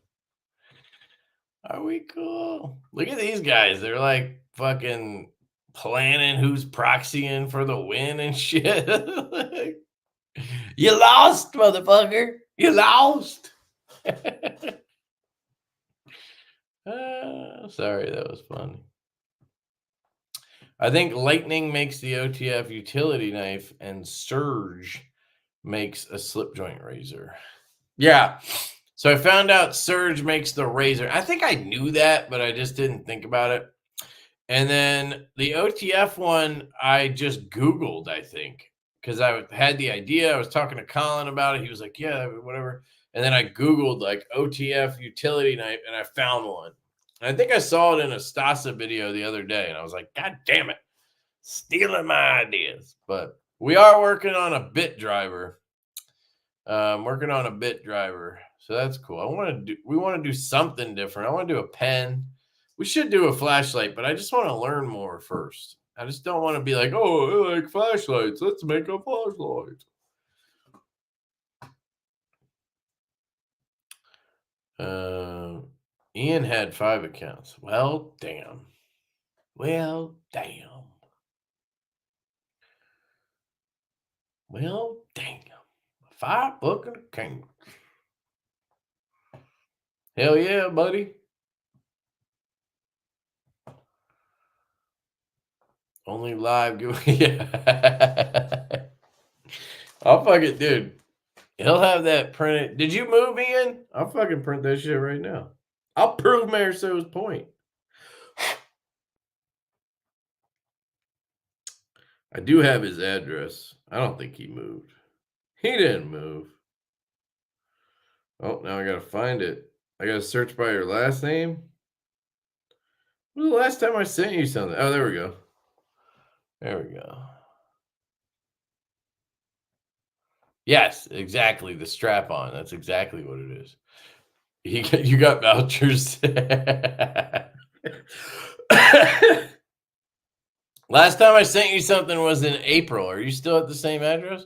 Are we cool? Look at these guys. They're like fucking planning who's proxying for the win and shit. You lost, motherfucker. You lost. Sorry, that was funny. I think Lightning makes the OTF utility knife and Surge makes a slip joint razor. Yeah. So I found out Surge makes the razor. I think I knew that, but I just didn't think about it. And then the OTF one, I just Googled, I think, because I had the idea. I was talking to Colin about it. He was like, yeah, whatever. And then I Googled OTF utility knife and I found one. And I think I saw it in a Stasa video the other day. And I was like, God damn it. Stealing my ideas. But we are working on a bit driver. So that's cool. We want to do something different. I want to do a pen. We should do a flashlight, but I just want to learn more first. I just don't want to be like, oh, I like flashlights. Let's make a flashlight. Ian had 5 accounts. Well, damn. 5 fucking accounts. Hell yeah, buddy. Only live yeah. I'll fucking, dude. He'll have that printed. Did you move, Ian? I'll fucking print that shit right now. I'll prove Mariso's point. I do have his address. I don't think he moved. He didn't move. Oh, now I gotta find it. I gotta search by your last name. When was the last time I sent you something? Oh, there we go. There we go. Yes, exactly. The strap on. That's exactly what it is. You got vouchers. Last time I sent you something was in April. Are you still at the same address?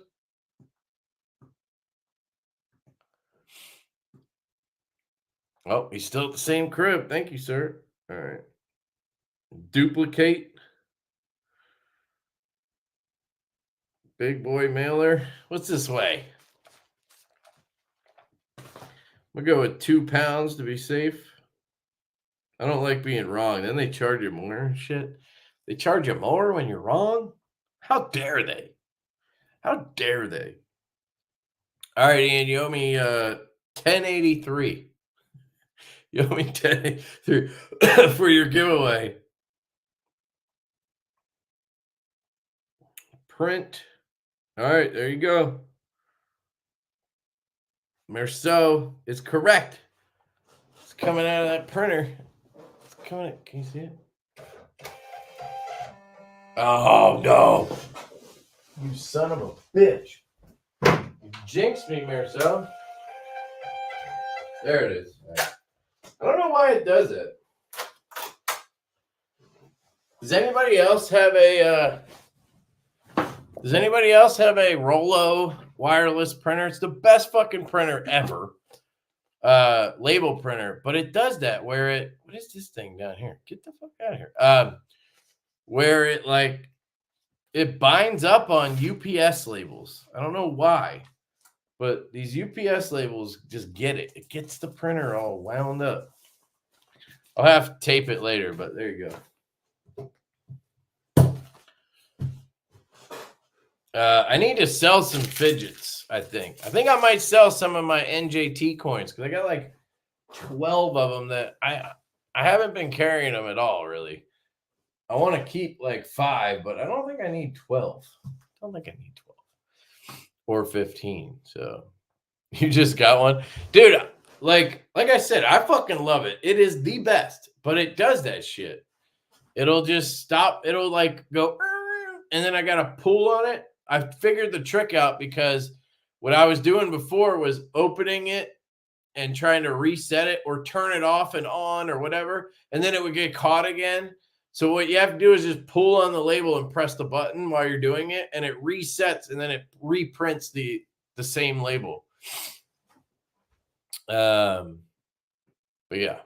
Oh, he's still at the same crib. Thank you, sir. All right. Duplicate. Big boy mailer. What's this way? We'll go with 2 pounds to be safe. I don't like being wrong. Then they charge you more. Shit. They charge you more when you're wrong? How dare they? How dare they? All right, Ian, you owe me 1083. You owe me 1083 for your giveaway. Print. All right, there you go. Merceau is correct. It's coming out of that printer. It's coming out. Can you see it? Oh, no. You son of a bitch. You jinxed me, Merceau. There it is. Right. I don't know why it does it. Does anybody else have a Does anybody else have a Rollo wireless printer? It's the best fucking printer ever. Label printer, but it does that where it, what is this thing down here? Get the fuck out of here. Where it like, it binds up on UPS labels. I don't know why, but these UPS labels just get it. It gets the printer all wound up. I'll have to tape it later, but there you go. I need to sell some fidgets, I think. I think I might sell some of my NJT coins because I got like 12 of them that I haven't been carrying them at all, really. I want to keep like 5, but I don't think I need 12. I don't think I need 12 or 15. So you just got one. Dude, like I said, I fucking love it. It is the best, but it does that shit. It'll just stop. It'll like go, and then I got to pull on it. I figured the trick out because what I was doing before was opening it and trying to reset it or turn it off and on or whatever, and then it would get caught again. So what you have to do is just pull on the label and press the button while you're doing it, and it resets, and then it reprints the same label. But yeah.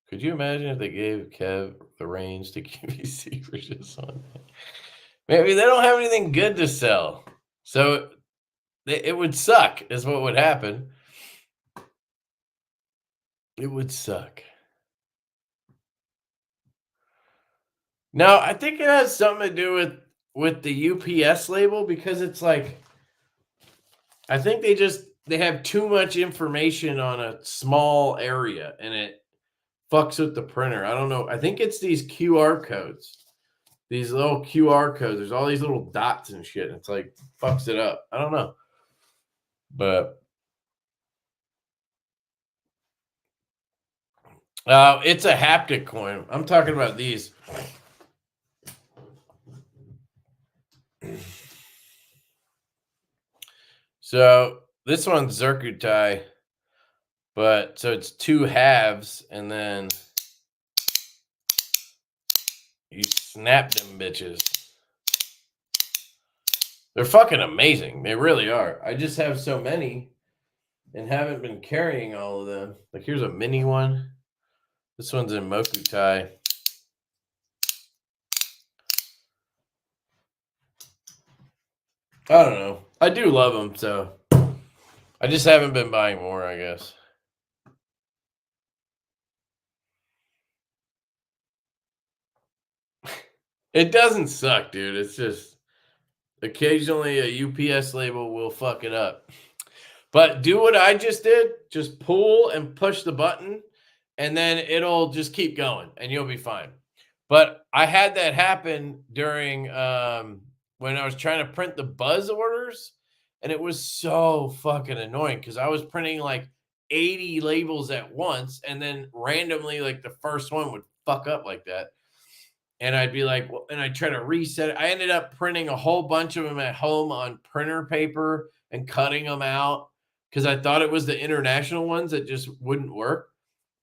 Could you imagine if they gave Kev the reins to QVC for just on? Maybe they don't have anything good to sell, so it would suck. Is what would happen. It would suck. No, I think it has something to do with the UPS label because it's like, I think they have too much information on a small area and it fucks with the printer. I don't know. I think it's these QR codes, these little QR codes. There's all these little dots and shit. And it's like fucks it up. I don't know, but it's a haptic coin. I'm talking about these. So this one's Zircutai, but so it's 2 halves, and then you snap them bitches. They're fucking amazing. They really are. I just have so many and haven't been carrying all of them. Like here's a mini one. This one's in Mokutai. I don't know. I do love them, so I just haven't been buying more, I guess. It doesn't suck, dude. It's just occasionally a UPS label will fuck it up. But do what I just did. Just pull and push the button, and then it'll just keep going, and you'll be fine. But I had that happen during when I was trying to print the Buzz orders, and it was so fucking annoying because I was printing like 80 labels at once, and then randomly, like the first one would fuck up like that. And I'd be like, well, and I'd try to reset it. I ended up printing a whole bunch of them at home on printer paper and cutting them out because I thought it was the international ones that just wouldn't work.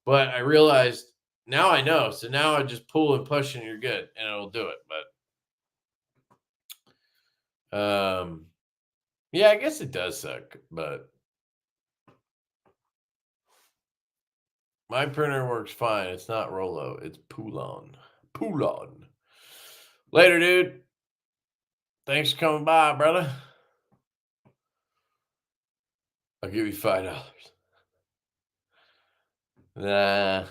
But I realized now I know. So now I just pull and push and you're good and it'll do it. But yeah, I guess it does suck, but my printer works fine. It's not Rollo, it's Poulon. Poulon. Later, dude. Thanks for coming by, brother. I'll give you $5. Nah.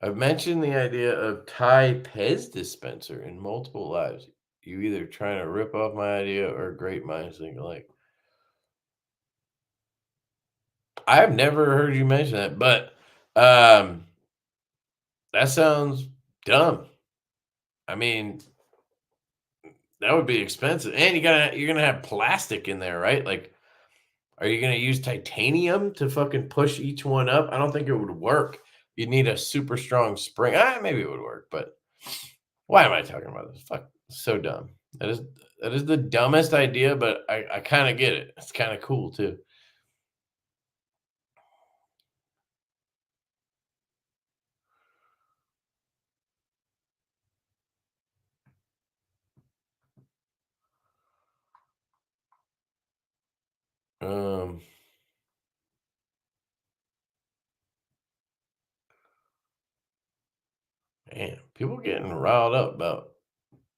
I've mentioned the idea of Thai Pez dispenser in multiple lives. You either trying to rip off my idea or great minds think alike. I've never heard you mention that, but that sounds dumb. I mean, that would be expensive, and you're gonna have plastic in there, right? Like, are you gonna use titanium to fucking push each one up? I don't think it would work. You'd need a super strong spring. Maybe it would work, but why am I talking about this? Fuck, so dumb. That is the dumbest idea, but I kind of get it. It's kind of cool too. Man, people getting riled up about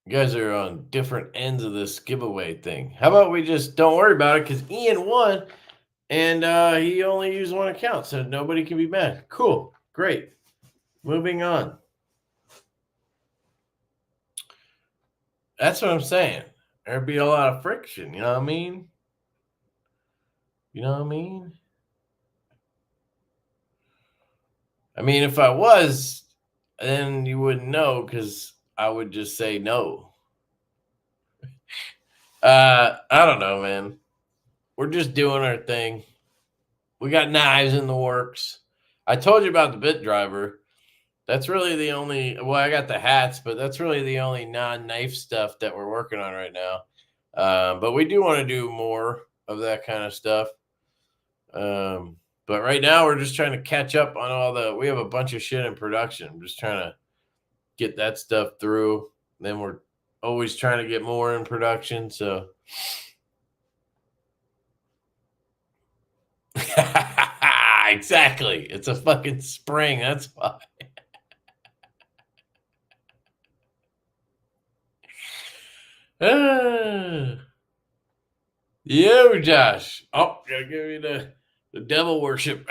you guys are on different ends of this giveaway thing. How about we just don't worry about it because Ian won and he only used one account, so nobody can be mad. Cool. Great. Moving on. That's what I'm saying. There'd be a lot of friction, you know what I mean? You know what I mean? I mean, if I was, then you wouldn't know because I would just say no. I don't know, man. We're just doing our thing. We got knives in the works. I told you about the bit driver. That's really the only, well, I got the hats, but that's really the only non-knife stuff that we're working on right now. But we do want to do more of that kind of stuff. But right now we're just trying to catch up on we have a bunch of shit in production. I'm just trying to get that stuff through. Then we're always trying to get more in production. So exactly. It's a fucking spring. That's why. Yo, Josh. Oh, gotta give you the devil worship.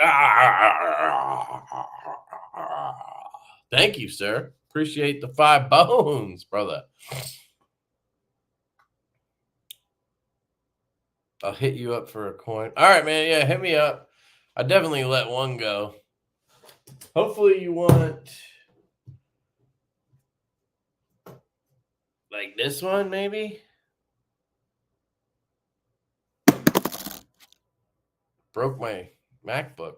Thank you, sir. Appreciate the 5 bones, brother. I'll hit you up for a coin. All right, man. Yeah, hit me up. I definitely let one go. Hopefully you want like this one, maybe. Broke my MacBook.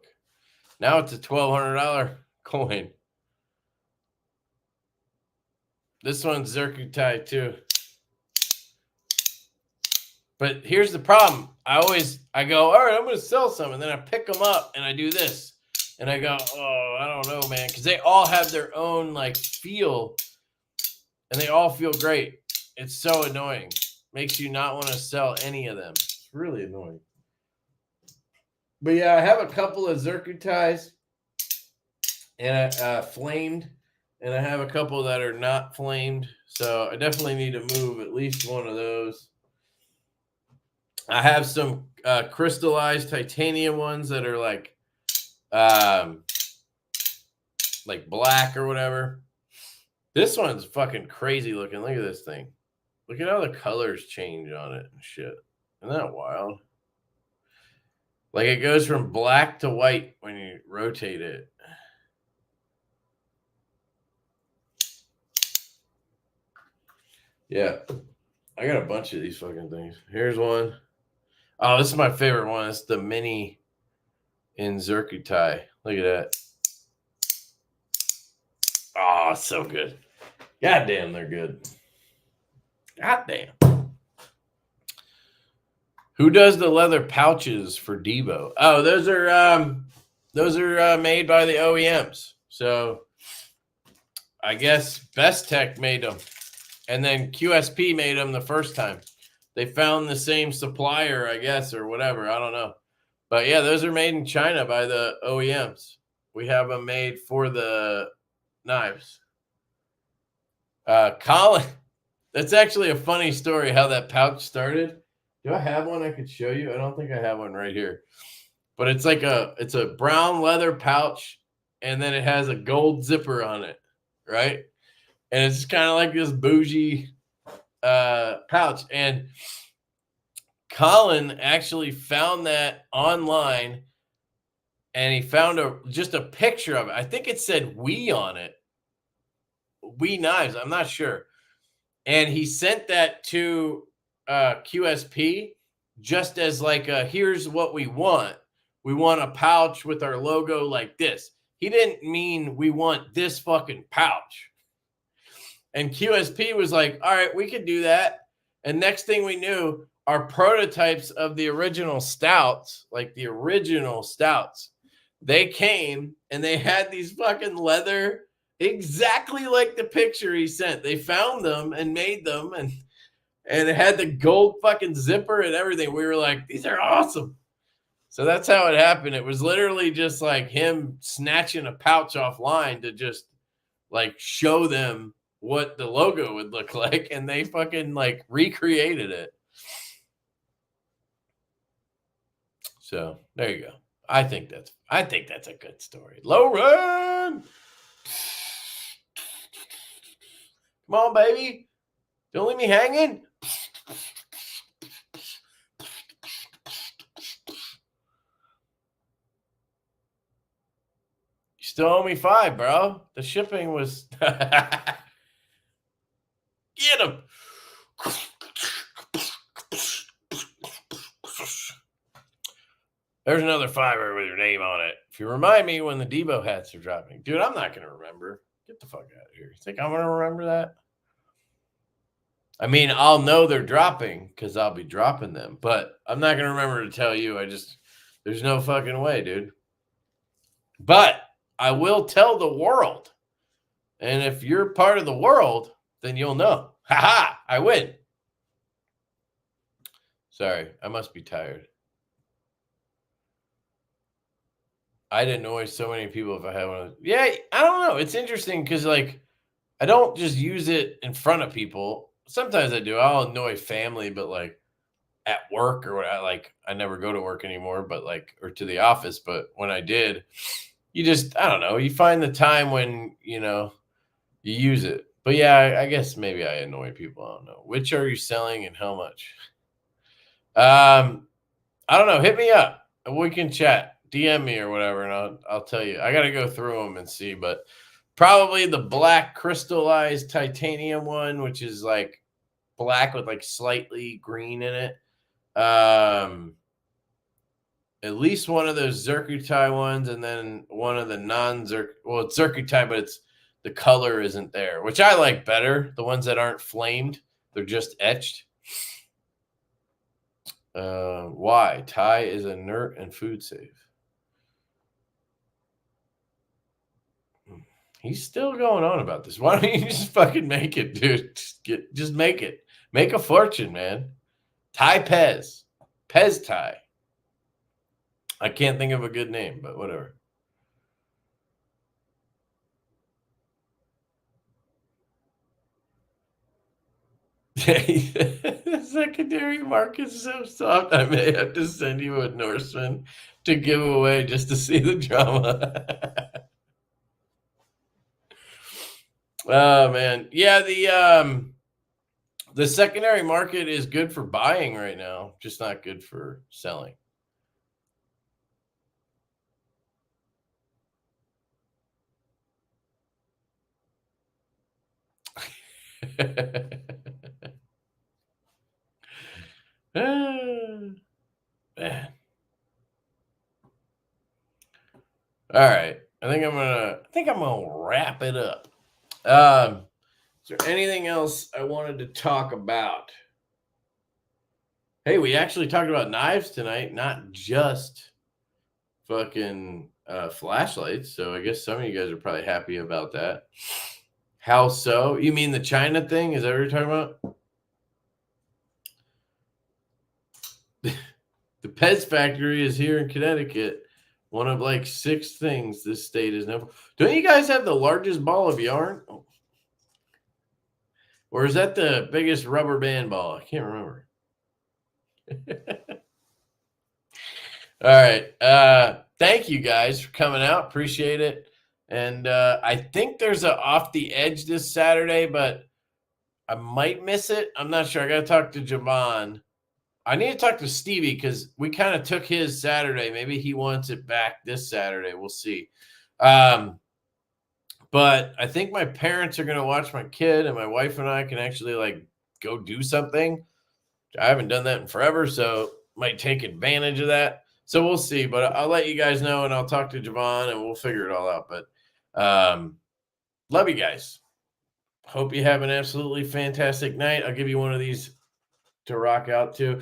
Now it's a $1,200 coin. This one's Zircuitai too. But here's the problem. I go, all right, I'm going to sell some. And then I pick them up and I do this. And I go, oh, I don't know, man. Because they all have their own like feel. And they all feel great. It's so annoying. Makes you not want to sell any of them. It's really annoying. But yeah, I have a couple of Zircuitais and flamed. And I have a couple that are not flamed. So I definitely need to move at least one of those. I have some crystallized titanium ones that are like black or whatever. This one's fucking crazy looking. Look at this thing. Look at how the colors change on it and shit. Isn't that wild? Like it goes from black to white when you rotate it. Yeah. I got a bunch of these fucking things. Here's one. Oh, this is my favorite one. It's the mini in Zircuitai. Look at that. Oh, so good. God damn, they're good. God damn. Who does the leather pouches for Divo? Oh, those are made by the OEMs. So I guess Best Tech made them, and then QSP made them the first time. They found the same supplier, I guess, or whatever. I don't know. But yeah, those are made in China by the OEMs. We have them made for the knives. Colin, that's actually a funny story how that pouch started. Do I have one I could show you? I don't think I have one right here. But it's like it's a brown leather pouch, and then it has a gold zipper on it, right? And it's kind of like this bougie pouch. And Colin actually found that online, and he found just a picture of it. I think it said "We" on it. We knives. I'm not sure. And he sent that to QSP just as like, here's what we want. We want a pouch with our logo like this. He didn't mean we want this fucking pouch. And QSP was like, all right, we could do that. And next thing we knew, our prototypes of the original stouts, like the original stouts, they came and they had these fucking leather exactly like the picture he sent. They found them and made them, and it had the gold fucking zipper and everything. We were like, these are awesome. So that's how it happened. It was literally just like him snatching a pouch offline to just like show them what the logo would look like, and they fucking like recreated it. So there you go. I think that's a good story. Lauren, come on, baby. Don't leave me hanging. You still owe me $5, bro. The shipping was get him. There's another $5 with your name on it. If you remind me when the Divo hats are dropping. Dude, I'm not going to remember. Get the fuck out of here. You think I'm going to remember that? I mean, I'll know they're dropping because I'll be dropping them, but I'm not going to remember to tell you. There's no fucking way, dude. But I will tell the world. And if you're part of the world, then you'll know. Ha! I win. Sorry, I must be tired. I'd annoy so many people if I had one. Yeah, I don't know. It's interesting because, like, I don't just use it in front of people. Sometimes I do. I'll annoy family, but like at work or what, I never go to work anymore, but like, or to the office. But when I did, I don't know. You find the time when, you use it. But yeah, I guess maybe I annoy people. I don't know. Which are you selling and how much? I don't know. Hit me up and we can chat. DM me or whatever, and I'll tell you. I got to go through them and see, but probably the black crystallized titanium one, which is like black with like slightly green in it. At least one of those Zircuti ones, and then one of the well, it's Zircuti, but the color isn't there, which I like better. The ones that aren't flamed, they're just etched. Why? Tie is inert and food safe. He's still going on about this. Why don't you just fucking make it, dude? Just make it. Make a fortune, man. Tie Pez. Pez tie. I can't think of a good name, but whatever. The secondary market is so soft, I may have to send you a Norseman to give away just to see the drama. Oh man, yeah. The secondary market is good for buying right now, just not good for selling. Man. All right, I think I'm gonna wrap it up. Is there anything else I wanted to talk about? Hey, we actually talked about knives tonight, not just fucking flashlights. So I guess some of you guys are probably happy about that. How so? You mean the China thing? Is that what you're talking about? The Pez factory is here in Connecticut. One of like 6 things this state is known for. Don't you guys have the largest ball of yarn? Or is that the biggest rubber band ball? I can't remember. All right. Thank you guys for coming out. Appreciate it. And I think there's a Off the Edge this Saturday, but I might miss it. I'm not sure. I got to talk to Javon. I need to talk to Stevie because we kind of took his Saturday. Maybe he wants it back this Saturday. We'll see. But I think my parents are going to watch my kid, and my wife and I can actually like go do something. I haven't done that in forever, so might take advantage of that. So we'll see. But I'll let you guys know, and I'll talk to Javon, and we'll figure it all out. But love you guys. Hope you have an absolutely fantastic night. I'll give you one of these to rock out to.